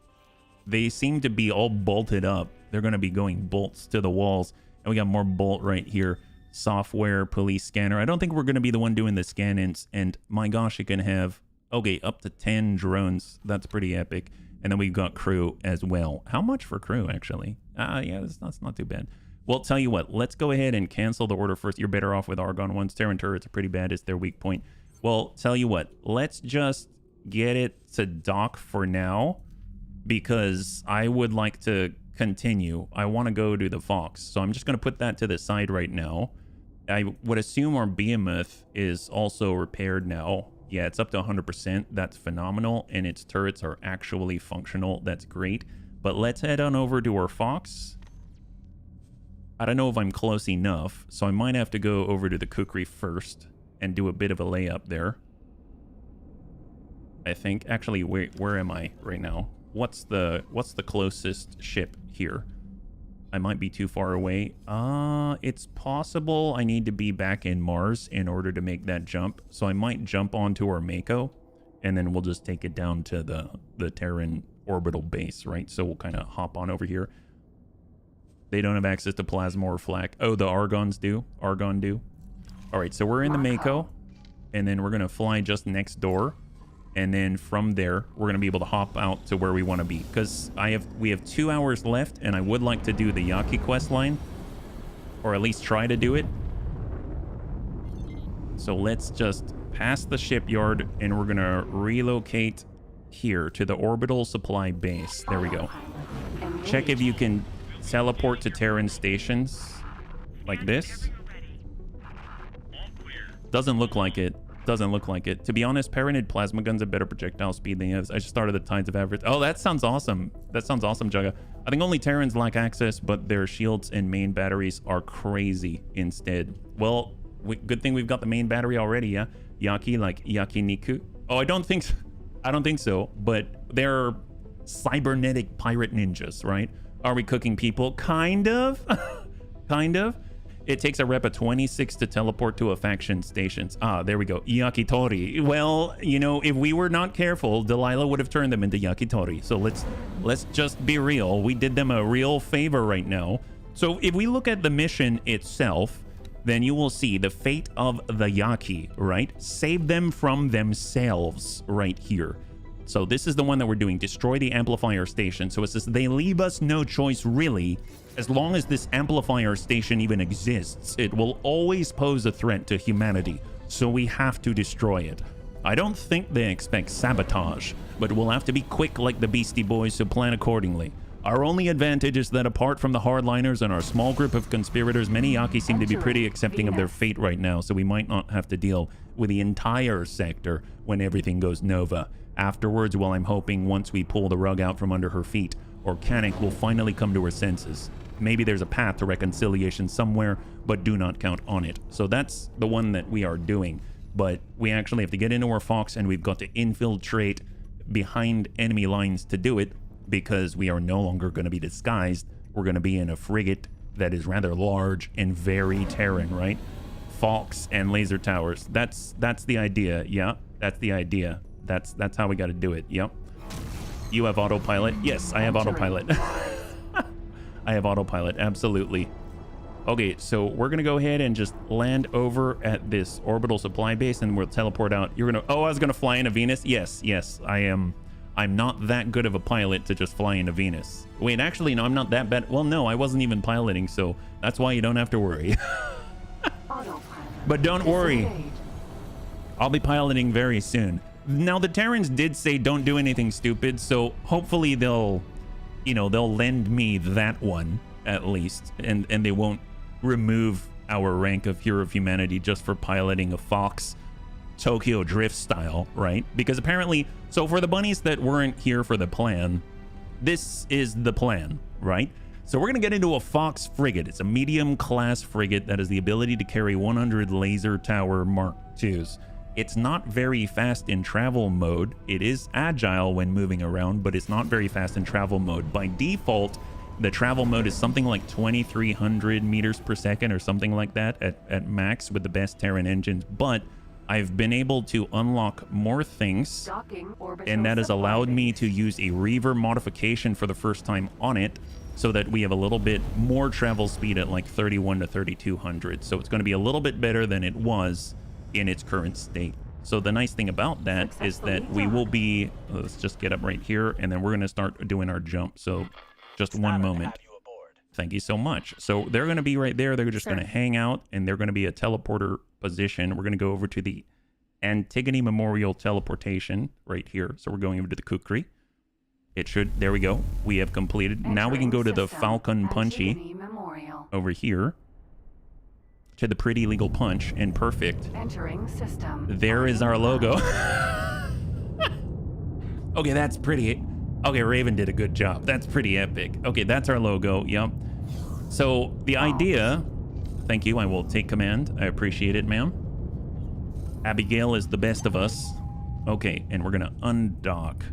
they seem to be all bolted up. They're going to be going bolts to the walls. And we got more bolt right here. Software, police scanner. I don't think we're going to be the one doing the scan-ins. And my gosh, it can have, okay, up to 10 drones. That's pretty epic. And then we've got crew as well. How much for crew, actually? Yeah, that's not too bad. Well, tell you what, let's go ahead and cancel the order first. You're better off with Argon ones. Terran turrets are pretty bad. It's their weak point. Well, tell you what, let's just get it to dock for now, because I would like to continue. I want to go to the Fox, so I'm just going to put that to the side right now. I would assume our behemoth is also repaired now. Yeah, it's up to 100%. That's phenomenal, and its turrets are actually functional. That's great. But let's head on over to our Fox. I don't know if I'm close enough, so I might have to go over to the Kukri first and do a bit of a layup there. I think. Actually, where am I right now? What's the closest ship here? I might be too far away. It's possible I need to be back in Mars in order to make that jump. So I might jump onto our Mako, and then we'll just take it down to the Terran orbital base, right? So we'll kind of hop on over here. They don't have access to plasma or flak. Oh, the Argons do. Argon do. All right, so we're in the Mako. and then we're gonna fly just next door, and then from there we're gonna be able to hop out to where we want to be, because we have 2 hours left, and I would like to do the Yaki quest line, or at least try to do it. So let's just pass the shipyard, and we're gonna relocate here to the orbital supply base. There we go. Check if you can teleport to Terran stations like this. Doesn't look like it. Doesn't look like it. To be honest, Paranid plasma guns have better projectile speed than the others. I just started the Tides of Average. Oh, that sounds awesome. That sounds awesome, Jugga. I think only Terrans lack access, but their shields and main batteries are crazy instead. Well, good thing we've got the main battery already, yeah? Yaki, like Yakiniku. Oh, I don't think so, but they're cybernetic pirate ninjas, right? Are we cooking people? Kind of. Kind of. It takes a rep of 26 to teleport to a faction stations. Ah, there we go. Yakitori. Well, you know, if we were not careful, Delilah would have turned them into Yakitori. So let's just be real. We did them a real favor right now. So if we look at the mission itself, then you will see the fate of the Yaki, right? Save them from themselves right here. So this is the one that we're doing. Destroy the amplifier station. So it says they leave us no choice really. As long as this amplifier station even exists, it will always pose a threat to humanity. So we have to destroy it. I don't think they expect sabotage, but we'll have to be quick like the Beastie Boys, so plan accordingly. Our only advantage is that apart from the hardliners and our small group of conspirators, many Yaki seem to be pretty accepting of their fate right now, so we might not have to deal with the entire sector when everything goes Nova. Afterwards, well, I'm hoping once we pull the rug out from under her feet, Organic will finally come to her senses. Maybe there's a path to reconciliation somewhere, but do not count on it. So that's the one that we are doing. But we actually have to get into our Fox, and we've got to infiltrate behind enemy lines to do it, because we are no longer going to be disguised. We're going to be in a frigate that is rather large and very Terran, right? Fox and laser towers. That's the idea. Yeah, that's the idea. That's how we got to do it. Yep. You have autopilot? Yes, I have autopilot. I have autopilot, absolutely. Okay, so we're gonna go ahead and just land over at this orbital supply base, and we'll teleport out. You're gonna, oh, I was gonna fly into Venus? Yes, I am. I'm not that good of a pilot to just fly into Venus. Wait, actually, no, I'm not that bad. Well, no, I wasn't even piloting, so that's why you don't have to worry. But don't worry. I'll be piloting very soon. Now, the Terrans did say don't do anything stupid, so hopefully they'll lend me that one at least, and they won't remove our rank of Hero of Humanity just for piloting a Fox Tokyo Drift style, right? Because apparently, so for the bunnies that weren't here for the plan, this is the plan, right? So we're gonna get into a Fox frigate. It's a medium class frigate that has the ability to carry 100 laser tower Mark IIs. It's not very fast in travel mode. It is agile when moving around, but it's not very fast in travel mode. By default, the travel mode is something like 2,300 meters per second or something like that at max with the best Terran engines. But I've been able to unlock more things, and that has allowed me to use a reaver modification for the first time on it, so that we have a little bit more travel speed at like 31 to 3,200. So it's going to be a little bit better than it was in its current state. So the nice thing about that is that we will be, let's just get up right here, and then we're going to start doing our jump. So just one moment. Thank you so much. So they're going to be right there. They're just going to hang out, and they're going to be a teleporter position. We're going to go over to the Antigone Memorial teleportation right here. So we're going over to the Kukri. It should, there we go. We have completed. Now we can go to the Falcon Punchy over here, to the Pretty Legal Punch, and perfect. Entering system. There is our logo. Okay, that's pretty. Okay, Raven did a good job. That's pretty epic. Okay, that's our logo. Yep. So the idea, thank you. I will take command. I appreciate it, ma'am. Abigail is the best of us. Okay, and we're gonna undock.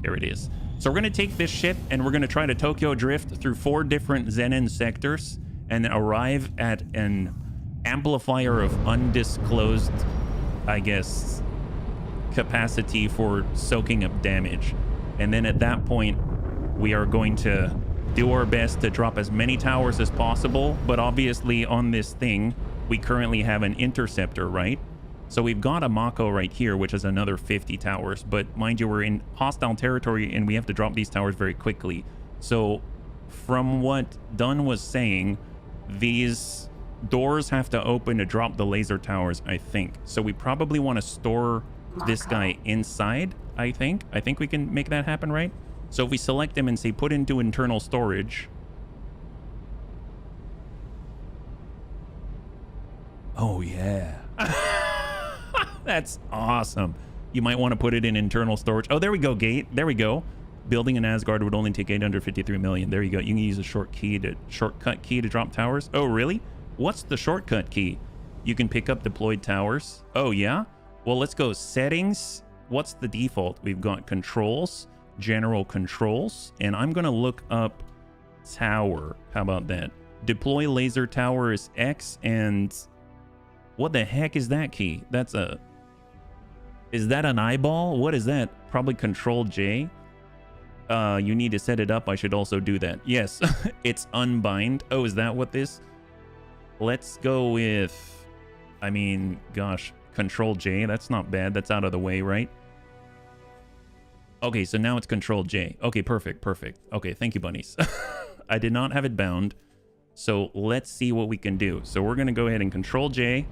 There it is. So we're gonna take this ship, and we're gonna try to Tokyo drift through 4 different Zenin sectors, and arrive at an amplifier of undisclosed, I guess, capacity for soaking up damage. And then at that point, we are going to do our best to drop as many towers as possible. But obviously on this thing, we currently have an interceptor, right? So we've got a Mako right here, which is another 50 towers. But mind you, we're in hostile territory and we have to drop these towers very quickly. So from what Dunn was saying, these doors have to open to drop the laser towers, I think. So we probably want to store this guy inside, I think. I think we can make that happen, right? So if we select him and say put into internal storage. Oh, yeah. That's awesome. You might want to put it in internal storage. Oh, there we go, gate. There we go. Building an Asgard would only take 853 million. There you go. You can use a shortcut key to drop towers. Oh, really? What's the shortcut key? You can pick up deployed towers. Oh, yeah? Well, let's go settings. What's the default? We've got controls, general controls, and I'm going to look up tower. How about that? Deploy laser tower is X, and what the heck is that key? That's a... Is that an eyeball? What is that? Probably control J. You need to set it up. I should also do that. Yes, it's unbind. Oh, is that what this? Let's go with, I mean, gosh, control J. That's not bad. That's out of the way, right? Okay, so now it's control J. Okay, perfect, perfect. Okay, thank you, bunnies. I did not have it bound. So let's see what we can do. So we're going to go ahead and control J.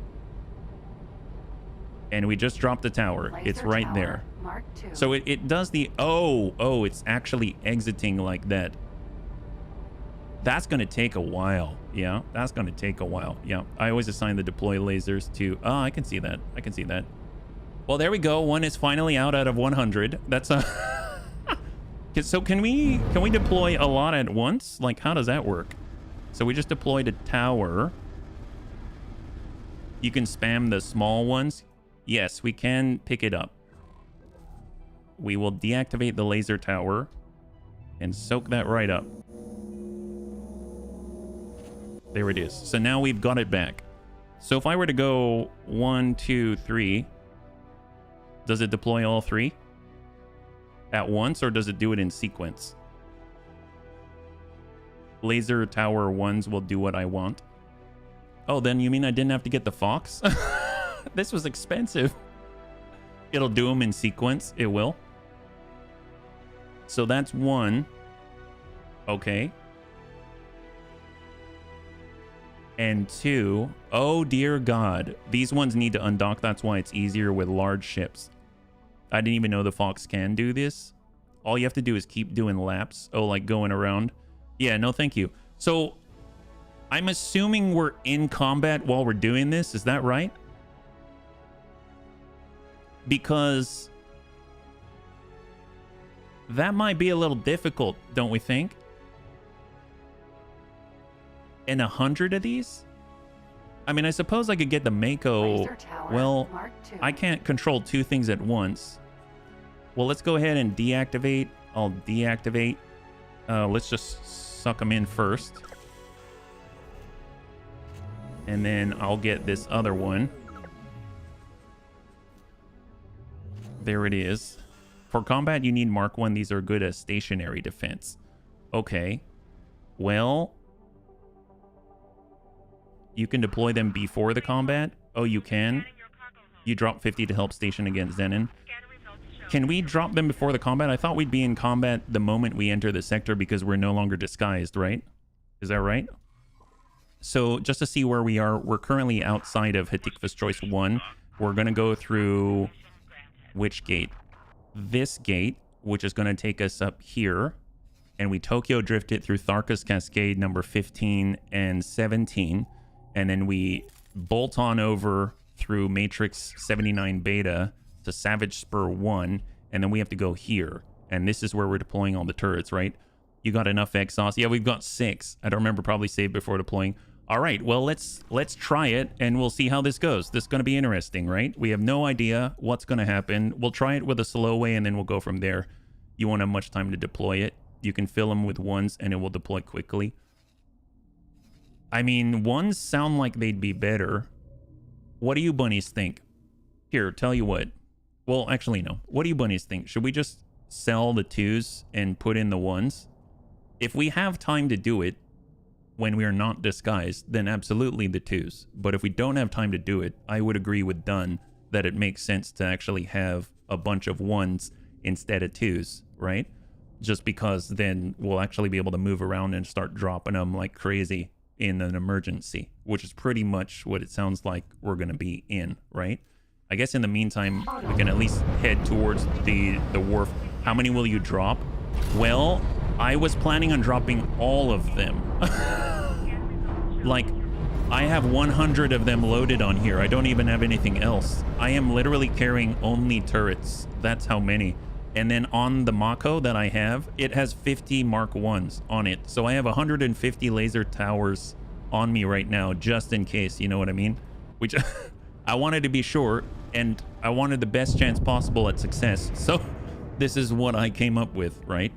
And we just dropped the tower. Laser it's right tower, there. Mark II. So it does the... Oh, it's actually exiting like that. That's going to take a while. Yeah, that's going to take a while. Yeah, I always assign the deploy lasers to... Oh, I can see that. I can see that. Well, there we go. One is finally out of 100. That's a... So can we deploy a lot at once? Like, how does that work? So we just deployed a tower. You can spam the small ones. Yes, we can pick it up. We will deactivate the laser tower and soak that right up. There it is. So now we've got it back. So if I were to go 1, 2, 3, does it deploy all 3 at once, or does it do it in sequence? Laser tower 1s will do what I want. Oh, then you mean I didn't have to get the Fox? This was expensive. It'll do them in sequence. It will. So that's 1. Okay. And 2. Oh, dear God. These ones need to undock. That's why it's easier with large ships. I didn't even know the Fox can do this. All you have to do is keep doing laps. Oh, like going around. Yeah, no, thank you. So I'm assuming we're in combat while we're doing this. Is that right? Because that might be a little difficult, don't we think? And 100 of these? I mean, I suppose I could get the Mako. Laser tower, Well, Mark II. I can't control 2 things at once. Well, let's go ahead and deactivate. I'll deactivate. Let's just suck them in first. And then I'll get this other one. There it is. For combat, you need Mark 1. These are good as stationary defense. Okay. Well, you can deploy them before the combat. Oh, you can? You drop 50 to help station against Zenon. Can we drop them before the combat? I thought we'd be in combat the moment we enter the sector because we're no longer disguised, right? Is that right? So just to see where we are, we're currently outside of Hatikva's Choice 1. We're going to go through... Which gate? This gate, which is going to take us up here. And we Tokyo drift it through Tharka's Cascade number 15 and 17. And then we bolt on over through Matrix 79 Beta to Savage Spur 1. And then we have to go here. And this is where we're deploying all the turrets, right? You got enough exhaust? Yeah, we've got 6. I don't remember, probably saved before deploying. All right, well, let's try it, and we'll see how this goes. This is going to be interesting, right? We have no idea what's going to happen. We'll try it with a slow way, and then we'll go from there. You won't have much time to deploy it. You can fill them with 1s, and it will deploy quickly. I mean, 1s sound like they'd be better. What do you bunnies think? Here, tell you what. Well, actually, no. What do you bunnies think? Should we just sell the 2s and put in the 1s? If we have time to do it, when we are not disguised, then absolutely the 2s. But if we don't have time to do it, I would agree with Dunn that it makes sense to actually have a bunch of 1s instead of 2s, right? Just because then we'll actually be able to move around and start dropping them like crazy in an emergency, which is pretty much what it sounds like we're going to be in, right? I guess in the meantime, we can at least head towards the wharf. How many will you drop? Well, I was planning on dropping all of them. Like, I have 100 of them loaded on here. I don't even have anything else. I am literally carrying only turrets. That's how many. And then on the Mako that I have, it has 50 Mark 1s on it. So I have 150 laser towers on me right now, just in case, you know what I mean? Which I wanted to be sure, and I wanted the best chance possible at success. So this is what I came up with, right?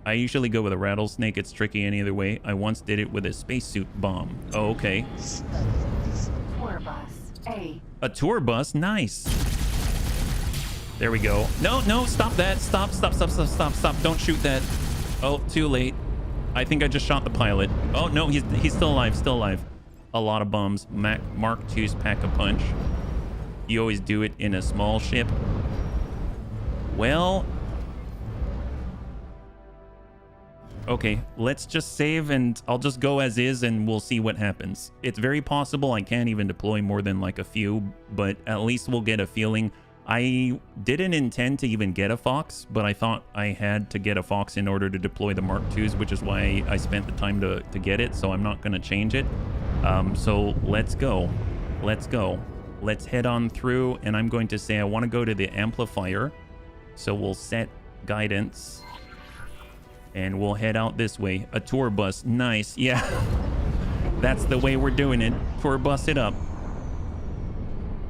I usually go with a rattlesnake. It's tricky any other way. I once did it with a spacesuit bomb. Oh, okay. Tour bus A. A tour bus? Nice. There we go. No, stop that. Stop. Don't shoot that. Oh, too late. I think I just shot the pilot. Oh, no, he's still alive, A lot of bombs. Mark II's pack a punch. You always do it in a small ship. Well, okay, let's just save and I'll just go as is and we'll see what happens. It's very possible I can't even deploy more than like a few, but at least we'll get a feeling. I didn't intend to even get a Fox, but I thought I had to get a Fox in order to deploy the Mark IIs, which is why I spent the time to get it, so I'm not going to change it. So let's go. Let's head on through, and I'm going to say I want to go to the amplifier. So we'll set guidance, and we'll head out this way. A tour bus. Nice. Yeah. That's the way we're doing it. Tour bus it up.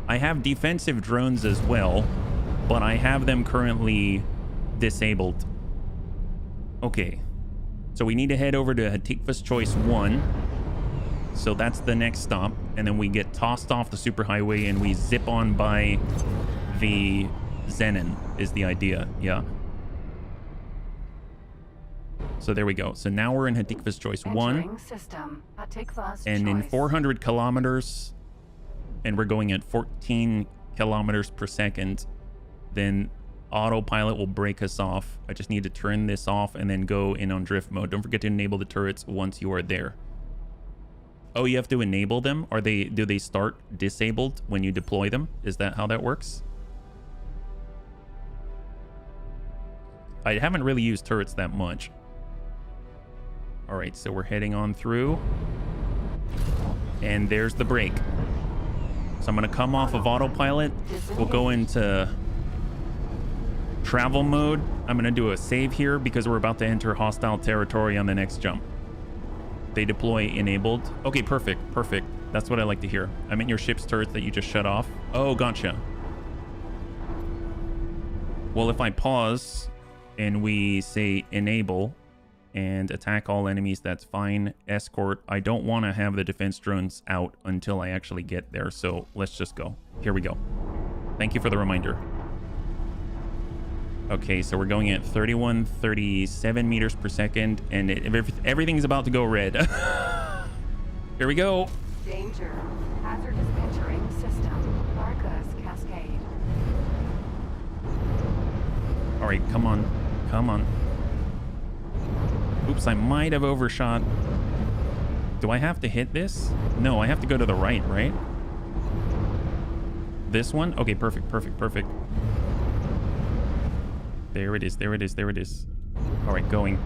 I have defensive drones as well, but I have them currently disabled. Okay. So we need to head over to Hatikva's Choice 1. So that's the next stop. And then we get tossed off the superhighway and we zip on by the Zenon is the idea. Yeah. So there we go. So now we're in Hatikva's Choice 1. System. Hatikva's and in choice. 400 kilometers, and we're going at 14 kilometers per second, then autopilot will break us off. I just need to turn this off and then go in on drift mode. Don't forget to enable the turrets once you are there. Oh, you have to enable them? Do they start disabled when you deploy them? Is that how that works? I haven't really used turrets that much. All right, so we're heading on through. And there's the brake. So I'm going to come off of autopilot. We'll go into travel mode. I'm going to do a save here because we're about to enter hostile territory on the next jump. They deploy enabled. Okay, perfect. That's what I like to hear. I'm in your ship's turret that you just shut off. Oh, gotcha. Well, if I pause and we say enable and attack all enemies, that's fine. Escort. I don't want to have the defense drones out until I actually get there. So let's just go. Here we go. Thank you for the reminder. Okay, so we're going at 37 meters per second, and everything's about to go red. Here we go. Danger. Hazardous entering system. Arcus Cascade. All right, come on. Oops, I might have overshot. Do I have to hit this? No, I have to go to the right, right? This one? Okay, perfect. There it is. All right, going.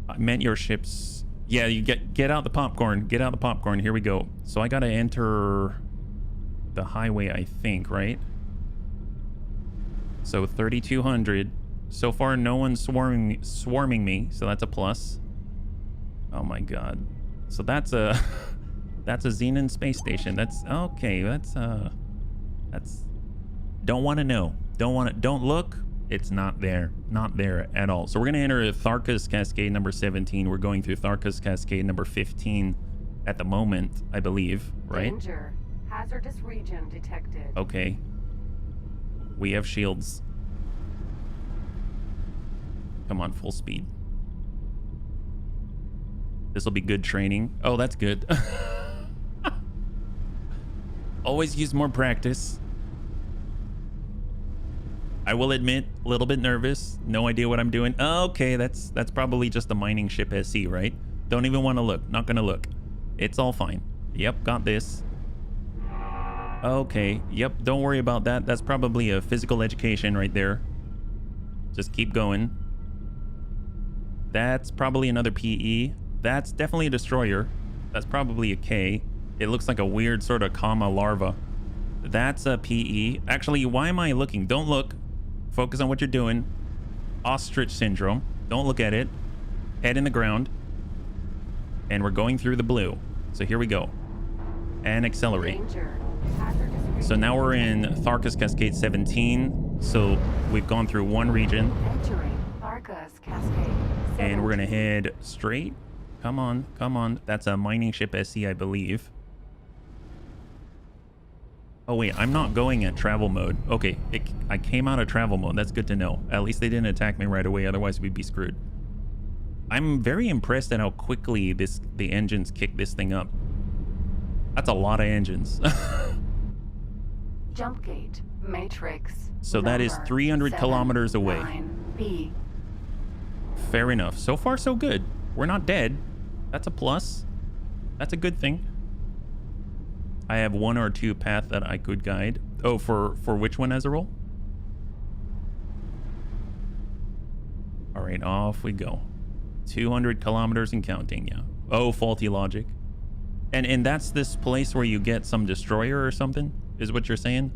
I meant your ships. Yeah, you get out the popcorn. Here we go. So I gotta enter the highway, I think, right? So 3,200. So far, no one's swarming me, so that's a plus. Oh my god. So that's a Xenon space station. That's okay. That's don't want to know. Don't look. It's not there at all. So we're gonna enter Tharka's Cascade number 17. We're going through Tharka's Cascade number 15 at the moment, I believe, right? Danger. Hazardous region detected. Okay. We have shields. Come on, full speed. This will be good training. Oh, that's good. Always use more practice. I will admit, a little bit nervous. No idea what I'm doing. Okay, that's probably just a mining ship SC, right? Don't even want to look. Not gonna look. It's all fine. Yep, got this. Okay, yep, don't worry about that. That's probably a physical education right there. Just keep going. That's probably another PE. That's definitely a destroyer. That's probably a K. It looks like a weird sort of comma larva. That's a PE. Actually, why am I looking? Don't look. Focus on what you're doing. Ostrich syndrome. Don't look at it. Head in the ground. And we're going through the blue. So here we go. And accelerate. Danger. Hazardous region. So now we're in Tharkas Cascade 17. So we've gone through one region. Entering Tharkas Cascade. And we're going to head straight. Come on, come on. That's a mining ship SC, I believe. Oh, wait, I'm not going at travel mode. Okay, I came out of travel mode. That's good to know. At least they didn't attack me right away. Otherwise, we'd be screwed. I'm very impressed at how quickly the engines kick this thing up. That's a lot of engines. Jump gate. Matrix. So that is 300 kilometers away. 9B. Fair enough. So far, so good. We're not dead. That's a plus. That's a good thing. I have one or two paths that I could guide. Oh, for which one as a roll? All right, off we go. 200 kilometers and counting, yeah. Oh, faulty logic. And that's this place where you get some destroyer or something, is what you're saying?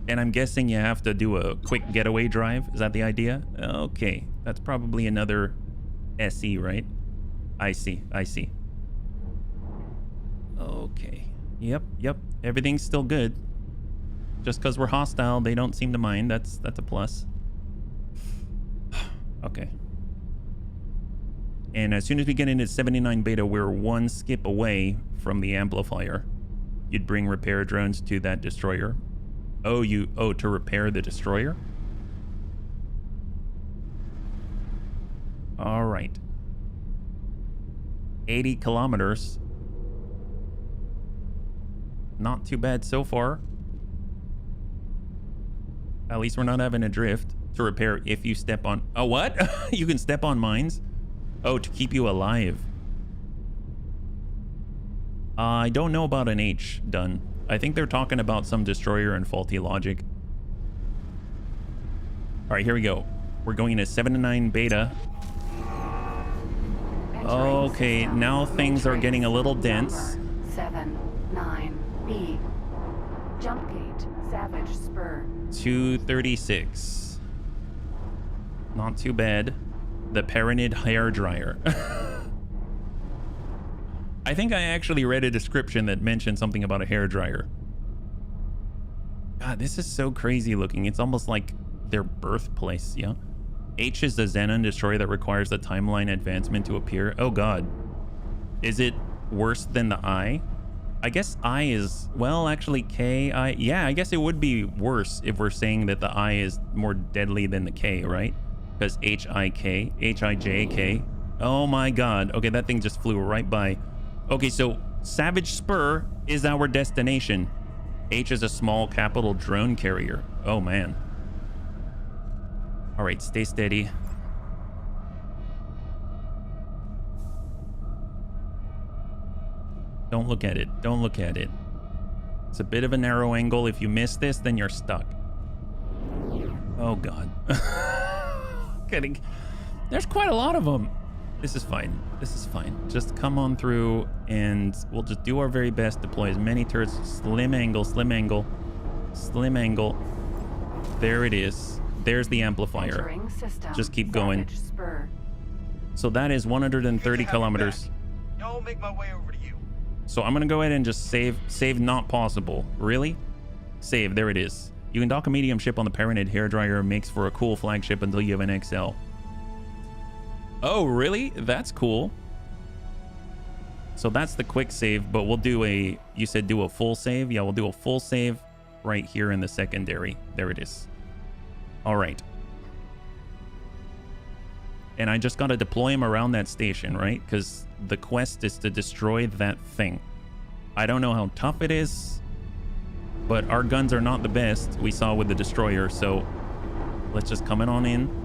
And I'm guessing you have to do a quick getaway drive. Is that the idea? Okay, that's probably another SE, right? I see, I see. Okay. Yep. Everything's still good. Just because we're hostile, they don't seem to mind. That's a plus. Okay. And as soon as we get into 79 beta, we're one skip away from the amplifier. You'd bring repair drones to that destroyer. Oh, to repair the destroyer? All right. 80 kilometers. Not too bad so far. At least we're not having a drift. To repair if you step on... Oh, what? You can step on mines? Oh, to keep you alive. I don't know about an H done. I think they're talking about some destroyer and faulty logic. All right, here we go. We're going into 7-9 beta. Okay, now things are getting a little dense. 7-9B. Jump gate. Savage spur. 236. Not too bad. The Paranid hair dryer. I think I actually read a description that mentioned something about a hair dryer. God, this is so crazy looking. It's almost like their birthplace, yeah? H is the Xenon destroyer that requires the timeline advancement to appear. Oh god. Is it worse than the I? I guess I is, well, actually K, I, yeah, I guess it would be worse if we're saying that the I is more deadly than the K, right? Because H-I-K, H-I-J-K. Oh my god. Okay, that thing just flew right by. Okay, so Savage Spur is our destination. H is a small capital drone carrier. Oh man. All right, stay steady. Don't look at it. Don't look at it. It's a bit of a narrow angle. If you miss this, then you're stuck. Oh god. Kidding. There's quite a lot of them. This is fine. This is fine. Just come on through and we'll just do our very best. Deploy as many turrets. Slim angle, slim angle, slim angle. There it is. There's the amplifier. Just keep going. So that is 130 kilometers. I'll make my way over to you. So I'm gonna go ahead and just save not possible. Really? Save, there it is. You can dock a medium ship on the Paranid hairdryer. Makes for a cool flagship until you have an XL. Oh, really? That's cool. So that's the quick save, but we'll do a, you said do a full save? Yeah, we'll do a full save right here in the secondary. There it is. All right. And I just got to deploy him around that station, right? Because the quest is to destroy that thing. I don't know how tough it is, but our guns are not the best we saw with the destroyer, so let's just come on in.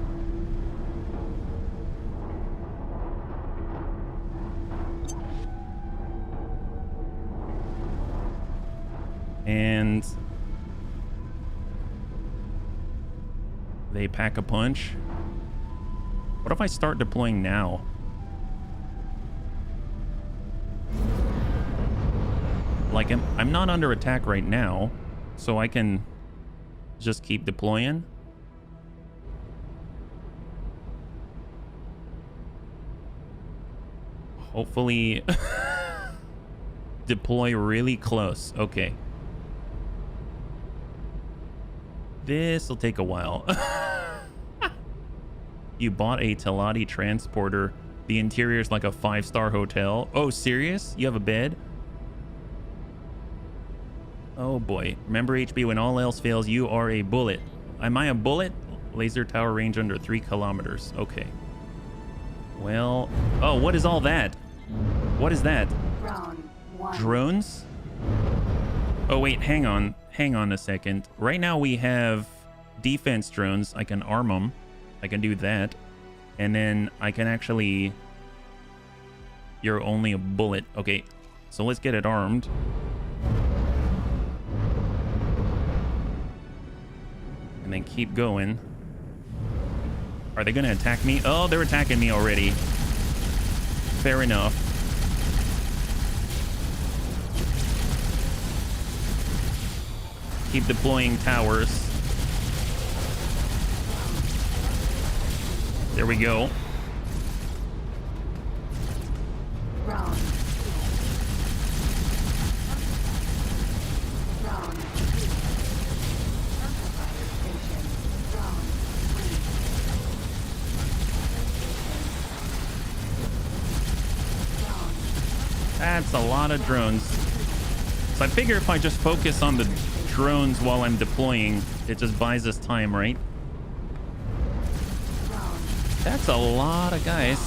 And they pack a punch. What if I start deploying now? Like, I'm not under attack right now, so I can just keep deploying. Hopefully deploy really close. Okay. This will take a while. You bought a Teladi transporter. The interior is like a 5-star hotel. Oh, serious? You have a bed? Oh boy. Remember, HB, when all else fails, you are a bullet. Am I a bullet? Laser tower range under 3 kilometers. Okay. Well, oh, what is all that? What is that? Round 1. Drones? Oh wait, hang on a second. Right now we have defense drones. I can arm them. I can do that. And then I can actually... You're only a bullet. Okay, so let's get it armed. And then keep going. Are they gonna attack me? Oh, they're attacking me already. Fair enough. Keep deploying towers. There we go. Round 2. Round 2. Amplifier station. Round 3. That's a lot of drones. So I figure if I just focus on the drones while I'm deploying, it just buys us time, right? That's a lot of guys.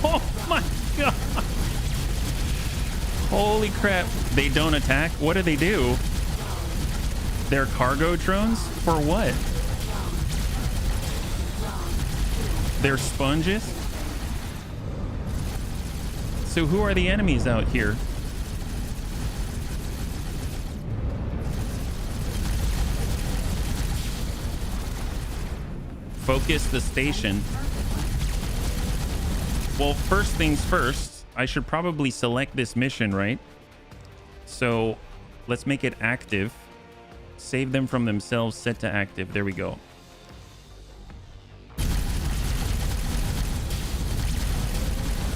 Oh my god. Holy crap. They don't attack? What do they do? They're cargo drones? For what? They're sponges? So who are the enemies out here? Focus the station. Well, first things first, I should probably select this mission, right? So let's make it active. Save them from themselves, set to active. There we go.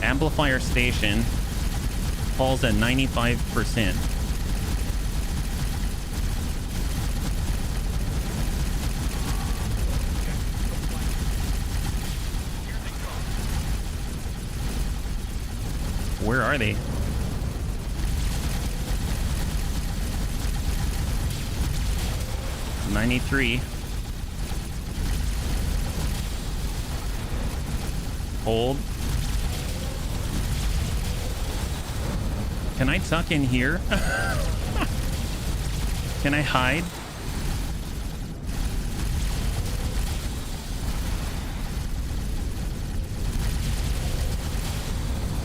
Amplifier station falls at 95%. Where are they? $93. Hold. Can I tuck in here? Can I hide?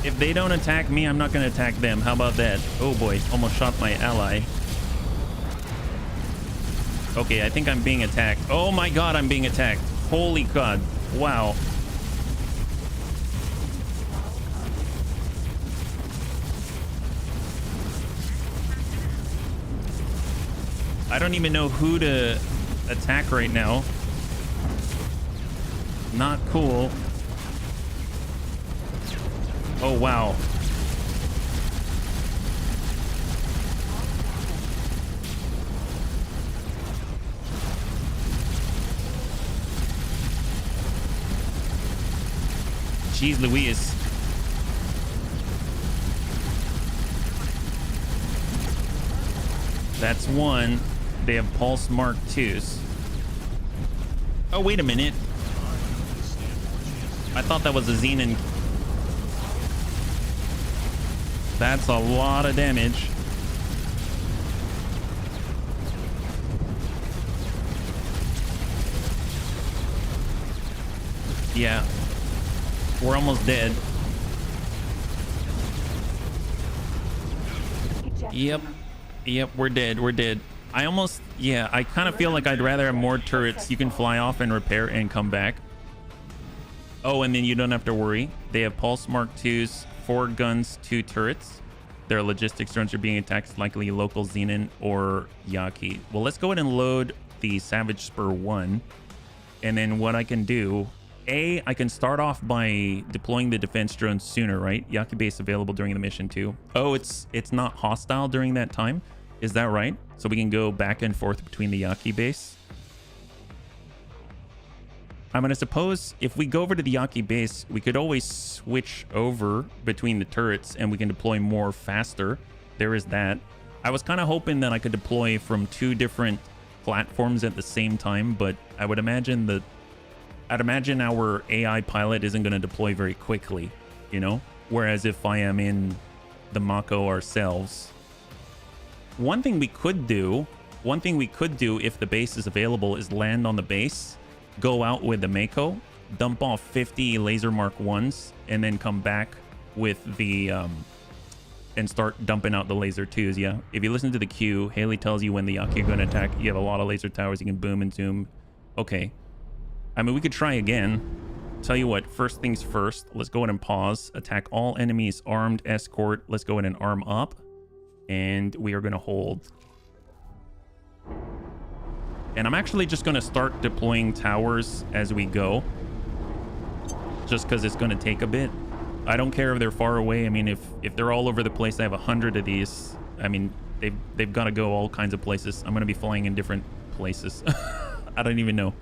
If they don't attack me, I'm not going to attack them. How about that? Oh boy, almost shot my ally. Okay, I think I'm being attacked. Oh my god, I'm being attacked. Holy god. Wow. I don't even know who to attack right now. Not cool. Oh, wow. Jeez Louise. That's one. They have pulse mark 2s. Oh, wait a minute. I thought that was a Xenon. That's a lot of damage. Yeah. We're almost dead. Yep. Yep, we're dead. We're dead. I almost... Yeah, I kind of feel like I'd rather have more turrets. You can fly off and repair and come back. Oh, and then you don't have to worry. They have Pulse Mark IIs, 4 guns, 2 turrets. Their logistics drones are being attacked, likely local Xenon or Yaki. Well, let's go ahead and load the Savage Spur 1. And then what I can do... I can start off by deploying the defense drones sooner, right? Yaki base available during the mission too. Oh, it's not hostile during that time. Is that right? So we can go back and forth between the Yaki base. I'm gonna suppose if we go over to the Yaki base, we could always switch over between the turrets and we can deploy more faster. There is that. I was kind of hoping that I could deploy from 2 different platforms at the same time, but I would imagine that I'd imagine our AI pilot isn't going to deploy very quickly, you know? Whereas if I am in the Mako ourselves... One thing we could do if the base is available is land on the base, go out with the Mako, dump off 50 laser mark 1s, and then come back with the... and start dumping out the laser 2s, yeah. If you listen to the queue, Haley tells you when the Yaki are going to attack. You have a lot of laser towers, you can boom and zoom. Okay. I mean, we could try again. Tell you what, first things first, let's go ahead and pause. Attack all enemies armed, escort. Let's go ahead and arm up. And we are going to hold. And I'm actually just going to start deploying towers as we go. Just because it's going to take a bit. I don't care if they're far away. I mean, if they're all over the place, I have 100 of these. I mean, they've got to go all kinds of places. I'm going to be flying in different places. I don't even know.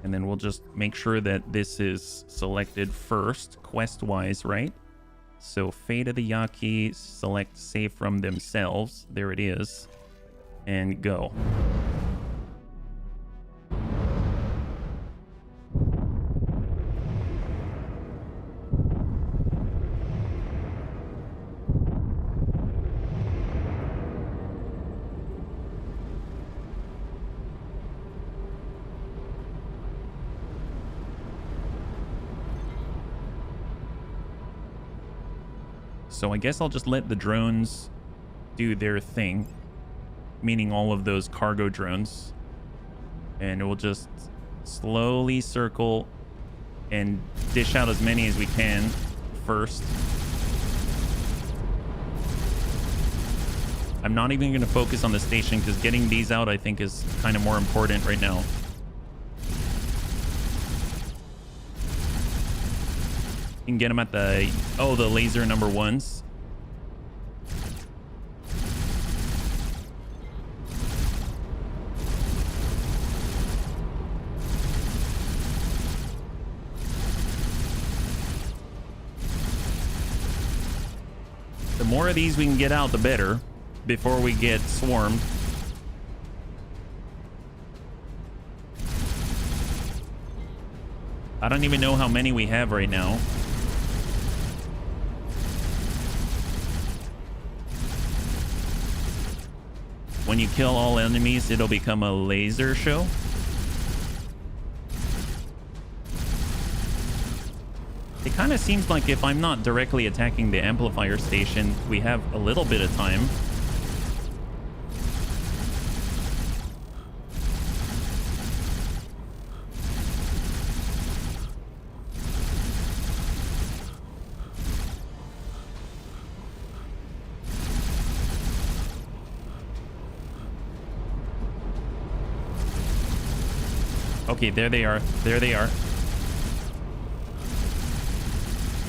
And then we'll just make sure that this is selected first, quest-wise, right? So Fate of the Yaki, select Save from Themselves. There it is. And go. So I guess I'll just let the drones do their thing, meaning all of those cargo drones. And we'll just slowly circle and dish out as many as we can first. I'm not even going to focus on the station because getting these out I think is kind of more important right now. You can get them at the... Oh, the laser number 1s. The more of these we can get out, the better. Before we get swarmed. I don't even know how many we have right now. When you kill all enemies, it'll become a laser show. It kind of seems like if I'm not directly attacking the amplifier station, we have a little bit of time. Okay, there they are. There they are.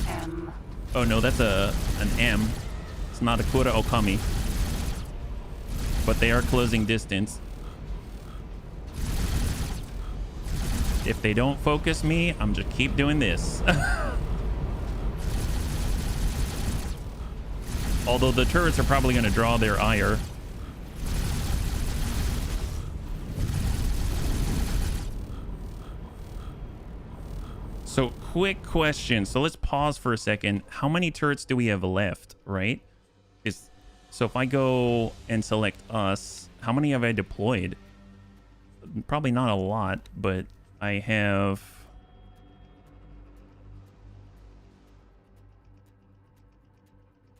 M. Oh no, that's an M. It's not a Kura Okami. But they are closing distance. If they don't focus me, I'm just keep doing this. Although the turrets are probably going to draw their ire. So quick question. So let's pause for a second. How many turrets do we have left, right? So if I go and select us, how many have I deployed? Probably not a lot, but I have...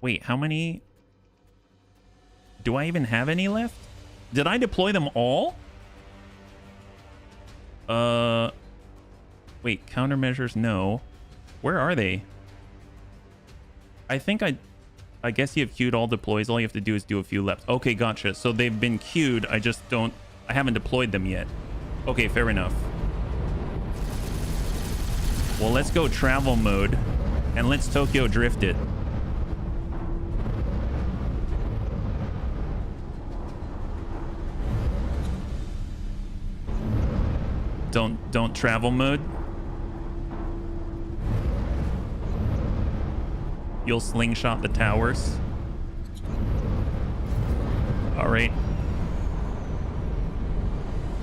Wait, how many? Do I even have any left? Did I deploy them all? Wait, countermeasures, no. Where are they? I think I guess you have queued all deploys. All you have to do is do a few left. Okay, gotcha. So they've been queued. I haven't deployed them yet. Okay, fair enough. Well, let's go travel mode and let's Tokyo drift it. Don't travel mode. You'll slingshot the towers. All right.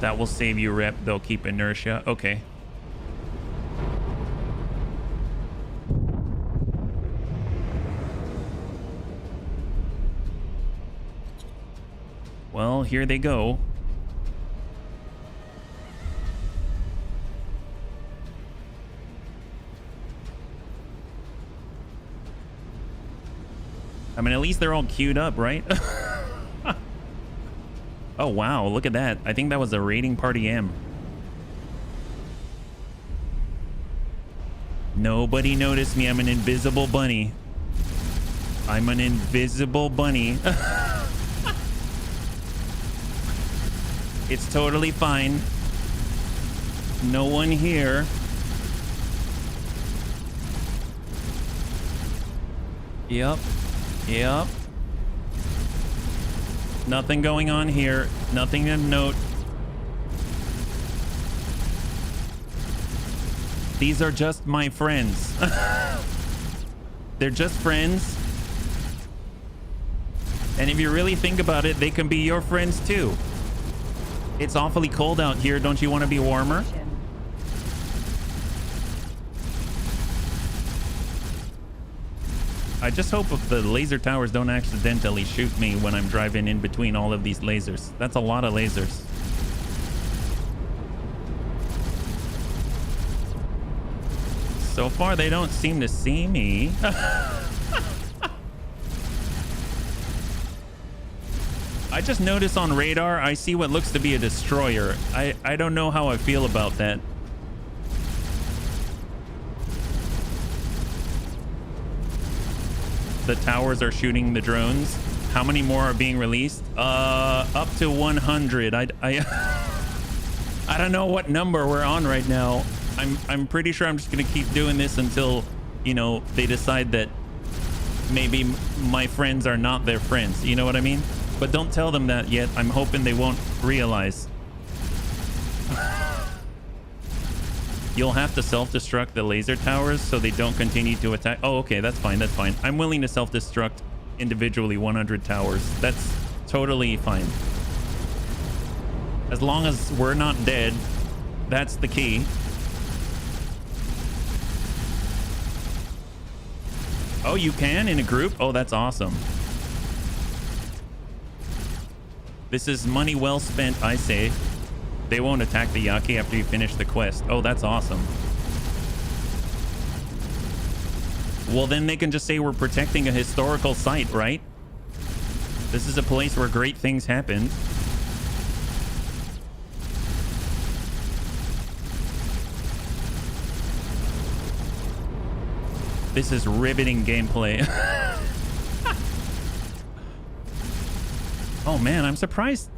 That will save you rep. They'll keep inertia. Okay. Well, here they go. I mean, at least they're all queued up, right? Oh, wow. Look at that. I think that was a raiding party M. Nobody noticed me. I'm an invisible bunny. I'm an invisible bunny. It's totally fine. No one here. Yep. Yep. Nothing going on here. Nothing to note. These are just my friends. They're just friends. And if you really think about it, they can be your friends too. It's awfully cold out here. Don't you want to be warmer? I just hope if the laser towers don't accidentally shoot me when I'm driving in between all of these lasers. That's a lot of lasers. So far, they don't seem to see me. I just noticed on radar, I see what looks to be a destroyer. I don't know how I feel about that. The towers are shooting the drones. How many more are being released? Up to 100. I don't know what number we're on right now. I'm pretty sure I'm just gonna keep doing this until, you know, they decide that maybe my friends are not their friends. You know what I mean? But don't tell them that yet. I'm hoping they won't realize. You'll have to self-destruct the laser towers so they don't continue to attack. Oh, okay, that's fine. That's fine. I'm willing to self-destruct individually 100 towers. That's totally fine. As long as we're not dead, that's the key. Oh, you can in a group? Oh, that's awesome. This is money well spent, I say. They won't attack the Yaki after you finish the quest. Oh, that's awesome. Well, then they can just say we're protecting a historical site, right? This is a place where great things happen. This is riveting gameplay. Oh man, I'm surprised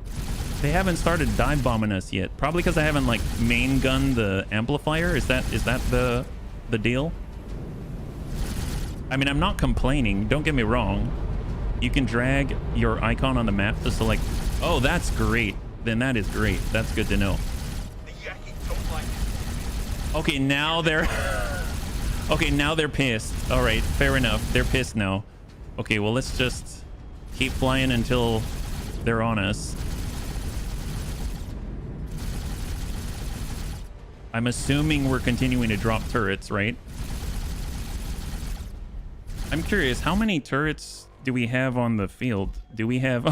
they haven't started dive bombing us yet. Probably because I haven't like main gunned the amplifier. Is that the deal? I mean, I'm not complaining. Don't get me wrong. You can drag your icon on the map to select. Oh, that's great. Then that is great. That's good to know. The Yaki don't like it. Okay, now they're okay, now they're pissed. All right, fair enough. They're pissed now. Okay, well, let's just keep flying until they're on us. I'm assuming we're continuing to drop turrets, right? I'm curious, how many turrets do we have on the field? Do we have...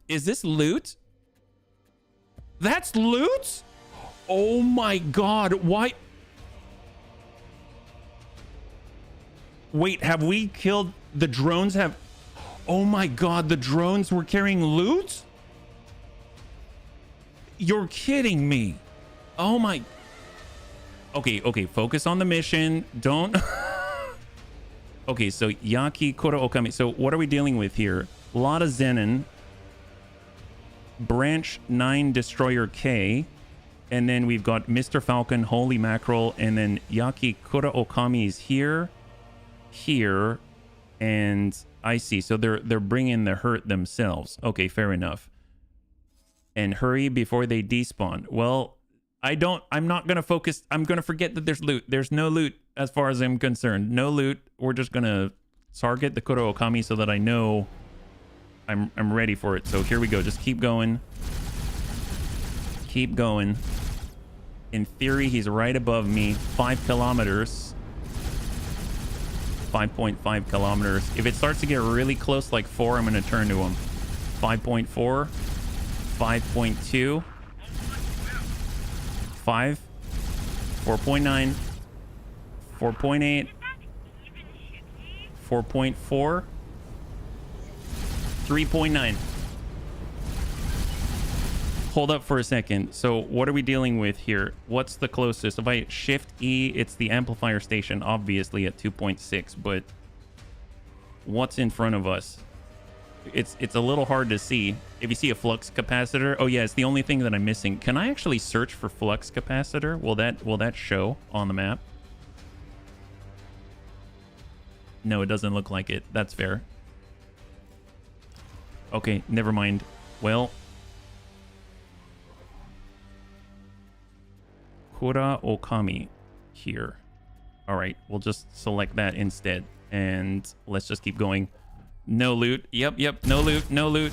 Is this loot? That's loot? Oh my god, why? Wait, have we killed... The drones have... Oh my god, the drones were carrying loot? You're kidding me. Oh my... Okay, focus on the mission. Don't... Okay, so Yaki, Kura Okami. So what are we dealing with here? Lotta Zenin, Branch 9 Destroyer K, and then we've got Mr. Falcon, Holy Mackerel, and then Yaki, Kura Okami is here, and I see. So they're bringing the hurt themselves. Okay, fair enough. And hurry before they despawn. Well, I'm not going to focus. I'm going to forget that there's loot. There's no loot as far as I'm concerned. No loot. We're just going to target the Kura Okami so that I know I'm ready for it. So here we go. Just keep going. Keep going. In theory, he's right above me. 5 kilometers. 5.5 kilometers. If it starts to get really close, like 4, I'm going to turn to him. 5.4. 5.2. 5. 4.9. 4.8. 4.4. 3.9. Hold up for a second. So what are we dealing with here? What's the closest? If I shift E, it's the amplifier station, obviously at 2.6, but what's in front of us? It's a little hard to see. If you see a flux capacitor, oh yeah, it's the only thing that I'm missing. Can I actually search for flux capacitor? Will that show on the map? No, it doesn't look like it. That's fair. Okay, never mind. Well, Kura Okami here. All right, we'll just select that instead, and let's just keep going. No loot. Yep. No loot. No loot.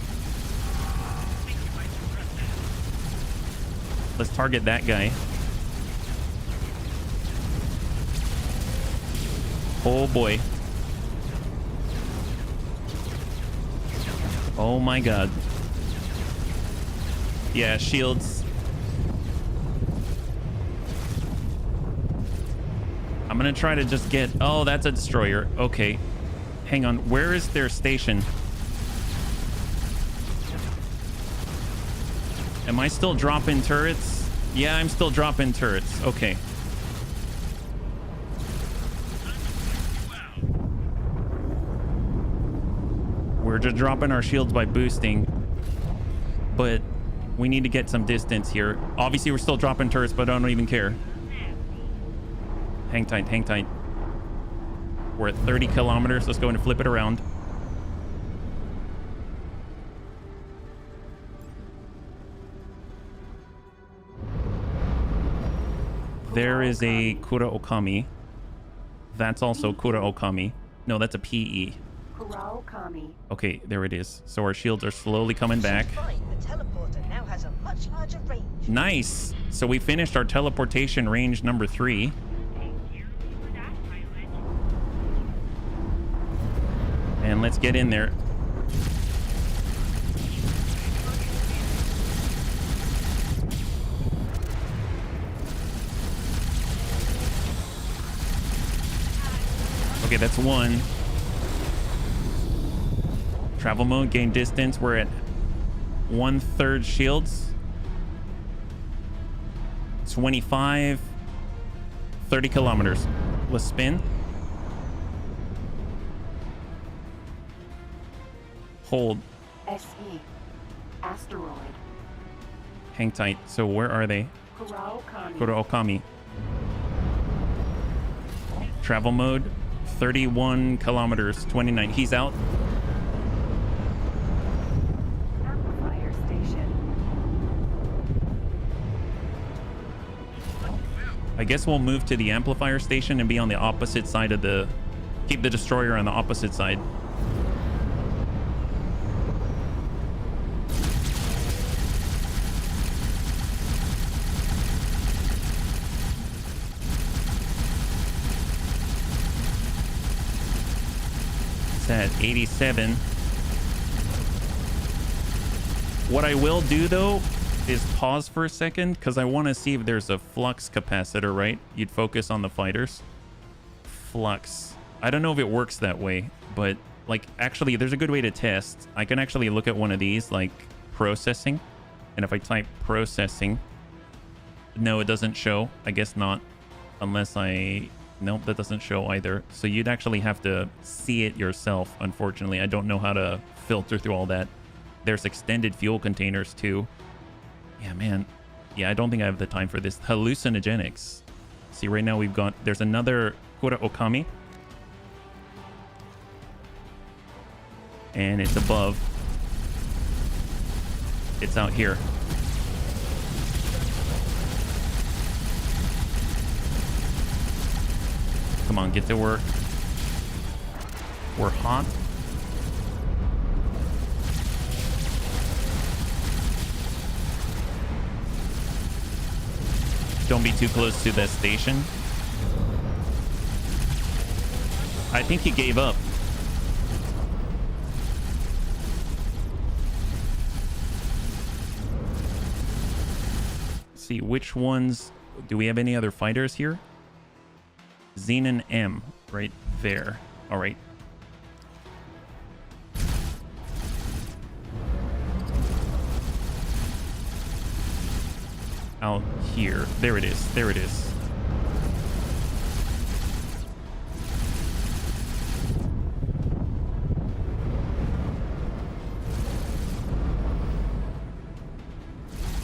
Let's target that guy. Oh boy. Oh my god. Yeah, shields. I'm gonna try to just get... Oh, that's a destroyer. Okay. Hang on. Where is their station? Am I still dropping turrets? Yeah, I'm still dropping turrets. Okay. We're just dropping our shields by boosting. But we need to get some distance here. Obviously, we're still dropping turrets, but I don't even care. Hang tight, hang tight. We're at 30 kilometers. Let's go and flip it around. There is a Kura Okami. That's also Kura Okami. No, that's a PE. Kura Okami. Okay, there it is. So our shields are slowly coming back. The teleporter now has a much larger range. Nice. So we finished our teleportation range number 3. And let's get in there. Okay, that's 1. Travel mode, gain distance. We're at 1/3 shields. 25. 30 kilometers. Let's spin. Hold. SE. Asteroid. Hang tight. So where are they? Kura Okami. Kura Okami. Travel mode. 31 kilometers. 29. He's out. Amplifier station. I guess we'll move to the amplifier station and be on the opposite side of the... Keep the destroyer on the opposite side. at 87. What I will do though is pause for a second because I want to see if there's a flux capacitor, right? You'd focus on the fighters. Flux. I don't know if it works that way, but like actually there's a good way to test. I can actually look at one of these like processing, and if I type processing, no, it doesn't show. I guess not, unless nope, that doesn't show either. So you'd actually have to see it yourself. Unfortunately, I don't know how to filter through all that. There's extended fuel containers too. Yeah, man. Yeah, I don't think I have the time for this. Hallucinogenics. See, right now there's another Kura Okami. And it's above. It's out here. Come on, get to work. We're hot. Don't be too close to that station. I think he gave up. Let's see, which ones... Do we have any other fighters here? Xenon M, right there. All right. Out here. There it is. There it is.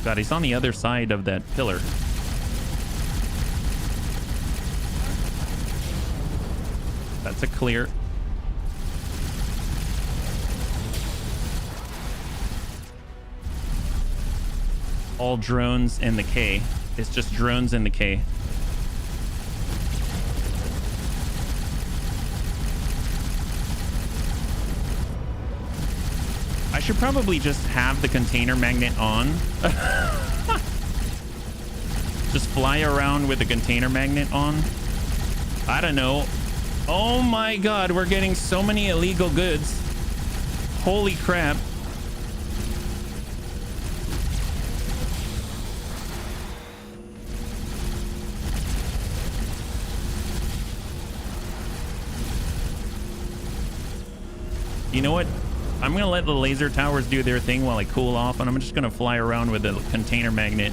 God, he's on the other side of that pillar. That's a clear. All drones in the K. It's just drones in the K. I should probably just have the container magnet on. Just fly around with the container magnet on. I don't know. Oh my god, we're getting so many illegal goods. Holy crap. You know what? I'm gonna let the laser towers do their thing while I cool off, and I'm just gonna fly around with the container magnet.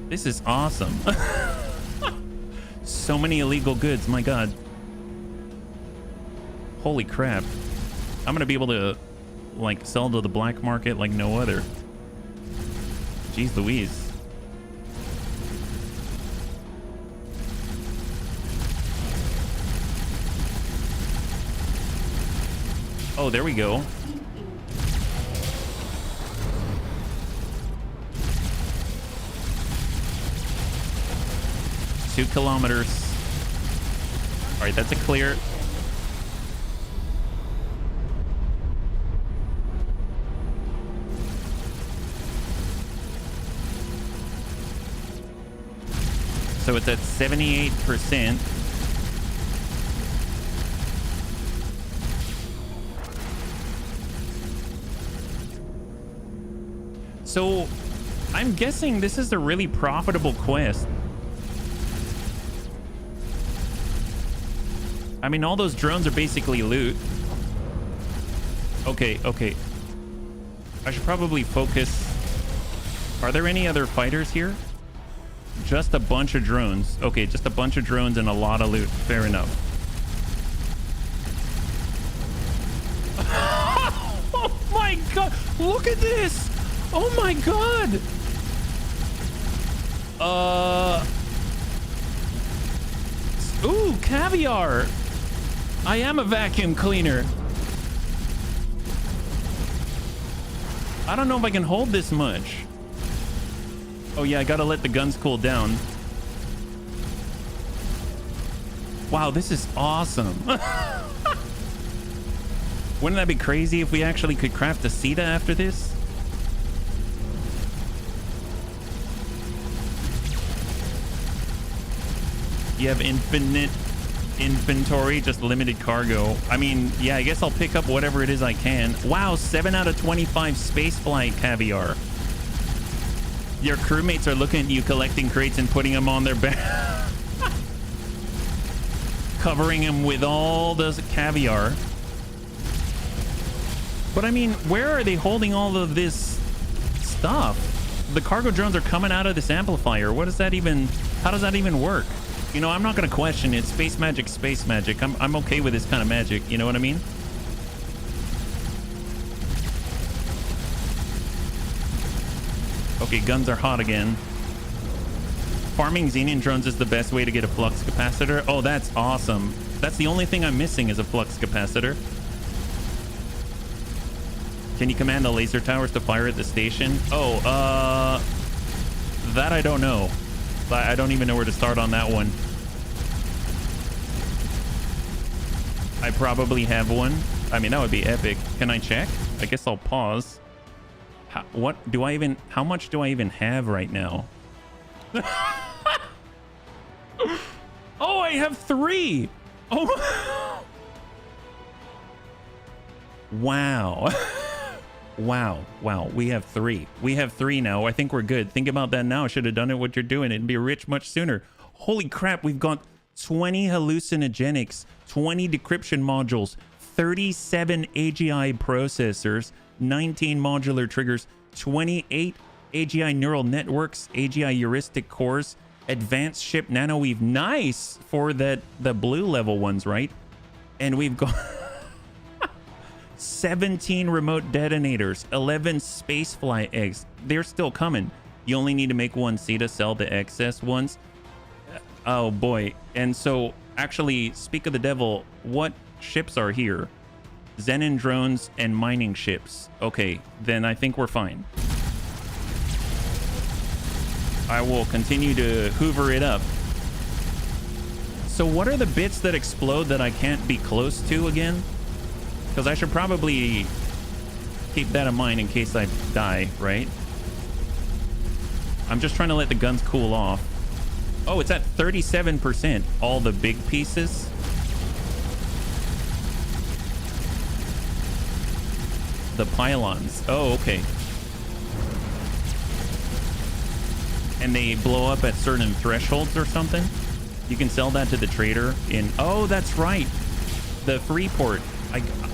This is awesome. So many illegal goods, my god. Holy crap. I'm gonna be able to like sell to the black market like no other. Jeez Louise. Oh, there we go. Two kilometers. All right, that's a clear. So it's at 78%. So I'm guessing this is a really profitable quest. I mean, all those drones are basically loot. Okay, okay. I should probably focus. Are there any other fighters here? Just a bunch of drones. Okay, just a bunch of drones and a lot of loot. Fair enough. Oh my god! Look at this! Oh my god! Ooh, caviar! I am a vacuum cleaner. I don't know if I can hold this much. Oh yeah, I gotta let the guns cool down. Wow, this is awesome. Wouldn't that be crazy if we actually could craft a Sita after this? You have inventory, just limited cargo. I mean, yeah, I guess I'll pick up whatever it is I can. Wow, 7 out of 25 spaceflight caviar. Your crewmates are looking at you collecting crates and putting them on their back. Covering them with all the caviar. But I mean, where are they holding all of this stuff? The cargo drones are coming out of this amplifier. What does that even... How does that even work? You know, I'm not going to question it. Space magic, space magic. I'm okay with this kind of magic. You know what I mean? Okay, guns are hot again. Farming Xenian drones is the best way to get a flux capacitor. Oh, that's awesome. That's the only thing I'm missing is a flux capacitor. Can you command the laser towers to fire at the station? Oh, that I don't know. I don't even know where to start on that one. I probably have one. I mean, that would be epic. Can I check? I guess I'll pause. How much do I even have right now? Oh, I have 3. Oh. Wow. Wow. We have 3. We have 3 now. I think we're good. Think about that now. I should have done it what you're doing. It'd be rich much sooner. Holy crap. We've got 20 hallucinogenics, 20 decryption modules, 37 AGI processors, 19 modular triggers, 28 AGI neural networks, AGI heuristic cores, advanced ship nanoweave. Nice for the blue level ones, right? And we've got 17 remote detonators, 11 spacefly eggs. They're still coming. You only need to make 1 C to sell the excess ones. Oh boy. And so actually, speak of the devil, what ships are here? Xenon drones and mining ships. Okay, then I think we're fine. I will continue to hoover it up. So what are the bits that explode that I can't be close to again? Because I should probably keep that in mind in case I die, right? I'm just trying to let the guns cool off. Oh, it's at 37%. All the big pieces. The pylons. Oh, okay. And they blow up at certain thresholds or something. You can sell that to the trader in... Oh, that's right. The Freeport.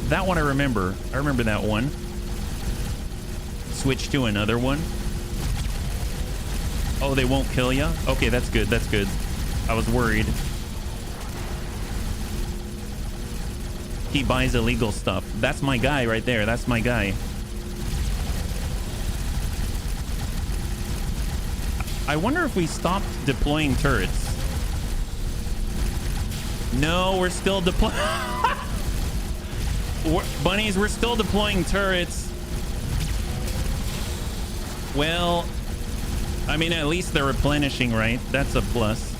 That one I remember. I remember that one. Switch to another one. Oh, they won't kill you? Okay, that's good. That's good. I was worried. He buys illegal stuff. That's my guy right there. That's my guy. I wonder if we stopped deploying turrets. No, we're still deploying... Bunnies, we're still deploying turrets. Well... I mean, at least they're replenishing, right? That's a plus.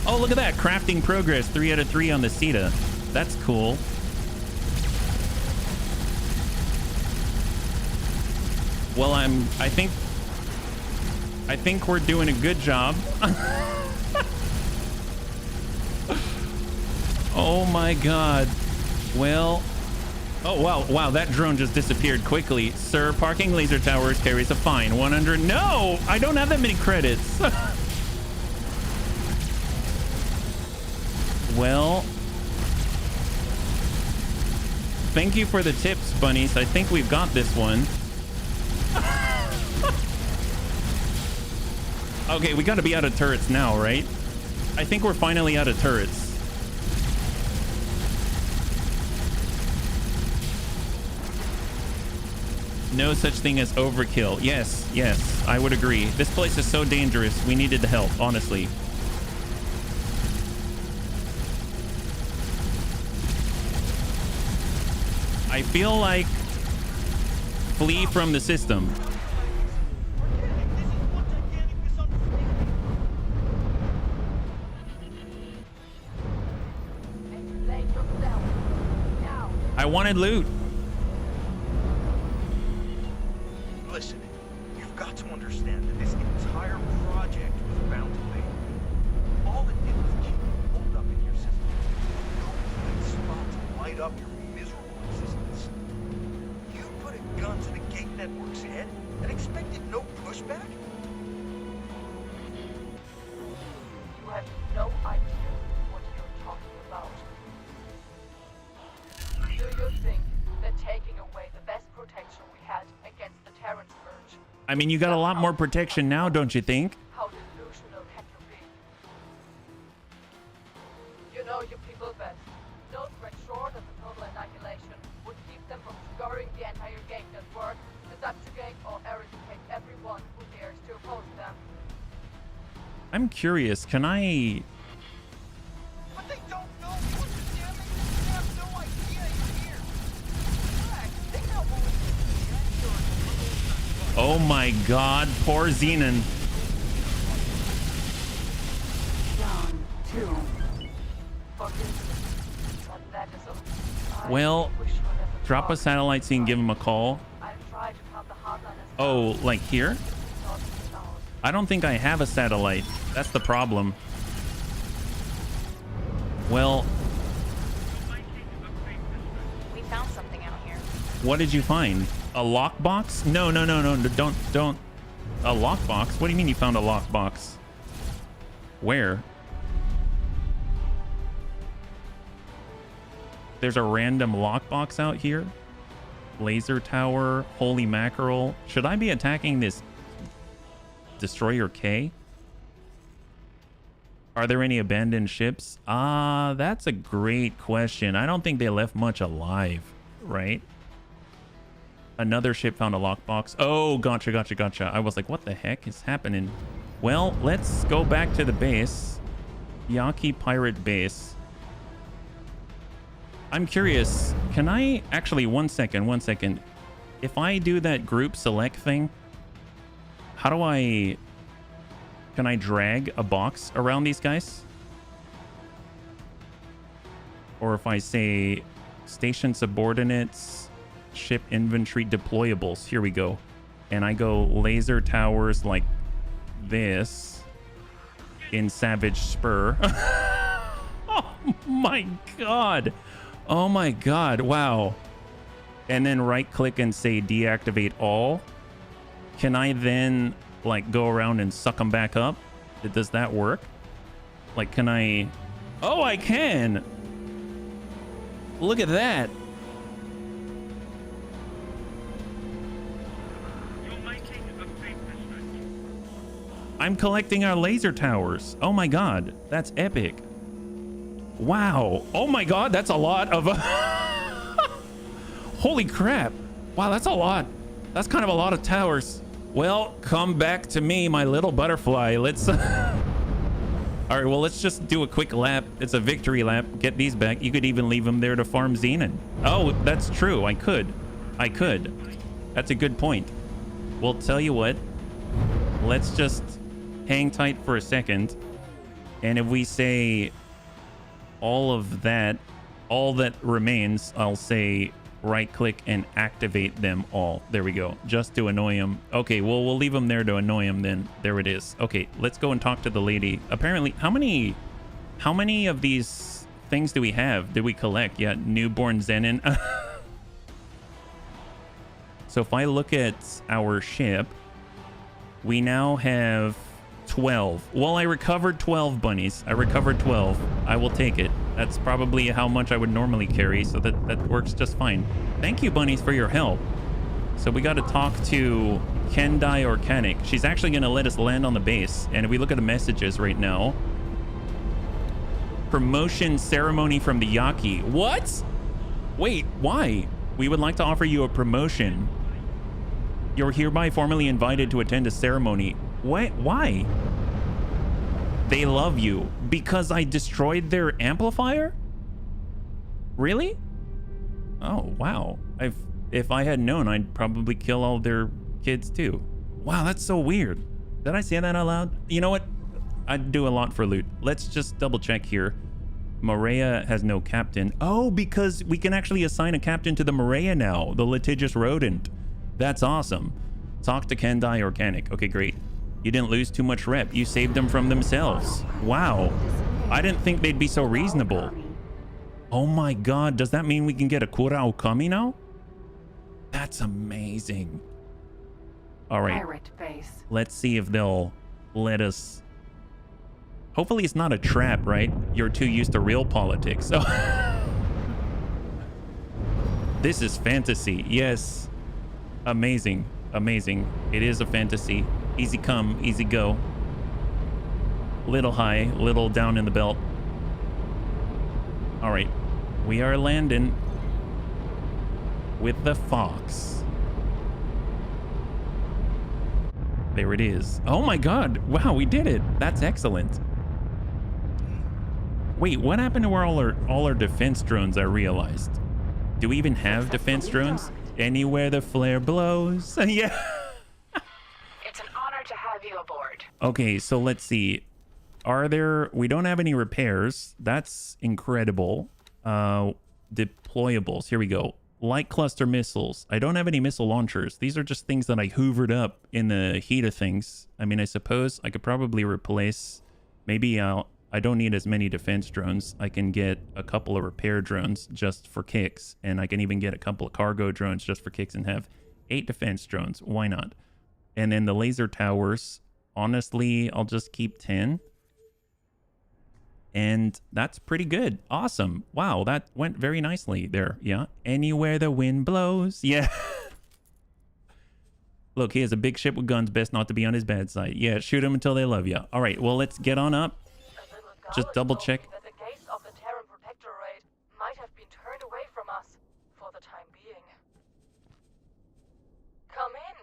Oh, look at that. Crafting progress. 3 out of 3 on the CETA. That's cool. Well, I think we're doing a good job. Oh my god. Well... Oh, wow, that drone just disappeared quickly. Sir, parking laser towers carries a fine. 100... No! I don't have that many credits. Well... Thank you for the tips, bunnies. I think we've got this one. Okay, we gotta be out of turrets now, right? I think we're finally out of turrets. No such thing as overkill. Yes, I would agree. This place is so dangerous. We needed the help, honestly. I feel like flee from the system. I wanted loot. Listen, you've got to understand that this entire project was bound to fail. All it did was keep you pulled up in your no idea what you're talking about. Do you think that taking away the best protection we had against the Terran scourge? I mean, you got a lot more protection now, don't you think? How delusional can you be? You know your people best. No threat short of a total annihilation would keep them from scouring the entire game network to subjugate or eradicate everyone who dares to oppose them. I'm curious, can I... But they don't know what you're damning. They have no idea you're here. Heck, they know what Oh my god, poor Xenon. Down 2. Well, drop a satellite so you can give him a call. Oh, like here? I don't think I have a satellite. That's the problem. Well, We found something out here. what did you find? A lockbox? No, don't. A lockbox? What do you mean you found a lockbox? Where? There's a random lockbox out here? Laser tower, holy mackerel. Should I be attacking this Destroyer K? Are there any abandoned ships? That's a great question. I don't think they left much alive, right? Another ship found a lockbox. Oh, gotcha. I was like, what the heck is happening? Well, let's go back to the base. Yaki pirate base. I'm curious. Can I actually, one second. If I do that group select thing, how do I... Can I drag a box around these guys? Or if I say station subordinates, ship inventory deployables, here we go. And I go laser towers like this in Savage Spur. Oh my god. Oh my god. Wow. And then right click and say deactivate all. Can I then like go around and suck them back up? Does that work? Like, can I... Oh, I can. Look at that. I'm collecting our laser towers. Oh my god, that's epic. Wow. Oh my god, that's a lot of... Holy crap. Wow, that's a lot. That's kind of a lot of towers. Well, come back to me, my little butterfly. Let's... All right, well, let's just do a quick lap. It's a victory lap. Get these back. You could even leave them there to farm Xenon. Oh, that's true. I could. That's a good point. Well, tell you what. Let's just hang tight for a second. And if we say all that remains, I'll say right click and activate them all. There we go. Just to annoy him. Okay, well, we'll leave him there to annoy him then. There it is. Okay, let's go and talk to the lady. Apparently, how many of these things do we have? Did we collect? Yeah, newborn Zenon. So if I look at our ship, we now have 12. Well, I recovered 12 bunnies. I recovered 12. I will take it. That's probably how much I would normally carry, so that works just fine. Thank you, bunnies, for your help. So we got to talk to Kendai Organic. She's actually going to let us land on the base. And if we look at the messages right now, promotion ceremony from the Yaki. What? Wait, why? We would like to offer you a promotion. You're hereby formally invited to attend a ceremony. What? Why? They love you because I destroyed their amplifier? Really? Oh, wow. If I had known, I'd probably kill all their kids too. Wow, that's so weird. Did I say that out loud? You know what? I'd do a lot for loot. Let's just double check here. Maria has no captain. Oh, because we can actually assign a captain to the Maria now, the litigious rodent. That's awesome. Talk to Kendai Organic. Okay, great. You didn't lose too much rep. You saved them from themselves. Wow. I didn't think they'd be so reasonable. Oh my god, does that mean we can get a Kura Okami now? That's amazing. All right. Pirate base. Let's see if they'll let us Hopefully it's not a trap, right? You're too used to real politics. So this is fantasy. Yes. Amazing. Amazing. It is a fantasy. Easy come, easy go. Little high, little down in the belt. All right. We are landing with the Fox. There it is. Oh my God. Wow, we did it. That's excellent. Wait, what happened to all our defense drones, I realized? Do we even have defense drones? Anywhere the flare blows. Yeah. It's an honor to have you aboard. Okay, so let's see. We don't have any repairs. That's incredible. Deployables. Here we go. Light cluster missiles. I don't have any missile launchers. These are just things that I hoovered up in the heat of things. I mean, I suppose I could probably replace. Maybe I don't need as many defense drones. I can get a couple of repair drones just for kicks. And I can even get a couple of cargo drones just for kicks and have 8 defense drones. Why not? And then the laser towers. Honestly, I'll just keep 10. And that's pretty good. Awesome. Wow, that went very nicely there. Yeah. Anywhere the wind blows. Yeah. Look, he has a big ship with guns. Best not to be on his bad side. Yeah, shoot him until they love you. All right, well, let's get on up. Just double check. That the gates of the Terran Protectorate might have been turned away from us for the time being. Come in.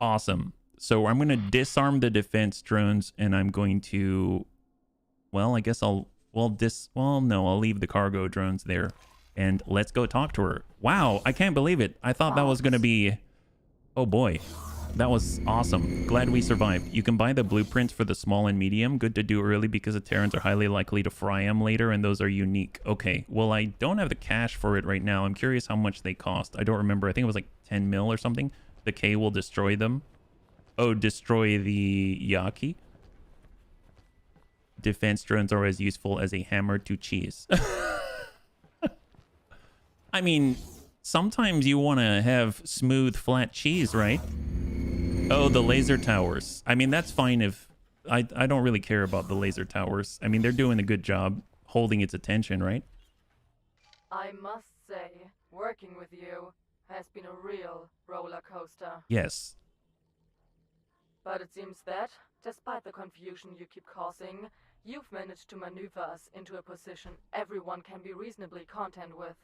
Awesome. So I'm going to disarm the defense drones, and I'm going to, well, I guess I'll leave the cargo drones there, and let's go talk to her. Wow, I can't believe it. I thought that was going to be, oh boy, that was awesome. Glad we survived. You can buy the blueprints for the small and medium. Good to do early because the Terrans are highly likely to fry them later, and those are unique. Okay, well, I don't have the cash for it right now. I'm curious how much they cost. I don't remember. I think it was like 10 mil or something. The K will destroy them. Oh, destroy the Yaki. Defense drones are as useful as a hammer to cheese. I mean, sometimes you want to have smooth, flat cheese, right? Oh, the laser towers. I mean, that's fine if... I don't really care about the laser towers. I mean, they're doing a good job holding its attention, right? I must say, working with you has been a real roller coaster. Yes. But it seems that, despite the confusion you keep causing, you've managed to maneuver us into a position everyone can be reasonably content with.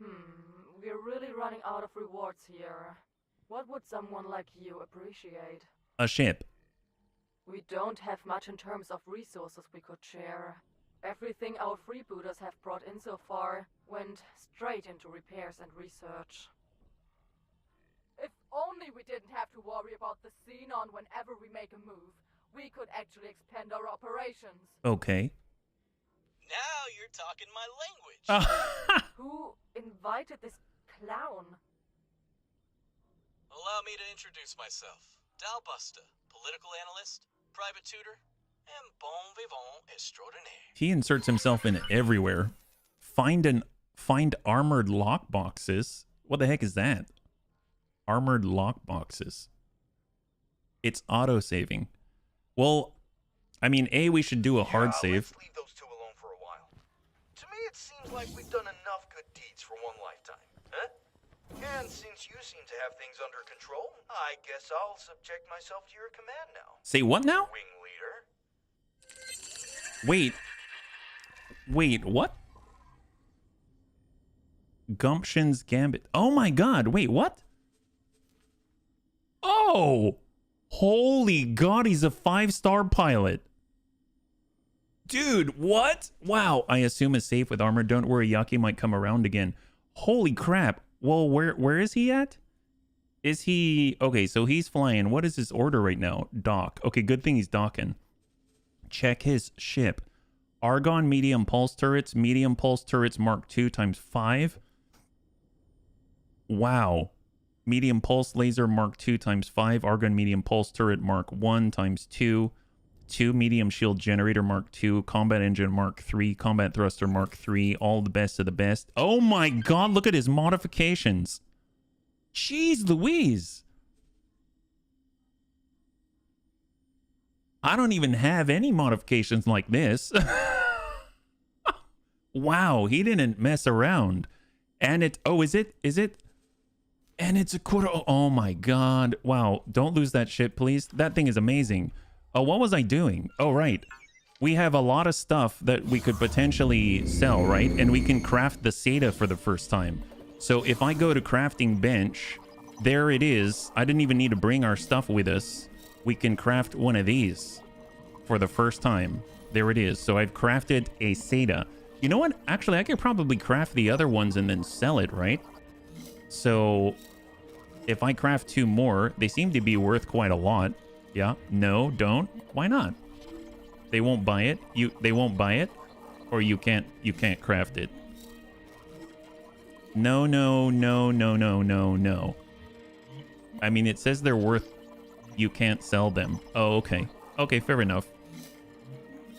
We're really running out of rewards here. What would someone like you appreciate? A ship. We don't have much in terms of resources we could share. Everything our freebooters have brought in so far went straight into repairs and research. If only we didn't have to worry about the xenon whenever we make a move. We could actually expand our operations. Okay. Now you're talking my language. Who invited this clown? Allow me to introduce myself. Dal Busta, political analyst, private tutor, and bon vivant extraordinaire. He inserts himself in everywhere. Find armored lockboxes. What the heck is that? Armored lockboxes. It's auto-saving. Well, I mean, we should do a hard save. Let's leave those two alone for a while. To me, it seems like we've done enough good deeds for one lifetime, huh? And since you seem to have things under control, I guess I'll subject myself to your command now. Say what now? Wing leader. Wait, what? Gumption's Gambit. Oh my god, wait, what? Oh! Holy god, he's a 5-star pilot. Dude, what? Wow, I assume it's safe with armor. Don't worry, Yaki might come around again. Holy crap. Well, where is he at? Is he... Okay, so he's flying. What is his order right now? Dock. Okay, good thing he's docking. Check his ship. Argon medium pulse turrets Mark II times 5. Wow. Medium pulse laser Mark II times 5. Argon medium pulse turret Mark I times 2. 2 medium shield generator Mark II. Combat engine Mark III. Combat thruster Mark III. All the best of the best. Oh my god, look at his modifications. Jeez Louise. I don't even have any modifications like this. Wow, he didn't mess around. And it, oh, is it? And it's a quarter, oh my God. Wow, don't lose that shit, please. That thing is amazing. Oh, what was I doing? Oh, right. We have a lot of stuff that we could potentially sell, right? And we can craft the SATA for the first time. So if I go to crafting bench, there it is. I didn't even need to bring our stuff with us. We can craft one of these for the first time. There it is. So I've crafted a SATA. You know what? Actually, I could probably craft the other ones and then sell it, right? So if I craft 2 more, they seem to be worth quite a lot. Yeah. No, don't. Why not? They won't buy it. They won't buy it, or you can't craft it. No. I mean, it says they're worth, you can't sell them. Oh, okay. Okay, fair enough.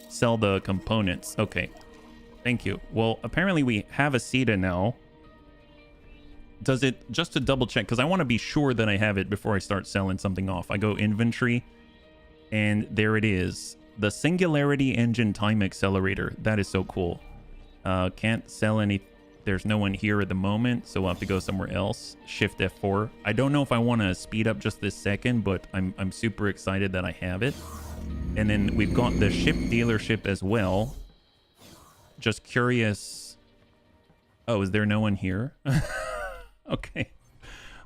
Sell the components. Okay. Thank you. Well, apparently we have a SATA now. Does it, just to double check, because I want to be sure that I have it before I start selling something off. I go inventory, and there it is. The Singularity Engine Time Accelerator. That is so cool. Can't sell any. There's no one here at the moment, so we'll have to go somewhere else. Shift F4. I don't know if I want to speed up just this second, but I'm super excited that I have it. And then we've got the ship dealership as well. Just curious. Oh, is there no one here? Okay.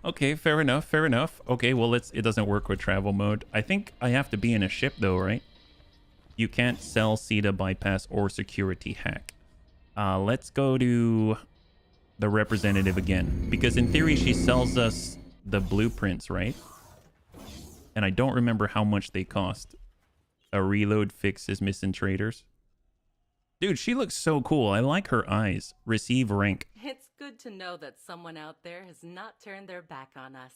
Okay, fair enough, fair enough. Okay, well, it doesn't work with travel mode. I think I have to be in a ship though, right? You can't sell SATA bypass or security hack. Let's go to the representative again, because in theory she sells us the blueprints, right? And I don't remember how much they cost. A reload fixes missing traders. Dude, she looks so cool. I like her eyes. Receive rank. It's good to know that someone out there has not turned their back on us.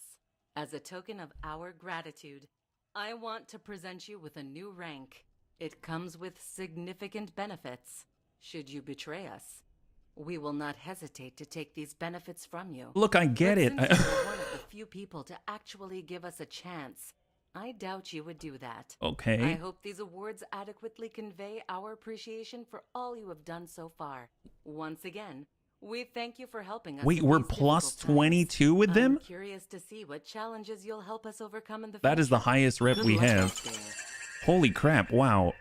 As a token of our gratitude, I want to present you with a new rank. It comes with significant benefits. Should you betray us, we will not hesitate to take these benefits from you. Look, I get it. Since you're one of the few people to actually give us a chance, I doubt you would do that. Okay. I hope these awards adequately convey our appreciation for all you have done so far. Once again, we thank you for helping us. Wait, in we're these plus difficult 22 times. with them? I'm curious to see what challenges you'll help us overcome in the future. That is the highest rep Good we luck have. out there. Holy crap, wow.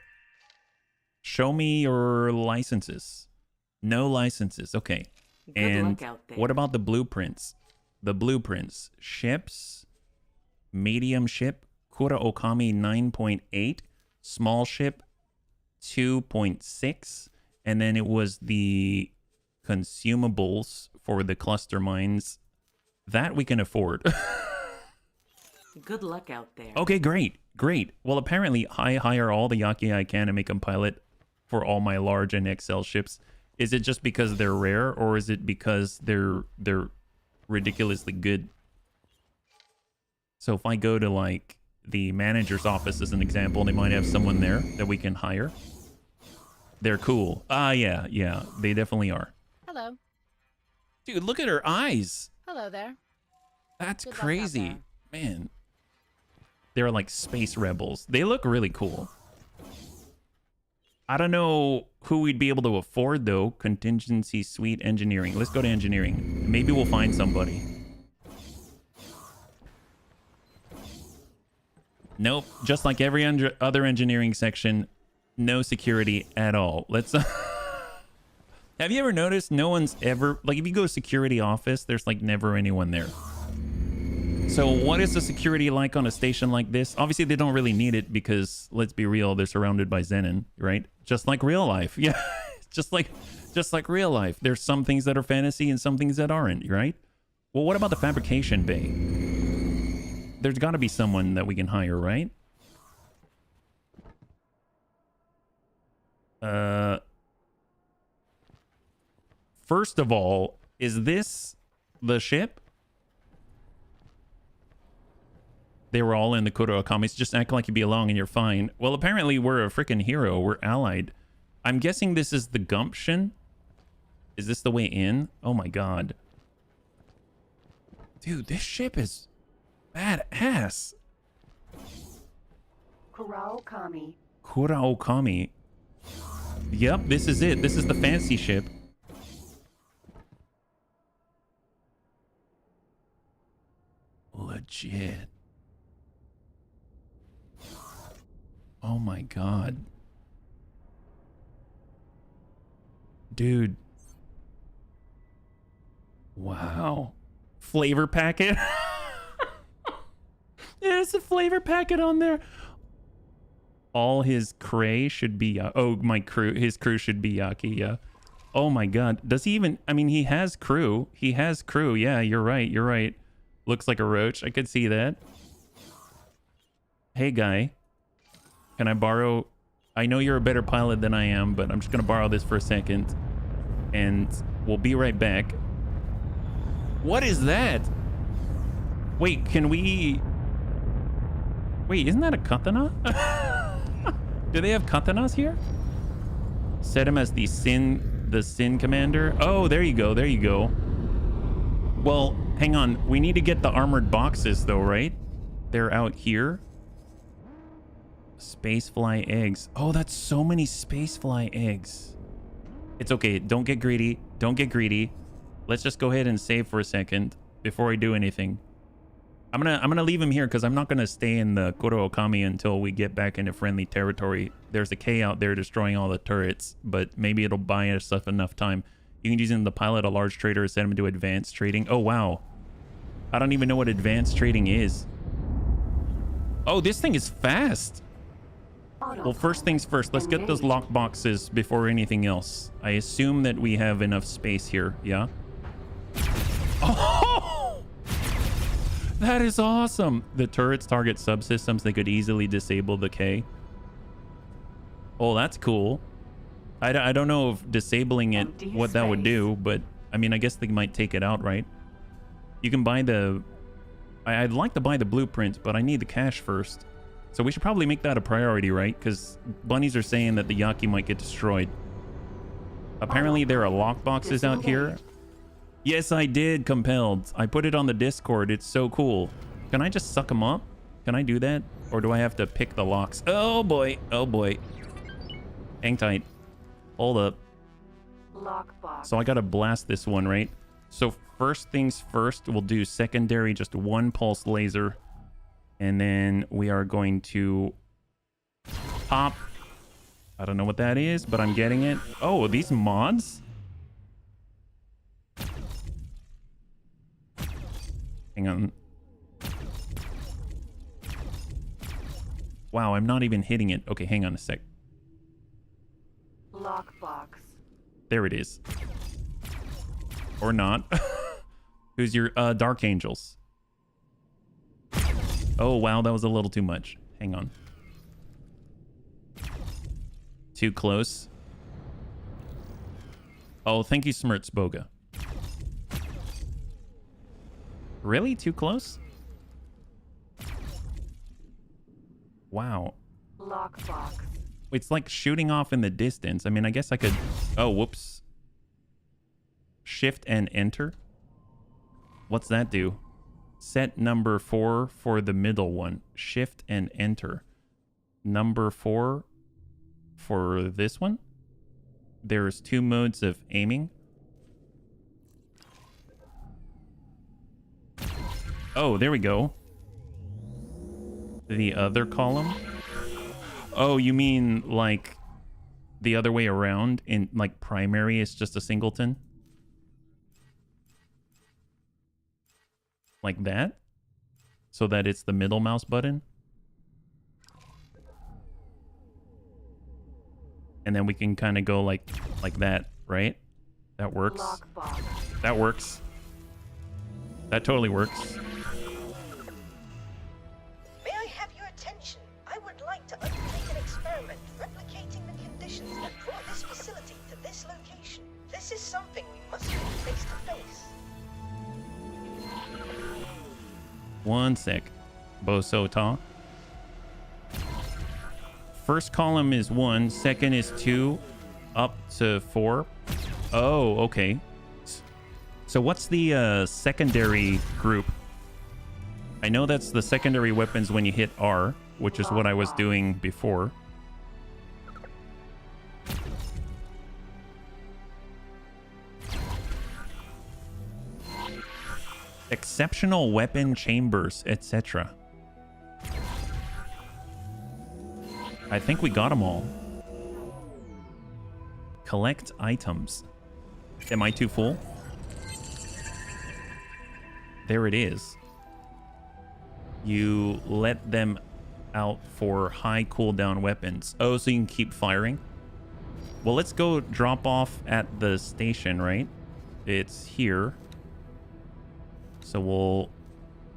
Show me your licenses. No licenses, okay. Good and luck out there. What about the blueprints? The blueprints. Ships, medium ship, Kura Okami 9.8, small ship 2.6, and then it was the consumables for the cluster mines. That we can afford. Good luck out there. Okay, great. Great. Well, apparently I hire all the Yaki I can and make them pilot for all my large and XL ships. Is it just because they're rare, or is it because they're ridiculously good? So if I go to like the manager's office as an example, they might have someone there that we can hire. They're cool. Yeah, they definitely are. Hello. Dude, look at her eyes. Hello there. That's Good luck out crazy. there. Man. They're like space rebels. They look really cool. I don't know who we'd be able to afford, though. Contingency suite engineering. Let's go to engineering. Maybe we'll find somebody. Nope. Just like every other engineering section, no security at all. Let's... Have you ever noticed no one's ever... Like, if you go to security office, there's, like, never anyone there. So what is the security like on a station like this? Obviously, they don't really need it because, let's be real, they're surrounded by Zenon, right? Just like real life. Yeah, just like real life. There's some things that are fantasy and some things that aren't, right? Well, what about the fabrication bay? There's got to be someone that we can hire, right? First of all, is this the ship? They were all in the Kura Okamis. Just act like you belong and you're fine. Well, apparently we're a freaking hero. We're allied. I'm guessing this is the Gumption. Is this the way in? Oh my god. Dude, this ship is badass. Kuraokami. Kuraokami. Yep, this is it. This is the fancy ship. Legit. Oh my god. Dude. Wow. Flavor packet. There's a flavor packet on there. All his cray should be his crew should be Yaki. Yeah. Oh my god. Does he even, I mean, he has crew. Yeah, you're right. Looks like a roach. I could see that. Hey guy, can I borrow, I know you're a better pilot than I am, but I'm just gonna borrow this for a second and we'll be right back. What is that? Wait, can we, wait, isn't that a katana? Do they have katanas here? Set him as the sin commander. Oh, there you go. Well, hang on. We need to get the armored boxes though, right? They're out here. Spacefly eggs. Oh, that's so many spacefly eggs. It's okay. Don't get greedy. Let's just go ahead and save for a second before I do anything. I'm gonna leave him here because I'm not gonna stay in the Kuraokami until we get back into friendly territory. There's a K out there destroying all the turrets, but maybe it'll buy us enough time. You can use him to pilot a large trader, set him to advanced trading. Oh wow, I don't even know what advanced trading is. Oh, this thing is fast. Well, first things first, let's get those lock boxes before anything else. I assume that we have enough space here. Yeah. Oh, that is awesome. The turrets target subsystems. They could easily disable the K. Oh, that's cool. I don't know if disabling it, what that would do, but I mean, I guess they might take it out, right? You can buy the, I'd like to buy the blueprint, but I need the cash first. So we should probably make that a priority, right? Because bunnies are saying that the Yaki might get destroyed. Apparently there are lock boxes out here. Yes, I did, Compelled. I put it on the Discord. It's so cool. Can I just suck them up? Can I do that? Or do I have to pick the locks? Oh boy. Hang tight. Hold up. Lockbox. So I gotta blast this one, right? So first things first, we'll do secondary, just one pulse laser. And then we are going to pop. I don't know what that is, but I'm getting it. Oh, these mods? Hang on. Wow, I'm not even hitting it. Okay, hang on a sec. Lockbox. There it is. Or not. Who's your Dark Angels? Oh, wow, that was a little too much. Hang on. Too close. Oh, thank you, Smirtsboga. Really? Too close? Wow. Lockbox. It's like shooting off in the distance. I mean, I guess I could... Oh, whoops. Shift and enter. What's that do? Set number 4 for the middle one. Shift and enter. Number 4 for this one. There's 2 modes of aiming. Oh, there we go. The other column. Oh, you mean like the other way around? In like primary, it's just a singleton? Like that? So that it's the middle mouse button? And then we can kind of go like that, right? That works. Lockbox. That works. That totally works. May I have your attention? I would like to undertake an experiment replicating the conditions that brought this facility to this location. This is something we must do face to face. One sec. Bosota. First column is 1, second is 2, up to 4. Oh, okay. So what's the secondary group? I know that's the secondary weapons when you hit R. which is what I was doing before. Exceptional weapon chambers, etc. I think we got them all. Collect items. Am I too full? There it is. You let them out for high cooldown weapons. Oh, so you can keep firing? Well, let's go drop off at the station, right? It's here. So we'll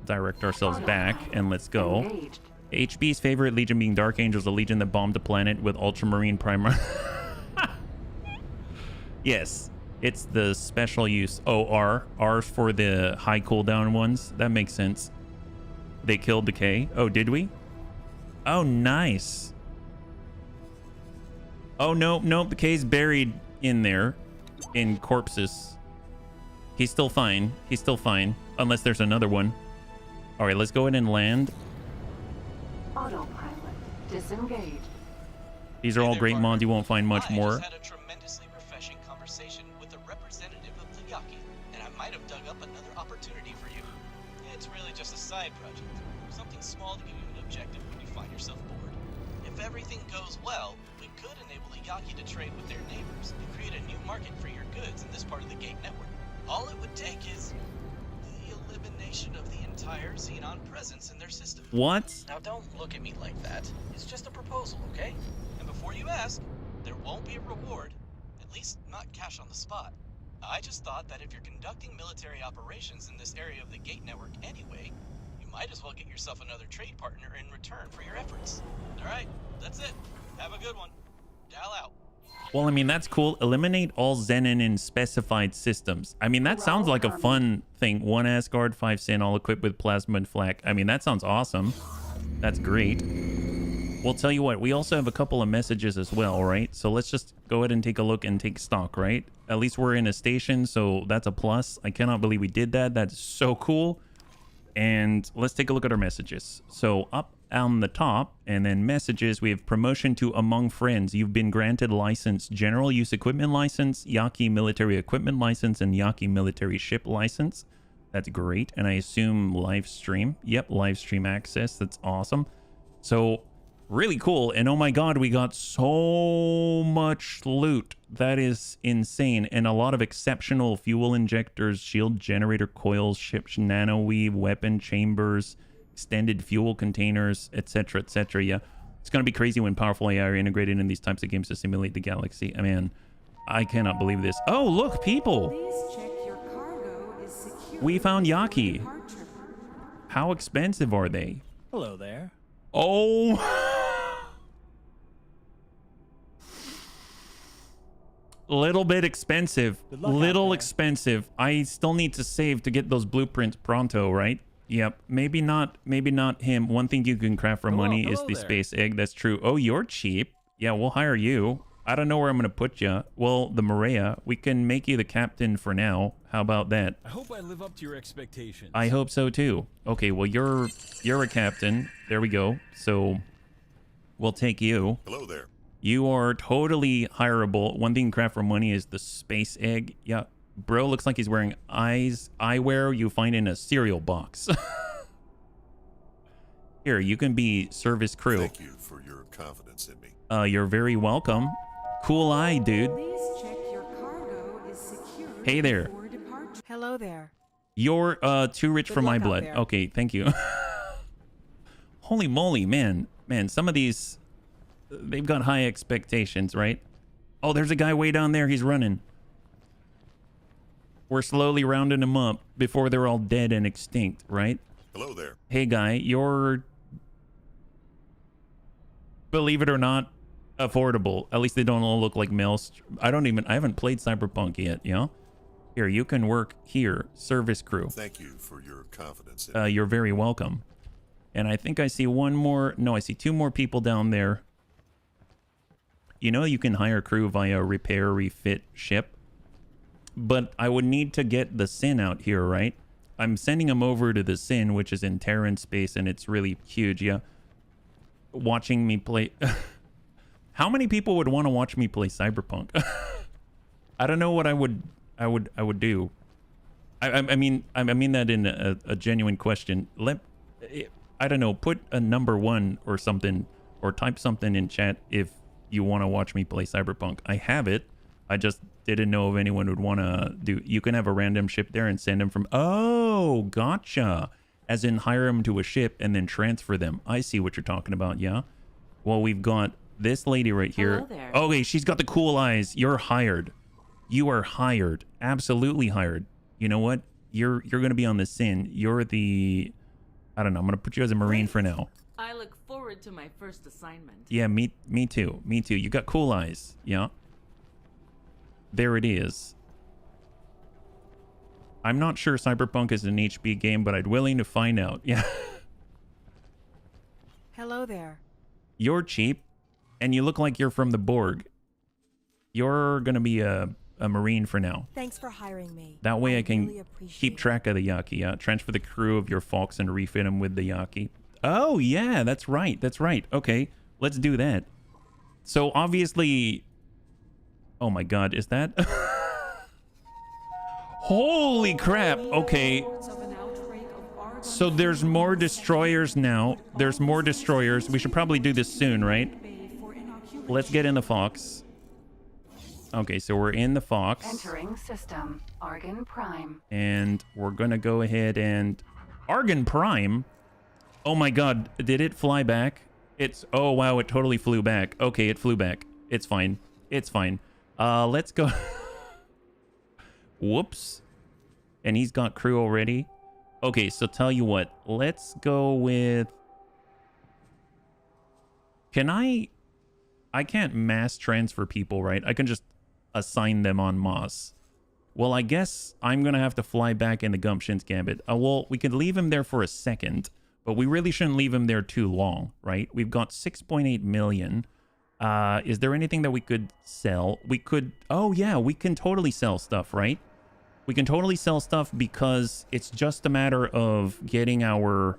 direct ourselves back and let's go. Engaged. HB's favorite legion being Dark Angels, the legion that bombed the planet with ultramarine primer. Yes, it's the special use. Oh, R's for the high cooldown ones. That makes sense. They killed the K. Oh, did we? Oh, nice. Oh, no, the K's buried in there in corpses. He's still fine. He's still fine. Unless there's another one. All right, let's go ahead and land. Autopilot disengaged. These are all great mods. You won't find much more. I just had a tremendously refreshing conversation with a representative of the Yaki, and I might have dug up another opportunity for you. It's really just a side project. Something small to give you an objective when you find yourself bored. If everything goes well, we could enable the Yaki to trade with their neighbors and create a new market for your goods in this part of the Gate network. All it would take is the elimination of the entire Xenon presence in their system. What? Now don't look at me like that. It's just a proposal, okay? And before you ask, there won't be a reward. At least not cash on the spot. I just thought that if you're conducting military operations in this area of the Gate network anyway, you might as well get yourself another trade partner in return for your efforts. Alright, that's it. Have a good one. Dal out. Well, I mean, that's cool. Eliminate all Xenon in specified systems. I mean, that sounds like a fun thing. 1 Asgard, 5 Sin, all equipped with plasma and flak. I mean, that sounds awesome. That's great. We'll tell you what, we also have a couple of messages as well, right? So let's just go ahead and take a look and take stock, right? At least we're in a station, so that's a plus. I cannot believe we did that. That's so cool. And let's take a look at our messages. So up on the top, and then messages, we have promotion to among friends. You've been granted license, general use equipment license, Yaki military equipment license, and Yaki military ship license. That's great. And I assume live stream. Yep, live stream access. That's awesome. So really cool. And oh my god, we got so much loot. That is insane. And a lot of exceptional fuel injectors, shield generator coils, ship nano weave, weapon chambers, extended fuel containers, etc., etc. Yeah, it's going to be crazy when powerful AI are integrated in these types of games to simulate the galaxy. I mean, I cannot believe this. Oh, look, people. Please check your cargo is secure. We found Yaki. How expensive are they? Hello there. Oh. Little bit expensive. Little expensive. I still need to save to get those blueprints pronto, right? Yep. Maybe not him. One thing you can craft for money is the space egg. That's true. Oh, you're cheap. Yeah, we'll hire you. I don't know where I'm going to put you. Well, the Maria, we can make you the captain for now. How about that? I hope I live up to your expectations. I hope so too. Okay, well, you're a captain. There we go. So we'll take you. Hello there. You are totally hireable. One thing you can craft for money is the space egg. Yeah. Bro looks like he's wearing eyewear you find in a cereal box. Here, you can be service crew. Thank you for your confidence in me. You're very welcome. Cool eye, dude. Please check your cargo is secure. Hey there. before departure. Hello there. You're too rich for my blood. Okay, thank you. Holy moly, man. Man, some of these, they've got high expectations, right? Oh, there's a guy way down there. He's running. We're slowly rounding them up before they're all dead and extinct, right? Hello there. Hey, guy, you're, believe it or not, affordable. At least they don't all look like males. I haven't played Cyberpunk yet, you know? Here, you can work here, service crew. Thank you for your confidence in me. You're very welcome. And I think I see one more. No, I see 2 more people down there. You know, you can hire crew via repair, refit, ship. But I would need to get the Sin out here, right? I'm sending him over to the Sin, which is in Terran space, and it's really huge, yeah. watching me play. How many people would want to watch me play Cyberpunk? I don't know what I would do. I mean that in a genuine question. I don't know, put a number 1 or something, or type something in chat if you want to watch me play Cyberpunk. I have it. I just didn't know if anyone would want to do. You can have a random ship there and send them from. Oh, gotcha. As in hire them to a ship and then transfer them. I see what you're talking about. Yeah. Well, we've got this lady right here. Hello there. Okay, she's got the cool eyes. You're hired. You are hired. Absolutely hired. You know what? You're going to be on the Sin. You're the. I don't know. I'm going to put you as a Marine for now. I look forward to my first assignment. Yeah, me too. Me too. You got cool eyes. Yeah. There it is. I'm not sure Cyberpunk is an HB game, but I'd willing to find out. Yeah. Hello there. You're cheap, and you look like you're from the Borg. You're going to be a Marine for now. Thanks for hiring me. That way I can really keep track of the Yaki. Yeah? Transfer the crew of your Fox and refit them with the Yaki. Oh, yeah, that's right. That's right. Okay, let's do that. So, obviously... Oh, my God, is that... Holy crap. Okay. So, there's more destroyers now. There's more destroyers. We should probably do this soon, right? Let's get in the Fox. Okay, so we're in the Fox. Entering system. Argon Prime. And we're going to go ahead and... Argon Prime? Oh my God, did it fly back? Oh wow, it totally flew back. Okay, it flew back. It's fine. It's fine. Let's go. Whoops. And he's got crew already. Okay, so tell you what, let's go with... Can I can't mass transfer people, right? I can just assign them en masse. Well, I guess I'm gonna have to fly back in the Gumption's Gambit. Well, we could leave him there for a second. But we really shouldn't leave him there too long, right? We've got 6.8 million. Is there anything that we could sell? We could... Oh, yeah, we can totally sell stuff, right? We can totally sell stuff because it's just a matter of getting our...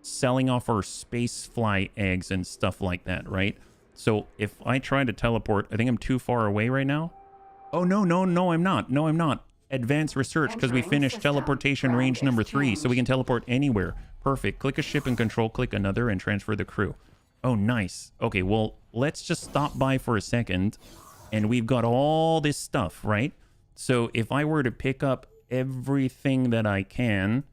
Selling off our space fly eggs and stuff like that, right? So if I try to teleport... I think I'm too far away right now. Oh, no, I'm not. No, I'm not. Advanced research because we finished teleportation range number 3, so we can teleport anywhere. Perfect. Click a ship and control, click another, and transfer the crew. Oh, nice. Okay, well, let's just stop by for a second, and we've got all this stuff, right? So if I were to pick up everything that I can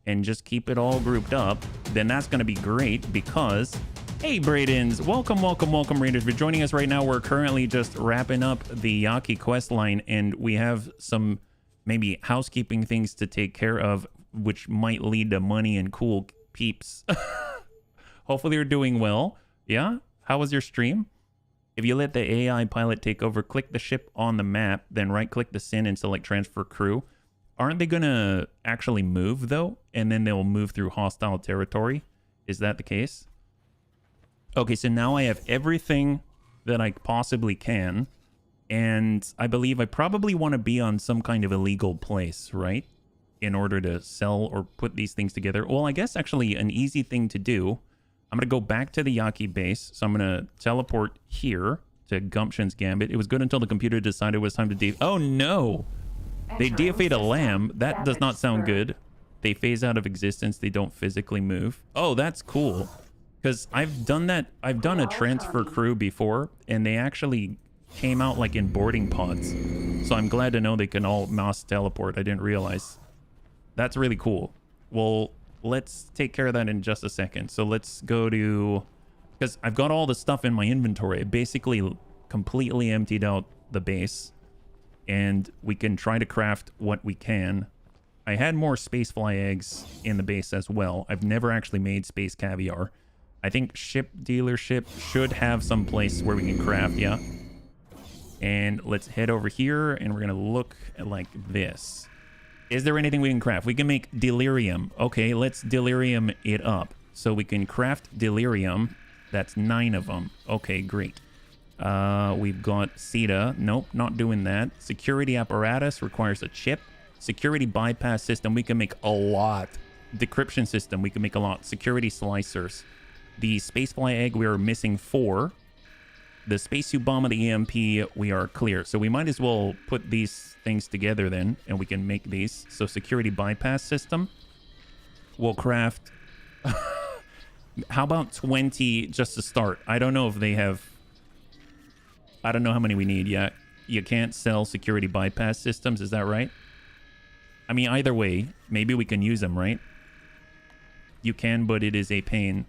and just keep it all grouped up, then that's going to be great because... Hey, Bradens! Welcome, Raiders. For joining us right now, we're currently just wrapping up the Yaki questline, and we have some... maybe housekeeping things to take care of, which might lead to money and cool peeps. Hopefully you're doing well. Yeah? How was your stream? If you let the AI pilot take over, click the ship on the map, then right-click the Sin and select transfer crew. Aren't they going to actually move, though? And then they'll move through hostile territory? Is that the case? Okay, so now I have everything that I possibly can. And I believe I probably want to be on some kind of illegal place, right? In order to sell or put these things together. Well, I guess actually an easy thing to do. I'm going to go back to the Yaki base. So I'm going to teleport here to Gumption's Gambit. It was good until the computer decided it was time to Oh, no! They deifade a lamb. That does not sound good. They phase out of existence. They don't physically move. Oh, that's cool. Because I've done that. I've done a transfer crew before, and they actually... came out like in boarding pods. So I'm glad to know they can all mass teleport. I didn't realize. That's really cool. Well, let's take care of that in just a second. So let's go to... because I've got all the stuff in my inventory. I basically completely emptied out the base. And we can try to craft what we can. I had more spacefly eggs in the base as well. I've never actually made space caviar. I think ship dealership should have some place where we can craft, yeah? And let's head over here, and we're going to look at like this. Is there anything we can craft? We can make delirium. Okay, let's delirium it up. So we can craft delirium. That's 9 of them. Okay, great. We've got CETA. Nope, not doing that. Security apparatus requires a chip. Security bypass system, we can make a lot. Decryption system, we can make a lot. Security slicers. The spacefly egg, we are missing 4. The spacesuit bomb of the EMP, we are clear. So we might as well put these things together then, and we can make these. So security bypass system. We'll craft... How about 20 just to start? I don't know if they have... I don't know how many we need yet. You can't sell security bypass systems, is that right? I mean, either way, maybe we can use them, right? You can, but it is a pain.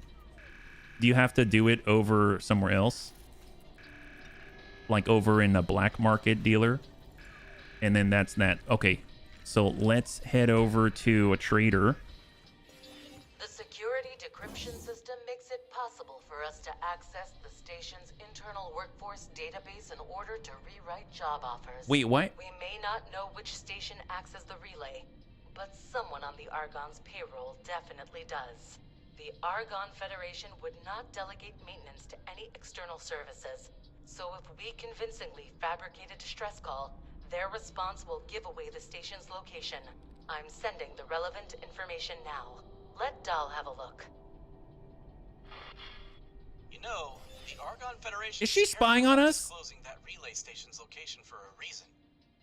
Do you have to do it over somewhere else? Like over in a black market dealer? And then that's that. Okay, so let's head over to a trader. The security decryption system makes it possible for us to access the station's internal workforce database in order to rewrite job offers. Wait, what? We may not know which station acts as the relay, but someone on the Argon's payroll definitely does. The Argon Federation would not delegate maintenance to any external services, so if we convincingly fabricate a distress call, their response will give away the station's location. I'm sending the relevant information now. Let Dahl have a look. You know, the Argon Federation Is she spying on us? Disclosing that relay station's location for a reason.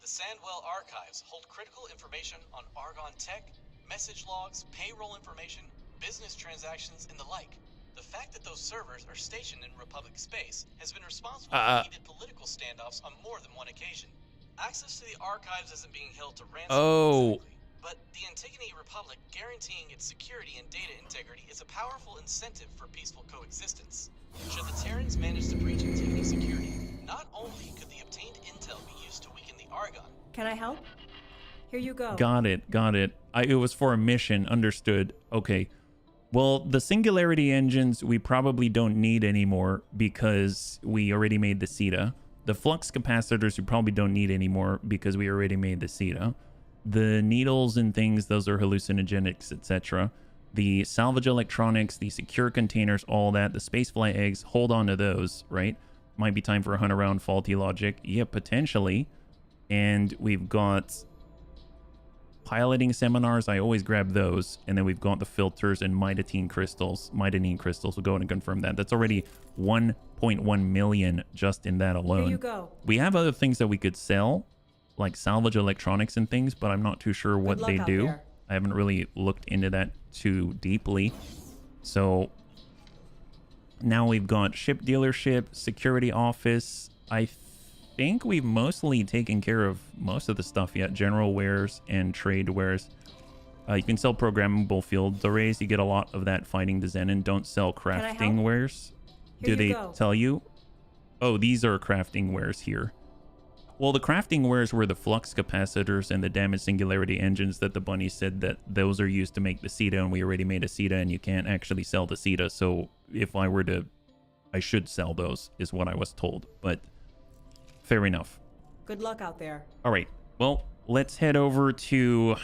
The Sandwell archives hold critical information on Argon tech, message logs, payroll information, business transactions, and the like. The fact that those servers are stationed in Republic space has been responsible for heated political standoffs on more than one occasion. Access to the archives isn't being held to ransom. Exactly, but the Antigone Republic guaranteeing its security and data integrity is a powerful incentive for peaceful coexistence. Should the Terrans manage to breach Antigone security, not only could the obtained intel be used to weaken the Argon. Can I help? Here you go. Got it. It was for a mission. Understood. Okay. Well, the singularity engines we probably don't need anymore because we already made the CETA. The flux capacitors we probably don't need anymore because we already made the CETA. The needles and things, those are hallucinogenics, etc. The salvage electronics, the secure containers, all that. The spacefly eggs, hold on to those, right? Might be time for a hunt around faulty logic. Yeah, potentially. And we've got piloting seminars. I always grab those. And then we've got the filters and midatine crystals. Midanine crystals. We'll go ahead and confirm that. That's already 1.1 million just in that alone. Here you go. We have other things that we could sell, like salvage electronics and things, but I'm not too sure what they do. There. I haven't really looked into that too deeply. So now we've got ship dealership, security office. I think we've mostly taken care of most of the stuff yet. General wares and trade wares. You can sell programmable field arrays. You get a lot of that fighting the Zenon. Don't sell crafting wares. Do they tell you? Oh, these are crafting wares here. Well, the crafting wares were the flux capacitors and the damaged singularity engines that the bunny said that those are used to make the CETA, and we already made a CETA, and you can't actually sell the CETA. So if I were to, I should sell those, is what I was told. But fair enough. Good luck out there. All right. Well, let's head over to...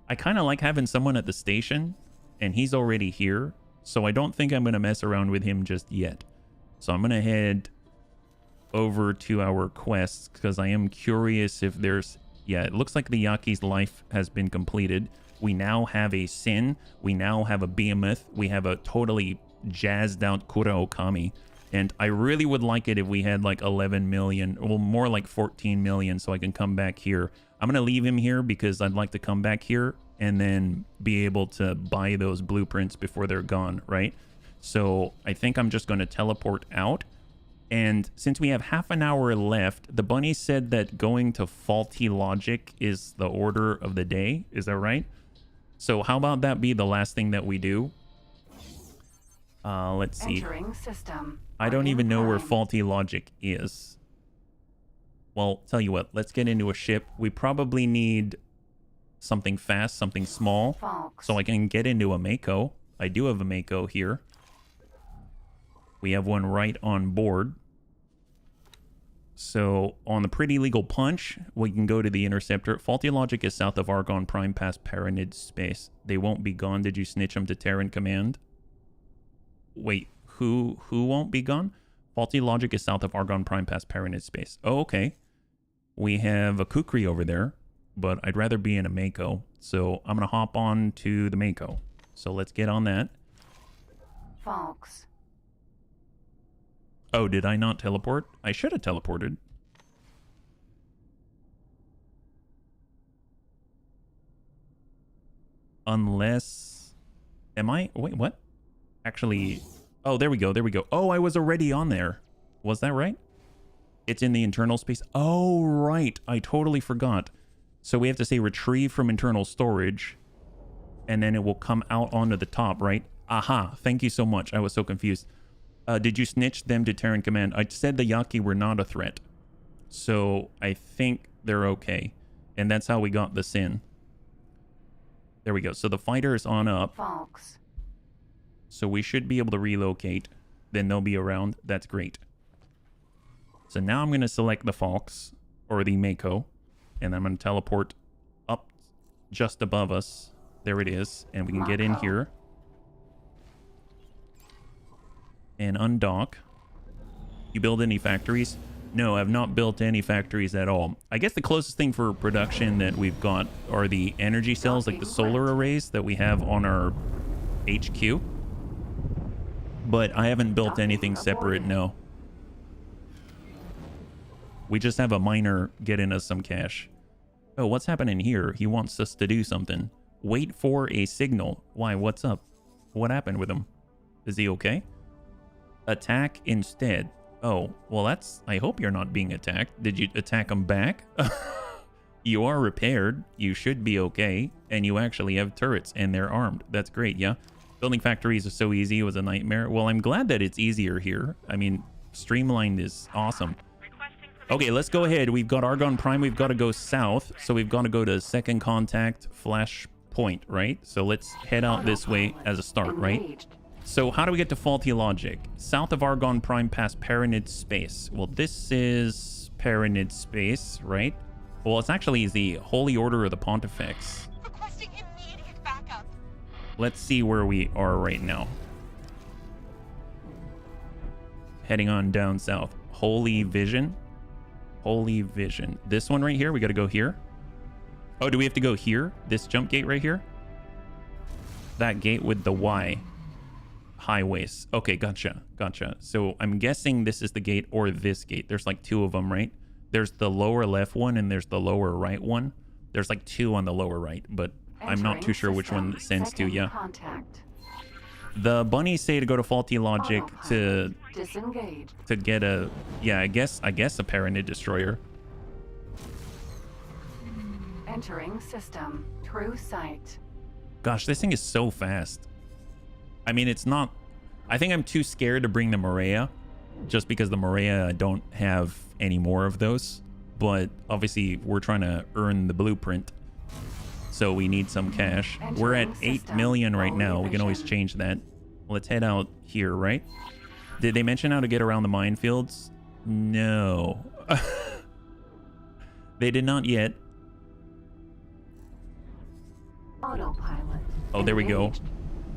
I kind of like having someone at the station, and he's already here. So I don't think I'm going to mess around with him just yet. So I'm going to head over to our quests because I am curious if there's... Yeah, it looks like the Yaki's life has been completed. We now have a Sin. We now have a Behemoth. We have a totally jazzed out Kura Okami. And I really would like it if we had like 11 million, well, more like 14 million, so I can come back here. I'm going to leave him here because I'd like to come back here and then be able to buy those blueprints before they're gone, right? So I think I'm just going to teleport out. And since we have half an hour left, the bunny said that going to faulty logic is the order of the day. Is that right? So how about that be the last thing that we do? Let's see. Entering system. I don't even know where faulty logic is. Well, tell you what, let's get into a ship. We probably need something fast, something small, so I can get into a Mako. I do have a Mako here. We have one right on board. So on the Pretty Legal Punch, we can go to the Interceptor. Faulty Logic is south of Argon Prime past Paranid space. They won't be gone. Did you snitch them to Terran Command? Wait, who won't be gone? Faulty Logic is south of Argon Prime past Paranid space. Oh, okay. We have a Kukri over there, but I'd rather be in a Mako. So I'm going to hop on to the Mako. So let's get on that. Fox. Oh, did I not teleport? I should have teleported. Unless... Am I? Wait, what? Actually... Oh, there we go, there we go. Oh, I was already on there. Was that right? It's in the internal space. Oh, right. I totally forgot. So we have to say retrieve from internal storage. And then it will come out onto the top, right? Aha. Thank you so much. I was so confused. Did you snitch them to Terran Command? I said the Yaki were not a threat. So I think they're okay. And that's how we got this in. There we go. So the fighter is on up. Fox. So we should be able to relocate. Then they'll be around. That's great. So now I'm going to select the Fox or the Mako. And I'm going to teleport up just above us. There it is. And we can get in here. And undock. You build any factories? No, I've not built any factories at all. I guess the closest thing for production that we've got are the energy cells, like the solar arrays that we have on our HQ. But I haven't built anything separate, no. We just have a miner getting us some cash. Oh, what's happening here? He wants us to do something. Wait for a signal. Why, what's up? What happened with him? Is he okay? Attack instead. Oh, well that's... I hope you're not being attacked. Did you attack him back? You are repaired. You should be okay. And you actually have turrets and they're armed. That's great, yeah? Building factories is so easy. It was a nightmare. Well, I'm glad that it's easier here. I mean, streamlined is awesome. Okay, let's go ahead. We've got Argon Prime. We've got to go south. So we've got to go to second contact flash point, right? So let's head out this way as a start, right? So how do we get to Faulty Logic? South of Argon Prime past Paranid Space. Well, this is Paranid Space, right? Well, it's actually the Holy Order of the Pontifex. Requesting immediate backup. Let's see where we are right now. Heading on down south. Holy Vision. Holy Vision. This one right here, we got to go here. Oh, do we have to go here? This jump gate right here? That gate with the Y. Highways. Okay, gotcha. Gotcha. So I'm guessing this is the gate or this gate. There's like two of them, right? There's the lower left one and there's the lower right one. There's like two on the lower right, but I'm not too sure which one it sends to, yeah. Contact. The bunnies say to go to Faulty Logic to Disengage. to get a, yeah, I guess a Paranid destroyer. Entering system. True sight. Gosh, this thing is so fast. I mean, it's not... I think I'm too scared to bring the Maria, just because the Maria, I don't have any more of those. But obviously, we're trying to earn the blueprint, so we need some cash. We're at 8 million right now. We can always change that. Let's head out here, right? Did they mention how to get around the minefields? No. They did not yet. Autopilot. Oh, there we go.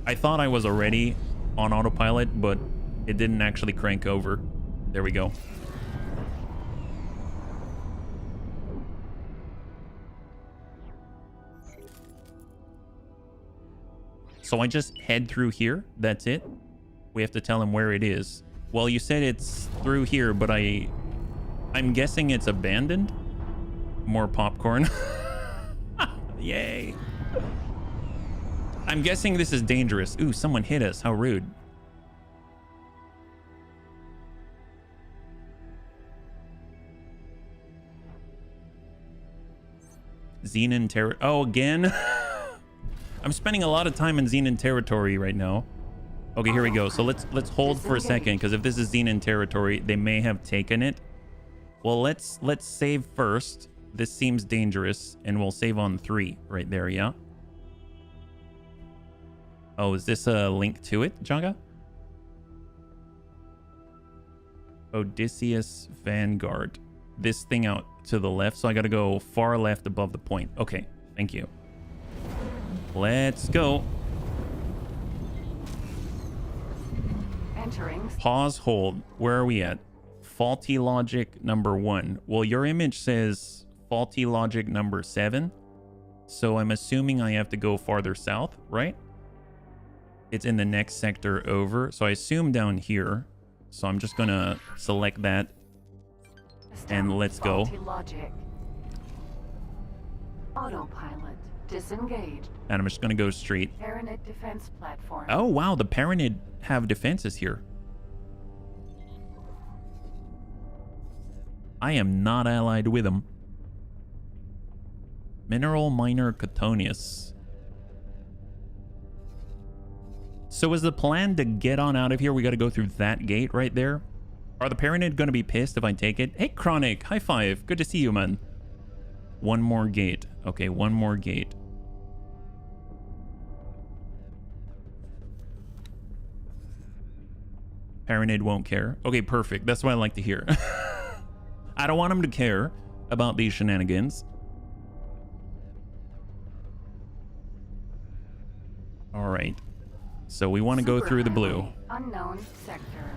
I thought I was already on autopilot, but it didn't actually crank over. There we go. So I just head through here. That's it. We have to tell him where it is. Well, you said it's through here, but I'm guessing it's abandoned. More popcorn. Yay. I'm guessing this is dangerous. Ooh, someone hit us. How rude. Xenon territory. Oh, again? I'm spending a lot of time in Xenon territory right now. Okay, here we go. So let's hold for a second, because if this is Xenon territory, they may have taken it. Well, let's save first. This seems dangerous, and we'll save on 3 right there, yeah? Oh, is this a link to it, Jaga? Odysseus Vanguard. This thing out to the left, so I gotta go far left above the point. Okay, thank you. Let's go. Entering. Pause, hold. Where are we at? Faulty logic number 1. Well, your image says faulty logic number 7. So I'm assuming I have to go farther south, right? It's in the next sector over. So I assume down here. So I'm just gonna select that. And let's go. Faulty logic. Autopilot disengaged. And I'm just gonna go straight. Paranid defense platform. Oh wow, the Paranid have defenses here. I am not allied with them. Mineral Miner Cotoneus. So is the plan to get on out of here? We got to go through that gate right there. Are the Paranid going to be pissed if I take it? Hey, Chronic, high five. Good to see you, man. One more gate. Okay, one more gate. Paranid won't care. Okay, perfect. That's what I like to hear. I don't want him to care about these shenanigans. All right. So we want to go through the blue. Unknown sector.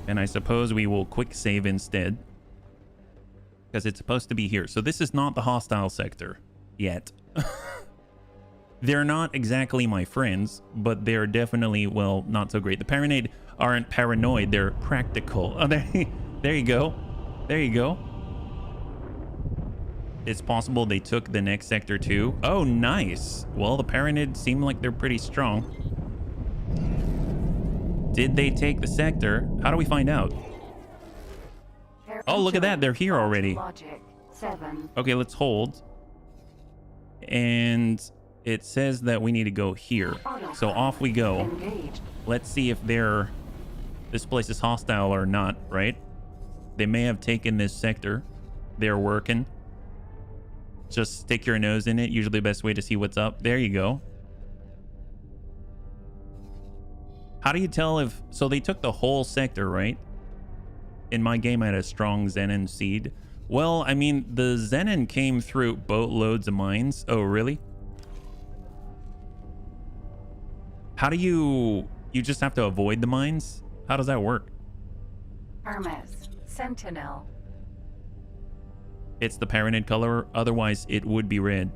And I suppose we will quick save instead. Because it's supposed to be here. So this is not the hostile sector yet. They're not exactly my friends, but they're definitely, well, not so great. The Paranid aren't paranoid. They're practical. Oh, there you go. There you go. It's possible they took the next sector too. Oh, nice. Well, the Paranid seem like they're pretty strong. Did they take the sector? How do we find out? Oh, look at that. They're here already. Logic 7. Okay, let's hold. And it says that we need to go here. So off we go. Engaged. Let's see if this place is hostile or not, right? They may have taken this sector. They're working. Just stick your nose in it. Usually the best way to see what's up. There you go. How do you tell if... So they took the whole sector, right? In my game, I had a strong Zenon seed. Well, I mean, the Zenon came through boatloads of mines. Oh, really? How do you... You just have to avoid the mines? How does that work? Hermes. Sentinel. It's the Paranid color. Otherwise, it would be red.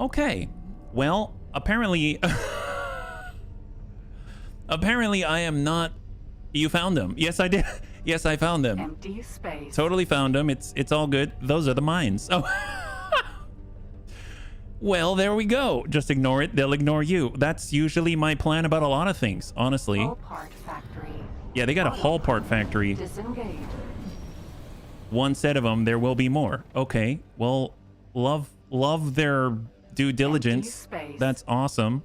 Okay. Well, apparently... apparently, I am not... You found them. Yes, I did. Yes, I found them. Empty space. Totally found them. It's all good. Those are the mines. Oh. Well, there we go. Just ignore it. They'll ignore you. That's usually my plan about a lot of things, honestly. Hull part factory. Yeah, they got a hull part factory. Disengaged. One set of them. There will be more. Okay. Well, love their due diligence. That's awesome.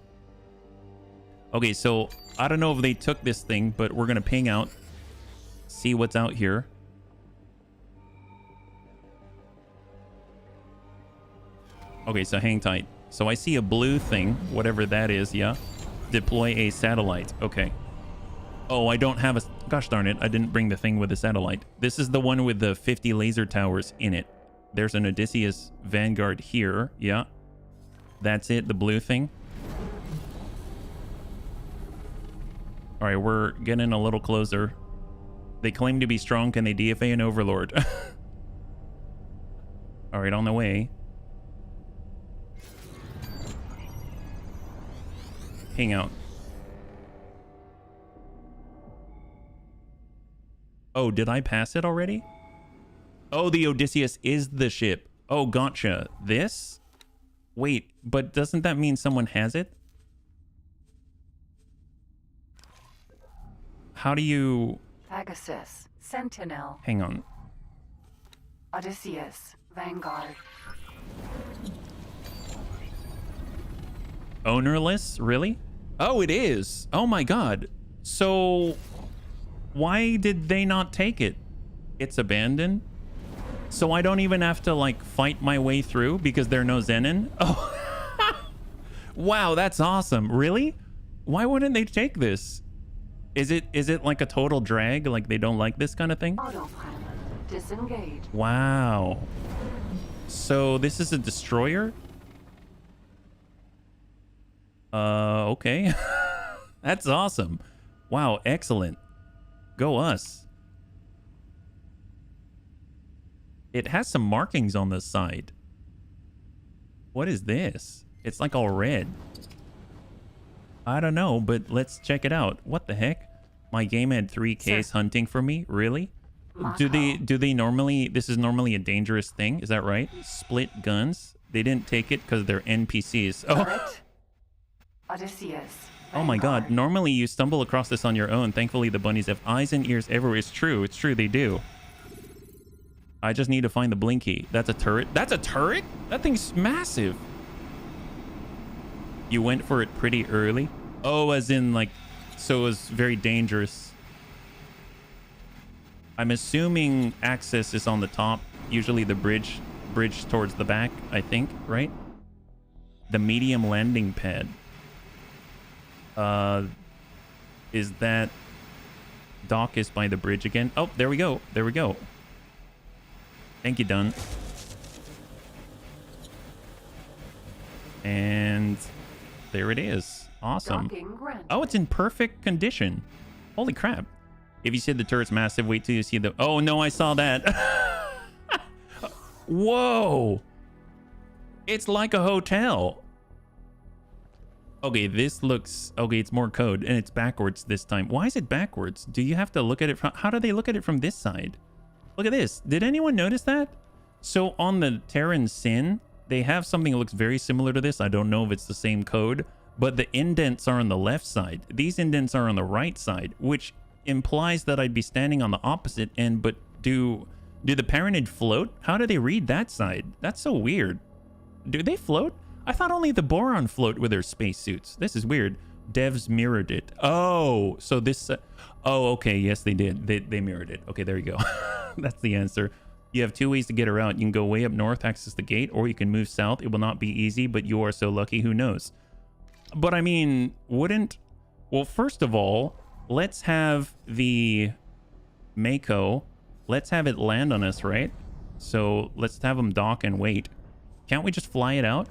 Okay, so I don't know if they took this thing, but we're gonna ping out, see what's out here. Okay, so hang tight. So I see a blue thing, whatever that is, yeah. Deploy a satellite. Okay. Oh, I don't have a... Gosh darn it, I didn't bring the thing with the satellite. This is the one with the 50 laser towers in it. There's an Odysseus Vanguard here, yeah. That's it, the blue thing. All right, we're getting a little closer. They claim to be strong. Can they DFA an Overlord? All right, on the way. Ping out. Oh, did I pass it already? Oh, the Odysseus is the ship. Oh, gotcha. This? Wait, but doesn't that mean someone has it? How do you... Pegasus. Sentinel. Hang on. Odysseus. Vanguard. Ownerless? Really? Oh, it is. Oh my god. So why did they not take it? It's abandoned? So I don't even have to like fight my way through because there are no Zenon? Oh. Wow, that's awesome. Really? Why wouldn't they take this? Is it like a total drag? Like they don't like this kind of thing? Autopilot. Disengage. Wow. So this is a destroyer? Okay. That's awesome. Wow, excellent. Go us. It has some markings on the side. What is this? It's like all red. I don't know, but let's check it out. What the heck? My game had 3Ks hunting for me? Really? Do they normally, this is normally a dangerous thing, is that right? Split guns? They didn't take it because they're NPCs. Oh. Odysseus. Oh my god, normally you stumble across this on your own. Thankfully the bunnies have eyes and ears everywhere. It's true, they do. I just need to find the blinky. That's a turret. That's a turret? That thing's massive. You went for it pretty early? Oh, as in like, so it was very dangerous. I'm assuming access is on the top. Usually the bridge towards the back, I think, right? The medium landing pad. Is that dock is by the bridge again? Oh, there we go. There we go. Thank you, Dunn. And there it is. Awesome. Oh, it's in perfect condition. Holy crap. If you said the turret's massive, wait till you see the... Oh, no, I saw that. Whoa. It's like a hotel. Okay, this looks... Okay, it's more code, and it's backwards this time. Why is it backwards? Do you have to look at it from... How do they look at it from this side? Look at this. Did anyone notice that? So on the Terran Sin, they have something that looks very similar to this. I don't know if it's the same code, but the indents are on the left side. These indents are on the right side, which implies that I'd be standing on the opposite end, but do the Paranid float? How do they read that side? That's so weird. Do they float? I thought only the Boron float with their spacesuits. This is weird. Devs mirrored it. Oh, so this... oh, okay. Yes, they did. They mirrored it. Okay, there you go. That's the answer. You have two ways to get around. You can go way up north, access the gate, or you can move south. It will not be easy, but you are so lucky. Who knows? But I mean, wouldn't... Well, first of all, let's have the Mako. Let's have it land on us, right? So let's have them dock and wait. Can't we just fly it out?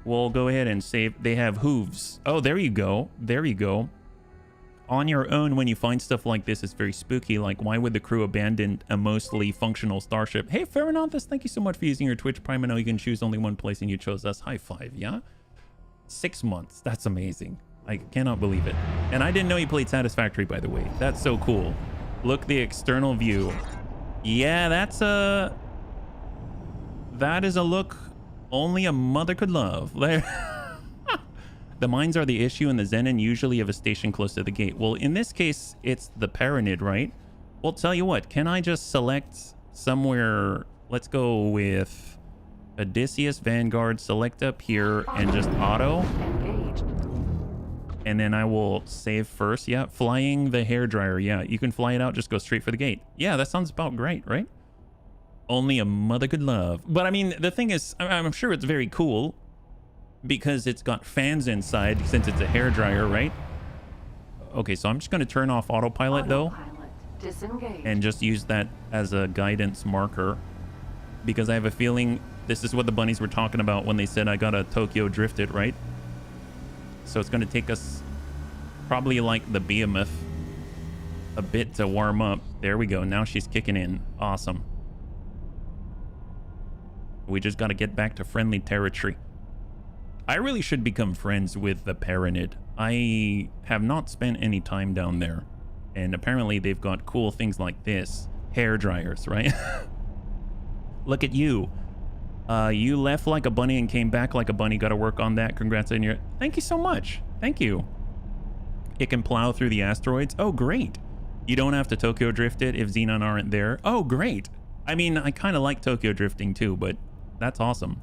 We'll go ahead and save. They have hooves. Oh, there you go. There you go. On your own, when you find stuff like this, it's very spooky. Like, why would the crew abandon a mostly functional starship? Hey, Farinanthus, thank you so much for using your Twitch Prime. I know you can choose only one place, and you chose us. High five, yeah? 6 months. That's amazing. I cannot believe it. And I didn't know you played Satisfactory, by the way. That's so cool. Look, the external view. Yeah, that's a... That is a look only a mother could love. The mines are the issue, and the Zenon usually have a station close to the gate. Well, in this case, it's the Paranid, right? Well, tell you what, can I just select somewhere? Let's go with Odysseus Vanguard, select up here, and just auto. And then I will save first. Yeah, flying the hairdryer. Yeah, you can fly it out, just go straight for the gate. Yeah, that sounds about great, right? Only a mother could love. But I mean, the thing is, I'm sure it's very cool because it's got fans inside since it's a hairdryer, right? Okay, so I'm just going to turn off autopilot though. Disengage. And just use that as a guidance marker because I have a feeling this is what the bunnies were talking about when they said I got a Tokyo drifted, right? So it's going to take us probably like the behemoth a bit to warm up. There we go. Now she's kicking in. Awesome. We just got to get back to friendly territory. I really should become friends with the Paranid. I have not spent any time down there. And apparently they've got cool things like this. Hair dryers, right? Look at you. You left like a bunny and came back like a bunny. Got to work on that. Congrats on your... Thank you so much. Thank you. It can plow through the asteroids. Oh, great. You don't have to Tokyo drift it if Xenon aren't there. Oh, great. I mean, I kind of like Tokyo drifting too, but that's awesome.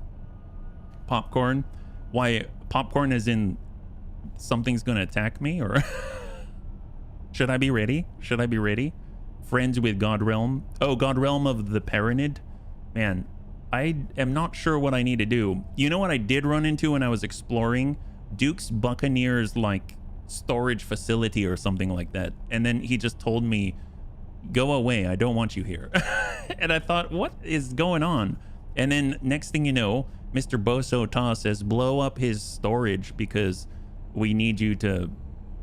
Popcorn. Why, popcorn as in something's gonna attack me, or should I be ready? Should I be ready? Friends with God Realm. Oh, God Realm of the Paranid. Man, I am not sure what I need to do. You know what I did run into when I was exploring? Duke's Buccaneers like storage facility or something like that. And then he just told me, go away, I don't want you here. And I thought, what is going on? And then next thing you know, Mr. Boso Ta says, blow up his storage because we need you to,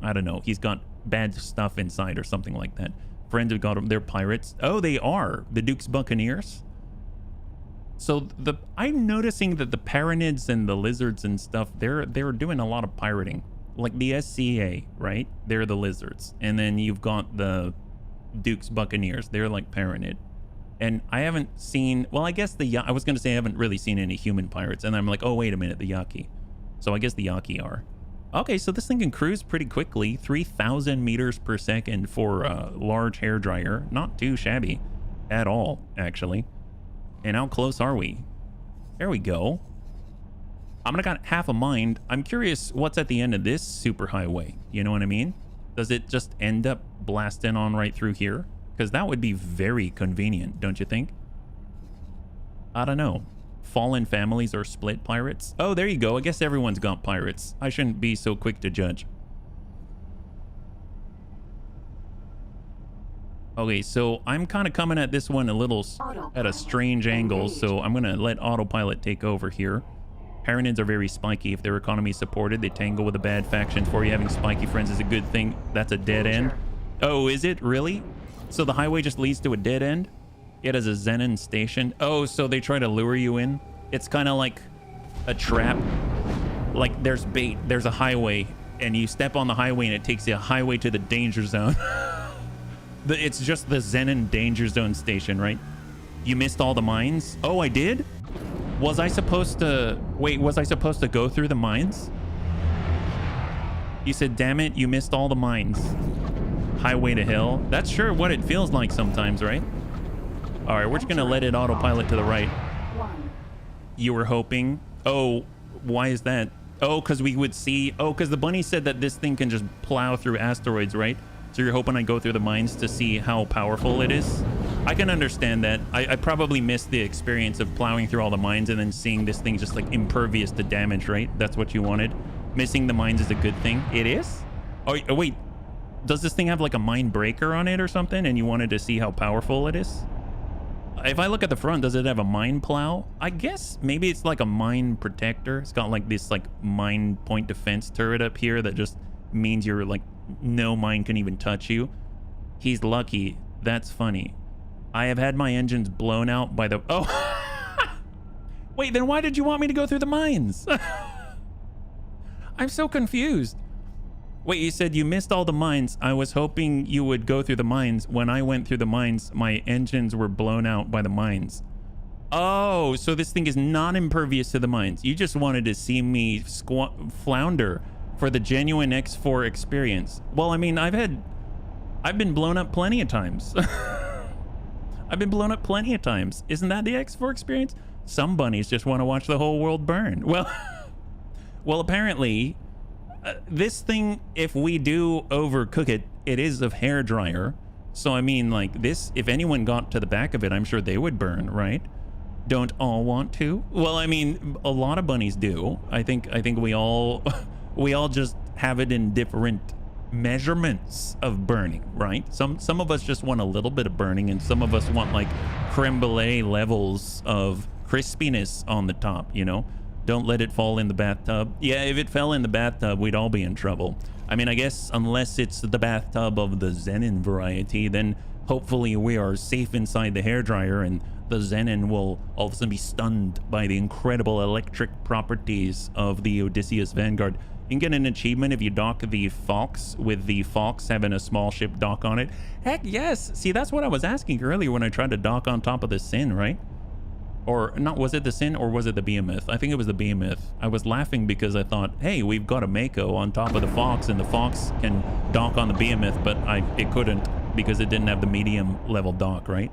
I don't know, he's got bad stuff inside or something like that. friends have got them. They're pirates. Oh, they are the Duke's Buccaneers. So I'm noticing that the Paranids and the lizards and stuff, they're doing a lot of pirating. Like the SCA, right? They're the lizards. And then you've got the Duke's Buccaneers. They're like Paranid. And I haven't seen, well, I guess I was going to say I haven't really seen any human pirates. And I'm like, oh, wait a minute, the Yaki. So I guess the Yaki are. Okay, so this thing can cruise pretty quickly. 3,000 meters per second for a large hairdryer. Not too shabby at all, actually. And how close are we? There we go. I'm gonna got half a mind. I'm curious what's at the end of this superhighway. You know what I mean? Does it just end up blasting on right through here? Because that would be very convenient, don't you think? I don't know. Fallen families or split pirates? Oh, there you go. I guess everyone's got pirates. I shouldn't be so quick to judge. Okay, so I'm kind of coming at this one a little at a strange angle, so I'm going to let autopilot take over here. Paranids are very spiky. If their economy is supported, they tangle with a bad faction. For you, having spiky friends is a good thing. That's a dead end. Oh, is it? Really? So the highway just leads to a dead end? It has a Zenon station. Oh, so they try to lure you in? It's kind of like a trap. Like there's bait. There's a highway, and you step on the highway, and it takes you a highway to the danger zone. It's just the Zenon danger zone station, right? You missed all the mines? Oh, I did? Was I supposed to... Wait, was I supposed to go through the mines? You said, damn it, you missed all the mines. Highway to hell. That's sure what it feels like sometimes, right? All right, we're just going to let it autopilot to the right. You were hoping... Oh, why is that? Oh, because we would see... Oh, because the bunny said that this thing can just plow through asteroids, right? So you're hoping I go through the mines to see how powerful it is? I can understand that. I probably missed the experience of plowing through all the mines and then seeing this thing just like impervious to damage, right? That's what you wanted. Missing the mines is a good thing. It is? Oh, wait. Does this thing have like a mine breaker on it or something? And you wanted to see how powerful it is? If I look at the front, does it have a mine plow? I guess maybe it's like a mine protector. It's got like this like mine point defense turret up here that just means you're like no mine can even touch you. He's lucky. That's funny. I have had my engines blown out by the... Oh! Wait, then why did you want me to go through the mines? I'm so confused. Wait, you said you missed all the mines. I was hoping you would go through the mines. When I went through the mines, my engines were blown out by the mines. Oh, so this thing is not impervious to the mines. You just wanted to see me flounder for the genuine X4 experience. Well, I mean, I've been blown up plenty of times. I've been blown up plenty of times. Isn't that the X4 experience? Some bunnies just want to watch the whole world burn. Well, apparently, this thing, if we do overcook it, it is of hairdryer. So, I mean, like this, if anyone got to the back of it, I'm sure they would burn, right? Don't all want to? Well, I mean, a lot of bunnies do. I think we all... We all just have it in different measurements of burning, right? Some of us just want a little bit of burning, and some of us want like creme brulee levels of crispiness on the top, you know? Don't let it fall in the bathtub. Yeah, if it fell in the bathtub, we'd all be in trouble. I mean, I guess unless it's the bathtub of the Zenon variety, then hopefully we are safe inside the hairdryer, and the Zenon will all of a sudden be stunned by the incredible electric properties of the Odysseus Vanguard. You can get an achievement if you dock the Fox, with the Fox having a small ship dock on it. Heck yes! See, that's what I was asking earlier when I tried to dock on top of the Sin, right? Or not, was it the Sin or was it the Behemoth? I think it was the Behemoth. I was laughing because I thought, hey, we've got a Mako on top of the Fox, and the Fox can dock on the Behemoth, but it couldn't because it didn't have the medium level dock, right?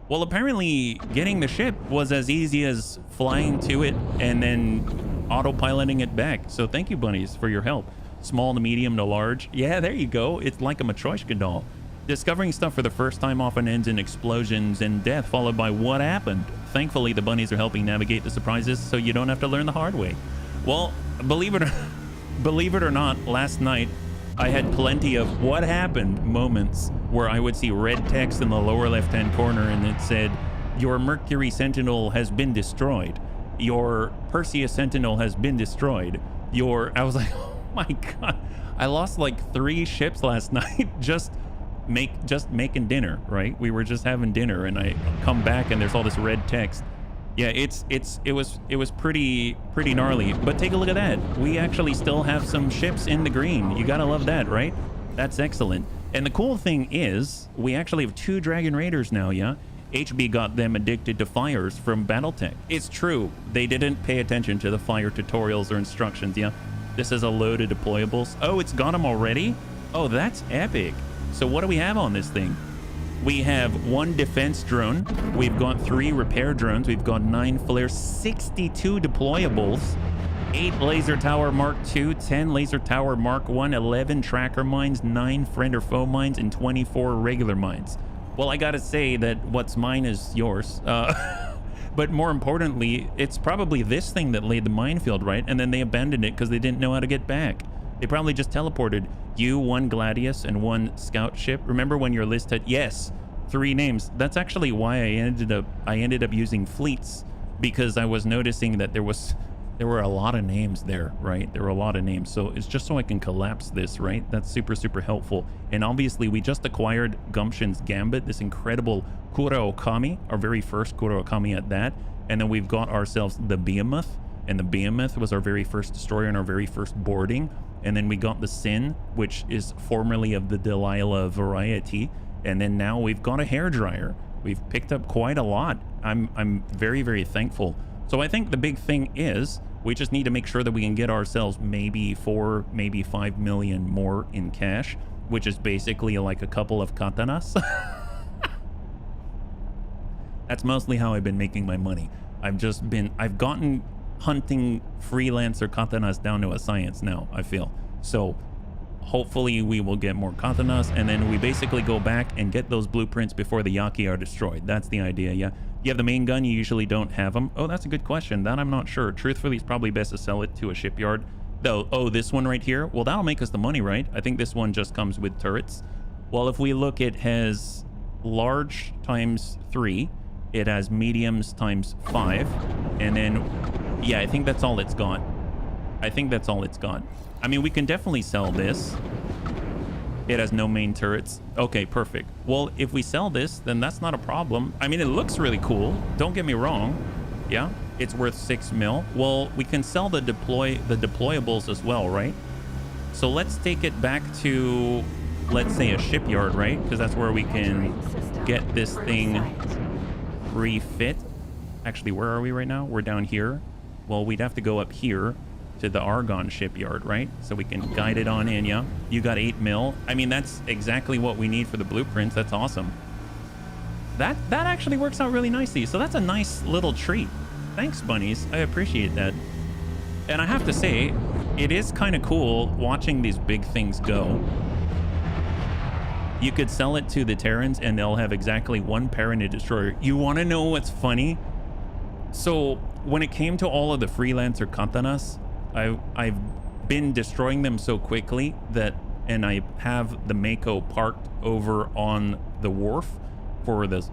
Well, apparently getting the ship was as easy as flying to it and then autopiloting it back. So thank you, bunnies, for your help. Small to medium to large. Yeah, there you go. It's like a Matryoshka doll. Discovering stuff for the first time often ends in explosions and death, followed by what happened. Thankfully, the bunnies are helping navigate the surprises so you don't have to learn the hard way. Well, believe it or not, last night I had plenty of what happened moments where I would see red text in the lower left-hand corner and it said, your Mercury Sentinel has been destroyed. Your Perseus Sentinel has been destroyed. I was like, oh my God. I lost like 3 ships last night just just making dinner, right? We were just having dinner, and I come back and there's all this red text. Yeah, it was pretty gnarly. But take a look at that. We actually still have some ships in the green. You gotta love that, right? That's excellent. And the cool thing is, we actually have 2 Dragon Raiders now, yeah? HB got them addicted to fires from Battletech. It's true. They didn't pay attention to the fire tutorials or instructions, yeah? This is a load of deployables. Oh, it's got them already? Oh, that's epic. So what do we have on this thing? We have 1 defense drone. We've got 3 repair drones. We've got 9 flares, 62 deployables, 8 laser tower Mark II, 10 laser tower Mark I, 11 tracker mines, 9 friend or foe mines, and 24 regular mines. Well, I gotta say that what's mine is yours. But more importantly, it's probably this thing that laid the minefield, right? And then they abandoned it because they didn't know how to get back. They probably just teleported you, 1 Gladius, and 1 scout ship. Remember when your list had, yes, 3 names. That's actually why I ended up using fleets, because I was noticing that there were a lot of names there, right? There were a lot of names. So it's just so I can collapse this, right? That's super helpful. And obviously we just acquired Gumption's Gambit, this incredible Kura Okami, our very first Kura Okami at that. And then we've got ourselves the Behemoth, and the Behemoth was our very first destroyer and our very first boarding. And then we got the Sin, which is formerly of the Delilah variety. And then now we've got a hairdryer. We've picked up quite a lot. I'm very thankful. So I think the big thing is we just need to make sure that we can get ourselves maybe 4, maybe 5 million more in cash, which is basically like a couple of katanas. That's mostly how I've been making my money. I've gotten hunting freelancer katanas down to a science now, I feel. So hopefully we will get more katanas, and then we basically go back and get those blueprints before the Yaki are destroyed. That's the idea, yeah? You have the main gun, you usually don't have them. Oh, that's a good question. That I'm not sure. Truthfully, it's probably best to sell it to a shipyard. Though, oh, this one right here? Well, that'll make us the money, right? I think this one just comes with turrets. Well, if we look, it has large times 3. It has mediums times 5. And then, yeah, I think that's all it's got. I think that's all it's got. I mean, we can definitely sell this. It has no main turrets. Okay, perfect. Well, if we sell this, then that's not a problem. I mean, it looks really cool. Don't get me wrong. Yeah, it's worth 6 mil. Well, we can sell the deployables as well, right? So let's take it back to, let's say, a shipyard, right? Because that's where we can get this thing refit. Actually, where are we right now? We're down here. Well, we'd have to go up here to the Argon shipyard, right? So we can guide it on in, yeah? You got 8 mil. I mean, that's exactly what we need for the blueprints. That's awesome. That actually works out really nicely. So that's a nice little treat. Thanks, bunnies. I appreciate that. And I have to say, it is kind of cool watching these big things go. You could sell it to the Terrans and they'll have exactly 1 Paranid destroyer. You want to know what's funny? So when it came to all of the freelancer katanas, I've been destroying them so quickly that, and I have the Mako parked over on the wharf for the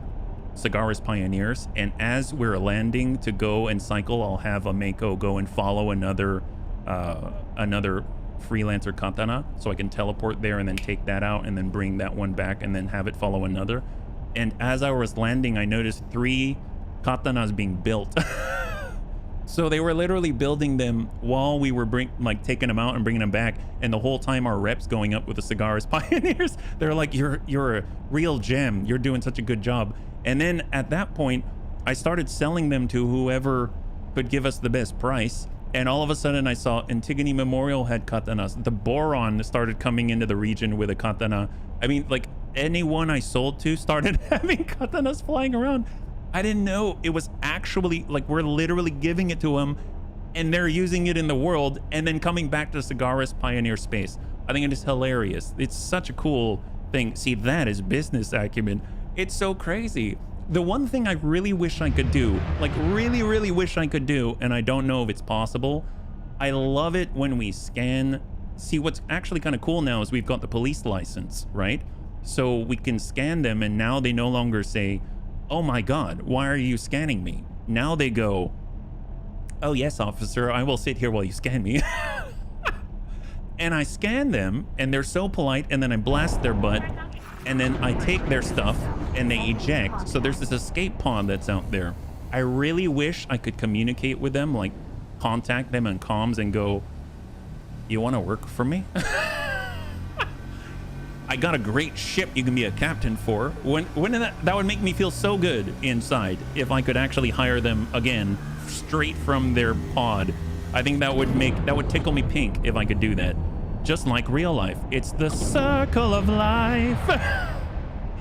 Sagaris Pioneers, and as we're landing to go and cycle, I'll have a Mako go and follow another freelancer katana, so I can teleport there and then take that out and then bring that one back and then have it follow another. And as I was landing, I noticed 3 katanas being built. So they were literally building them while we were taking them out and bringing them back, and the whole time our reps going up with the Sagaris Pioneers. They're like, you're a real gem, you're doing such a good job. And then at that point I started selling them to whoever could give us the best price, and all of a sudden I saw Antigone Memorial had katanas. The Boron started coming into the region with a katana. I mean, like, anyone I sold to started having katanas flying around. I didn't know it was actually, like, we're literally giving it to them and they're using it in the world and then coming back to Sagaris Pioneer space. I think it is hilarious. It's such a cool thing. See, that is business acumen. It's so crazy. The one thing I really wish I could do, like really wish I could do, and I don't know if it's possible, I love it when we scan. See, what's actually kind of cool now is we've got the police license, right? So we can scan them, and now they no longer say, oh my God, why are you scanning me? Now they go, oh yes, officer, I will sit here while you scan me. And I scan them and they're so polite, and then I blast their butt and then I take their stuff and they eject. So there's this escape pod that's out there. I really wish I could communicate with them, like contact them in comms and go, you want to work for me? I got a great ship you can be a captain for. That would make me feel so good inside if I could actually hire them again straight from their pod. I think that would tickle me pink if I could do that. Just like real life. It's the circle of life.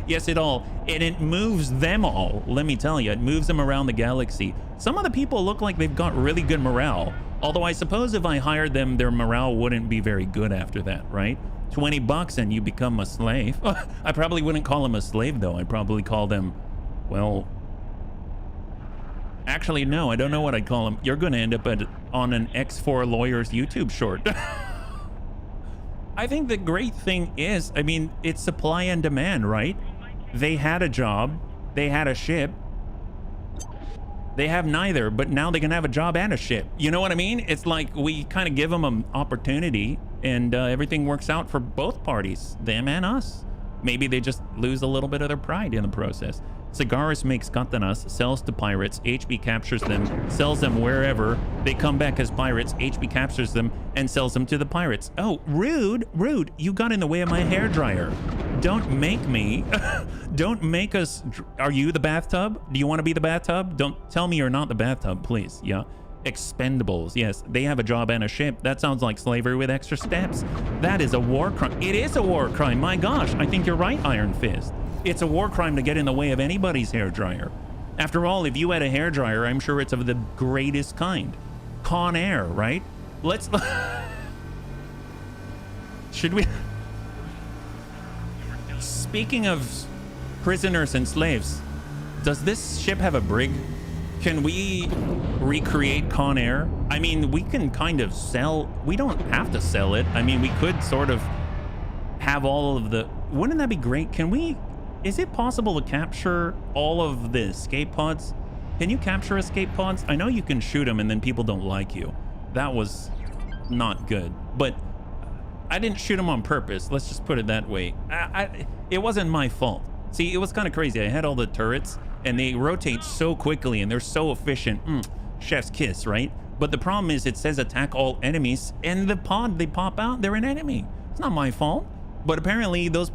Yes, it moves them all. Let me tell you, it moves them around the galaxy. Some of the people look like they've got really good morale. Although I suppose if I hired them, their morale wouldn't be very good after that, right? $20 and you become a slave. I probably wouldn't call them a slave though. I'd probably call them, well, actually, no, I don't know what I'd call them. You're going to end up on an X4 Lawyers YouTube short. I think the great thing is, I mean, it's supply and demand, right? They had a job, they had a ship. They have neither, but now they can have a job and a ship. You know what I mean? It's like we kind of give them an opportunity and everything works out for both parties, them and us. Maybe they just lose a little bit of their pride in the process. Cigaris makes Katanas, sells to pirates, HB captures them, sells them wherever. They come back as pirates, HB captures them, and sells them to the pirates. Oh, rude, rude. You got in the way of my hairdryer. Don't make me. Don't make us. Are you the bathtub? Do you want to be the bathtub? Don't tell me you're not the bathtub, please. Yeah. Expendables. Yes, they have a job and a ship. That sounds like slavery with extra steps. That is a war crime. It is a war crime. My gosh, I think you're right, Iron Fist. It's a war crime to get in the way of anybody's hairdryer. After all, if you had a hairdryer, I'm sure it's of the greatest kind. Con Air, right? Let's... Should we... Speaking of prisoners and slaves, does this ship have a brig? Can we recreate Con Air? I mean, we can kind of sell... We don't have to sell it. I mean, we could sort of have all of the... Wouldn't that be great? Can we... Is it possible to capture all of the escape pods? Can you capture escape pods? I know you can shoot them and then people don't like you. That was not good. But I didn't shoot them on purpose. Let's just put it that way. It wasn't my fault. See, it was kind of crazy. I had all the turrets and they rotate so quickly and they're so efficient. Chef's kiss, right? But the problem is it says attack all enemies and the pod they pop out, they're an enemy. It's not my fault. But apparently those...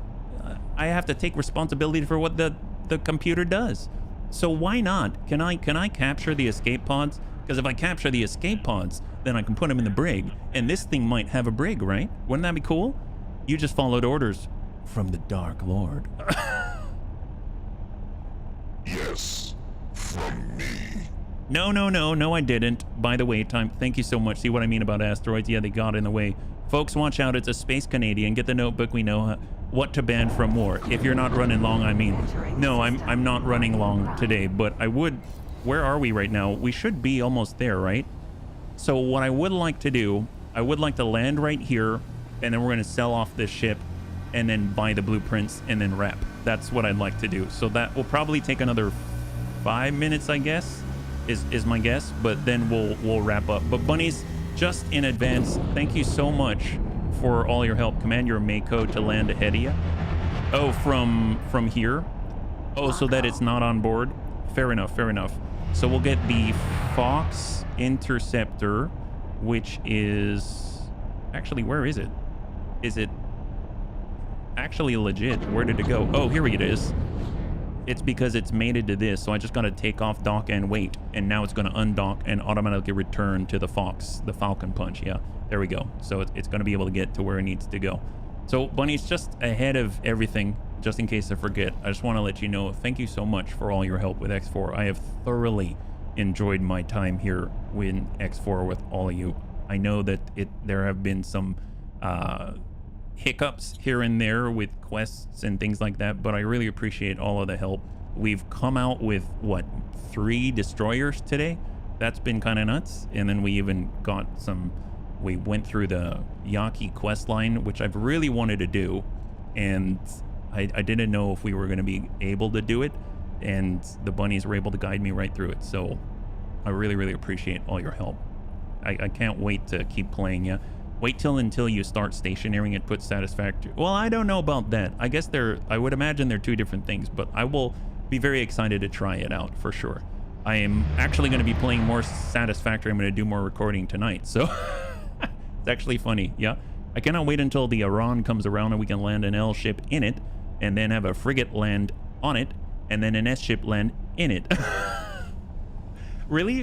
I have to take responsibility for what the computer does. So why not? Can I capture the escape pods? Because if I capture the escape pods, then I can put them in the brig. And this thing might have a brig, right? Wouldn't that be cool? You just followed orders from the Dark Lord. Yes, from me. No, I didn't. By the way, thank you so much. See what I mean about asteroids? Yeah, they got in the way. Folks, watch out. It's a Space Canadian. Get the notebook. We know what to ban from war. If you're not running long, I mean. No, I'm not running long today, but I would... Where are we right now? We should be almost there, right? So what I would like to do, I would like to land right here, and then we're going to sell off this ship, and then buy the blueprints, and then wrap. That's what I'd like to do. So that will probably take another 5 minutes, I guess, is my guess, but then we'll wrap up. But bunnies, just in advance, thank you so much for all your help. Command your Mako to land ahead of you. Oh, from here? Oh, so that it's not on board? Fair enough, fair enough. So we'll get the Fox Interceptor, which is... Actually, where is it? Is it actually legit? Where did it go? Oh, here it is. It's because it's mated to this, so I just gotta take off, dock, and wait. And now it's gonna undock and automatically return to the Fox, the Falcon Punch. Yeah, there we go. So it's gonna be able to get to where it needs to go. So Bunny's just ahead of everything, just in case I forget. I just want to let you know, thank you so much for all your help with X4. I have thoroughly enjoyed my time here in X4 with all of you. I know that there have been some hiccups here and there with quests and things like that, but I really appreciate all of the help. We've come out with, what, 3 destroyers today? That's been kind of nuts. And then we even got some... We went through the Yaki Questline, which I've really wanted to do, and I didn't know if we were going to be able to do it, and the bunnies were able to guide me right through it. So I really, really appreciate all your help. I can't wait to keep playing you. Wait until you start stationaring it, put satisfactory. Well, I don't know about that. I guess I would imagine they're two different things, but I will be very excited to try it out for sure. I am actually going to be playing more satisfactory. I'm going to do more recording tonight. So it's actually funny. Yeah. I cannot wait until the Iran comes around and we can land an L ship in it and then have a frigate land on it and then an S ship land in it. Really?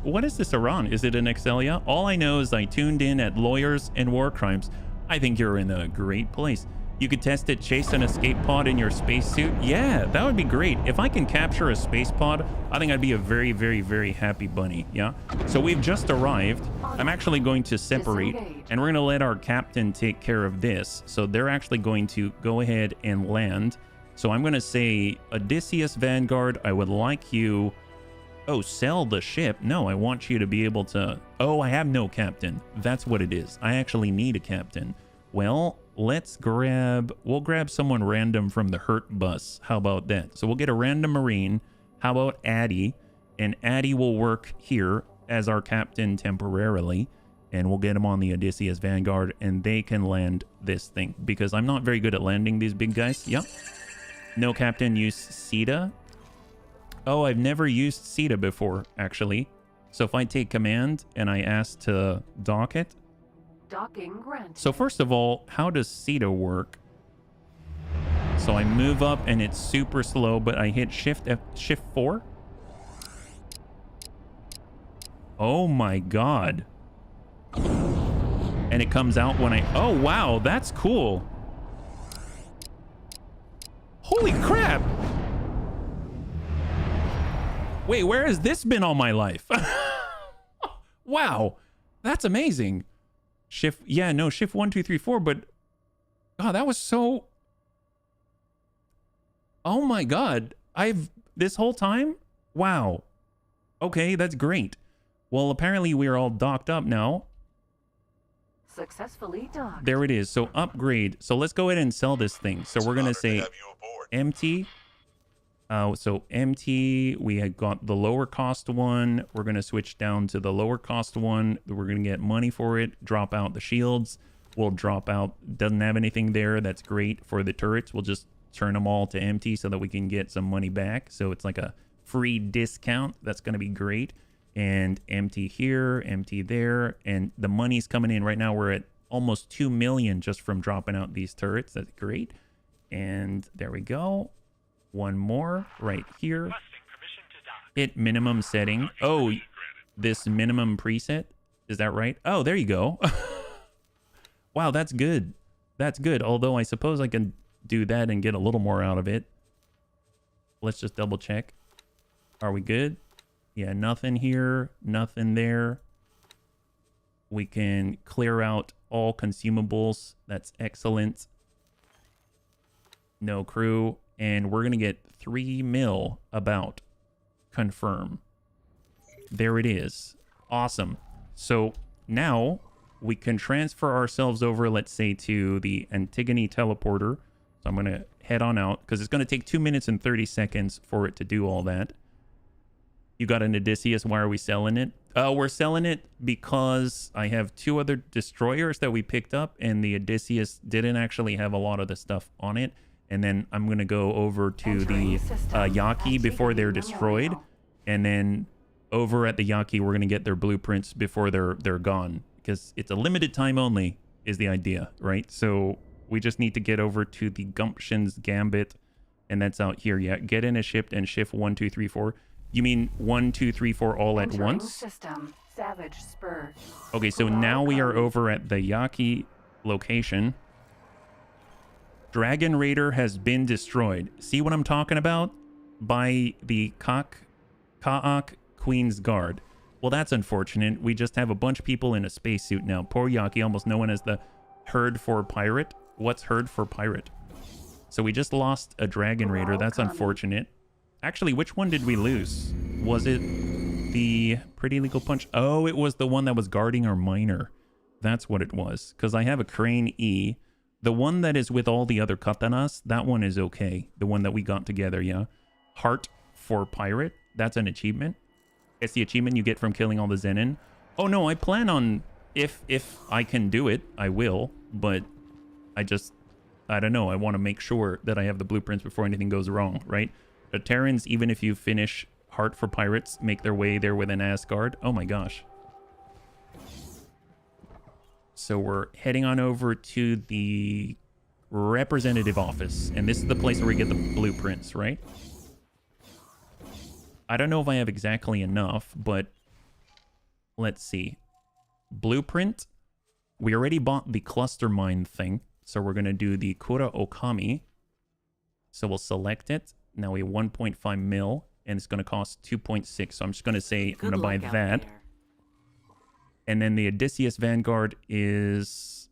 What is this Iran? Is it an Excelia? All I know is I tuned in at Lawyers and War Crimes. I think you're in a great place. You could test it, chase an escape pod in your spacesuit. Yeah, that would be great. If I can capture a space pod, I think I'd be a very, very, very happy bunny. Yeah. So we've just arrived. I'm actually going to separate and we're going to let our captain take care of this. So they're actually going to go ahead and land. So I'm going to say, Odysseus Vanguard, I would like you... Oh, sell the ship? No, I want you to be able to... Oh, I have no captain. That's what it is. I actually need a captain. Well, we'll grab someone random from the Hurt bus. How about that? So we'll get a random Marine. How about Addy? And Addy will work here as our captain temporarily. And we'll get him on the Odysseus Vanguard and they can land this thing. Because I'm not very good at landing these big guys. Yep. No captain, use CETA. Oh, I've never used CETA before, actually. So if I take command and I ask to dock it. Docking granted. So first of all, how does CETA work? So I move up and it's super slow, but I hit shift 4. Oh my God. And it comes out when oh wow, that's cool. Holy crap. Wait, where has this been all my life? Wow, that's amazing. Shift 1, 2, 3, 4, but God, that was so... Oh my God, this whole time? Wow. Okay, that's great. Well, apparently we are all docked up now. Successfully docked. There it is. So upgrade. So let's go ahead and sell this thing. So we're going to say empty. So empty, we had got the lower cost one. We're going to switch down to the lower cost one. We're going to get money for it, drop out the shields. We'll drop out, doesn't have anything there. That's great for the turrets. We'll just turn them all to empty so that we can get some money back. So it's like a free discount. That's going to be great. And empty here, empty there. And the money's coming in right now. We're at almost 2 million just from dropping out these turrets. That's great. And there we go. One more right here. Hit minimum setting. Oh, this minimum preset. Is that right? Oh, there you go. Wow, that's good. That's good. Although I suppose I can do that and get a little more out of it. Let's just double check. Are we good? Yeah, nothing here. Nothing there. We can clear out all consumables. That's excellent. No crew. And we're going to get 3 mil about. Confirm. There it is. Awesome. So now we can transfer ourselves over, let's say, to the Antigone teleporter. So I'm going to head on out because it's going to take 2 minutes and 30 seconds for it to do all that. You got an Odysseus. Why are we selling it? We're selling it because I have 2 other destroyers that we picked up and the Odysseus didn't actually have a lot of the stuff on it. And then I'm going to go over to the Yaki before they're destroyed. And then over at the Yaki, we're going to get their blueprints before they're gone. Because it's a limited time only is the idea, right? So we just need to get over to the Gumption's Gambit. And that's out here. Yeah, get in a ship and shift 1, 2, 3, 4. You mean 1, 2, 3, 4 all at once? System. Savage Spur. Okay, so now we are over at the Yaki location. Dragon Raider has been destroyed. See what I'm talking about? By the Ka'ak Queen's Guard. Well, that's unfortunate. We just have a bunch of people in a spacesuit now. Poor Yaki, almost known as the Herd for Pirate. What's Herd for Pirate? So we just lost a Dragon Raider. That's unfortunate. Actually, which one did we lose? Was it the Pretty Legal Punch? Oh, it was the one that was guarding our miner. That's what it was. Because I have a Crane E. The one that is with all the other katanas, that one is okay. The one that we got together, yeah. Heart for Pirate. That's an achievement. It's the achievement you get from killing all the Zenin. Oh no, I plan on if I can do it, I will, but I don't know. I want to make sure that I have the blueprints before anything goes wrong, right? The Terrans, even if you finish Heart for Pirates, make their way there within Asgard. Oh my gosh. So we're heading on over to the representative office, and this is the place where we get the blueprints, right? I don't know if I have exactly enough, but let's see. Blueprint. We already bought the cluster mine thing, so we're going to do the Kura Okami. So we'll select it. Now we have 1.5 mil, and it's going to cost 2.6. So I'm just going to say I'm going to buy that. And then the Odysseus Vanguard is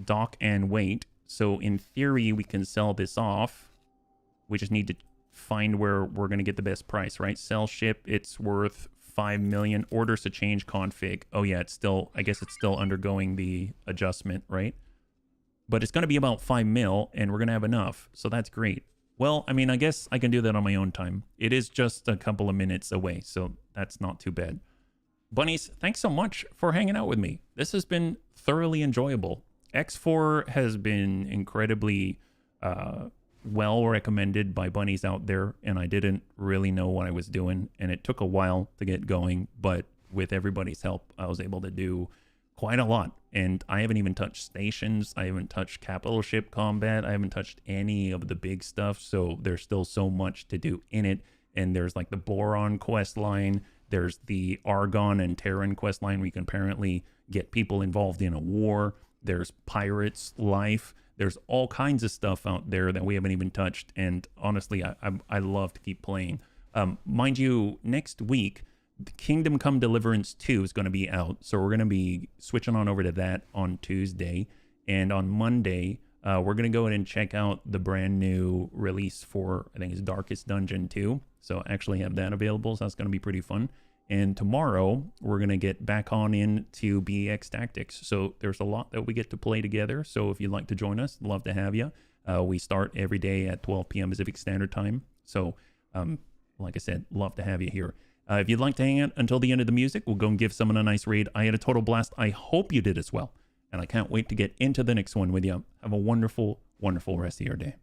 dock and wait. So in theory, we can sell this off. We just need to find where we're going to get the best price, right? Sell ship, it's worth 5 million. Orders to change config. Oh yeah, it's still, I guess it's still undergoing the adjustment, right? But it's going to be about 5 mil, and we're going to have enough. So that's great. Well, I mean, I guess I can do that on my own time. It is just a couple of minutes away, so that's not too bad. Bunnies, thanks so much for hanging out with me. This has been thoroughly enjoyable. X4 has been incredibly well recommended by bunnies out there, and I didn't really know what I was doing, and it took a while to get going, but with everybody's help, I was able to do quite a lot. And I haven't even touched stations. I haven't touched capital ship combat. I haven't touched any of the big stuff, so there's still so much to do in it. And there's like the Boron quest line. There's the Argon and Terran quest line where you can apparently get people involved in a war. There's pirates life. There's all kinds of stuff out there that we haven't even touched. And honestly, I love to keep playing. Mind you, next week, the Kingdom Come Deliverance 2 is going to be out. So we're going to be switching on over to that on Tuesday. And on Monday, we're going to go ahead and check out the brand new release for, I think it's Darkest Dungeon 2. So I actually have that available. So that's going to be pretty fun. And tomorrow, we're going to get back on into BX Tactics. So there's a lot that we get to play together. So if you'd like to join us, love to have you. We start every day at 12 p.m. Pacific Standard Time. So, like I said, love to have you here. If you'd like to hang out until the end of the music, we'll go and give someone a nice raid. I had a total blast. I hope you did as well. And I can't wait to get into the next one with you. Have a wonderful, wonderful rest of your day.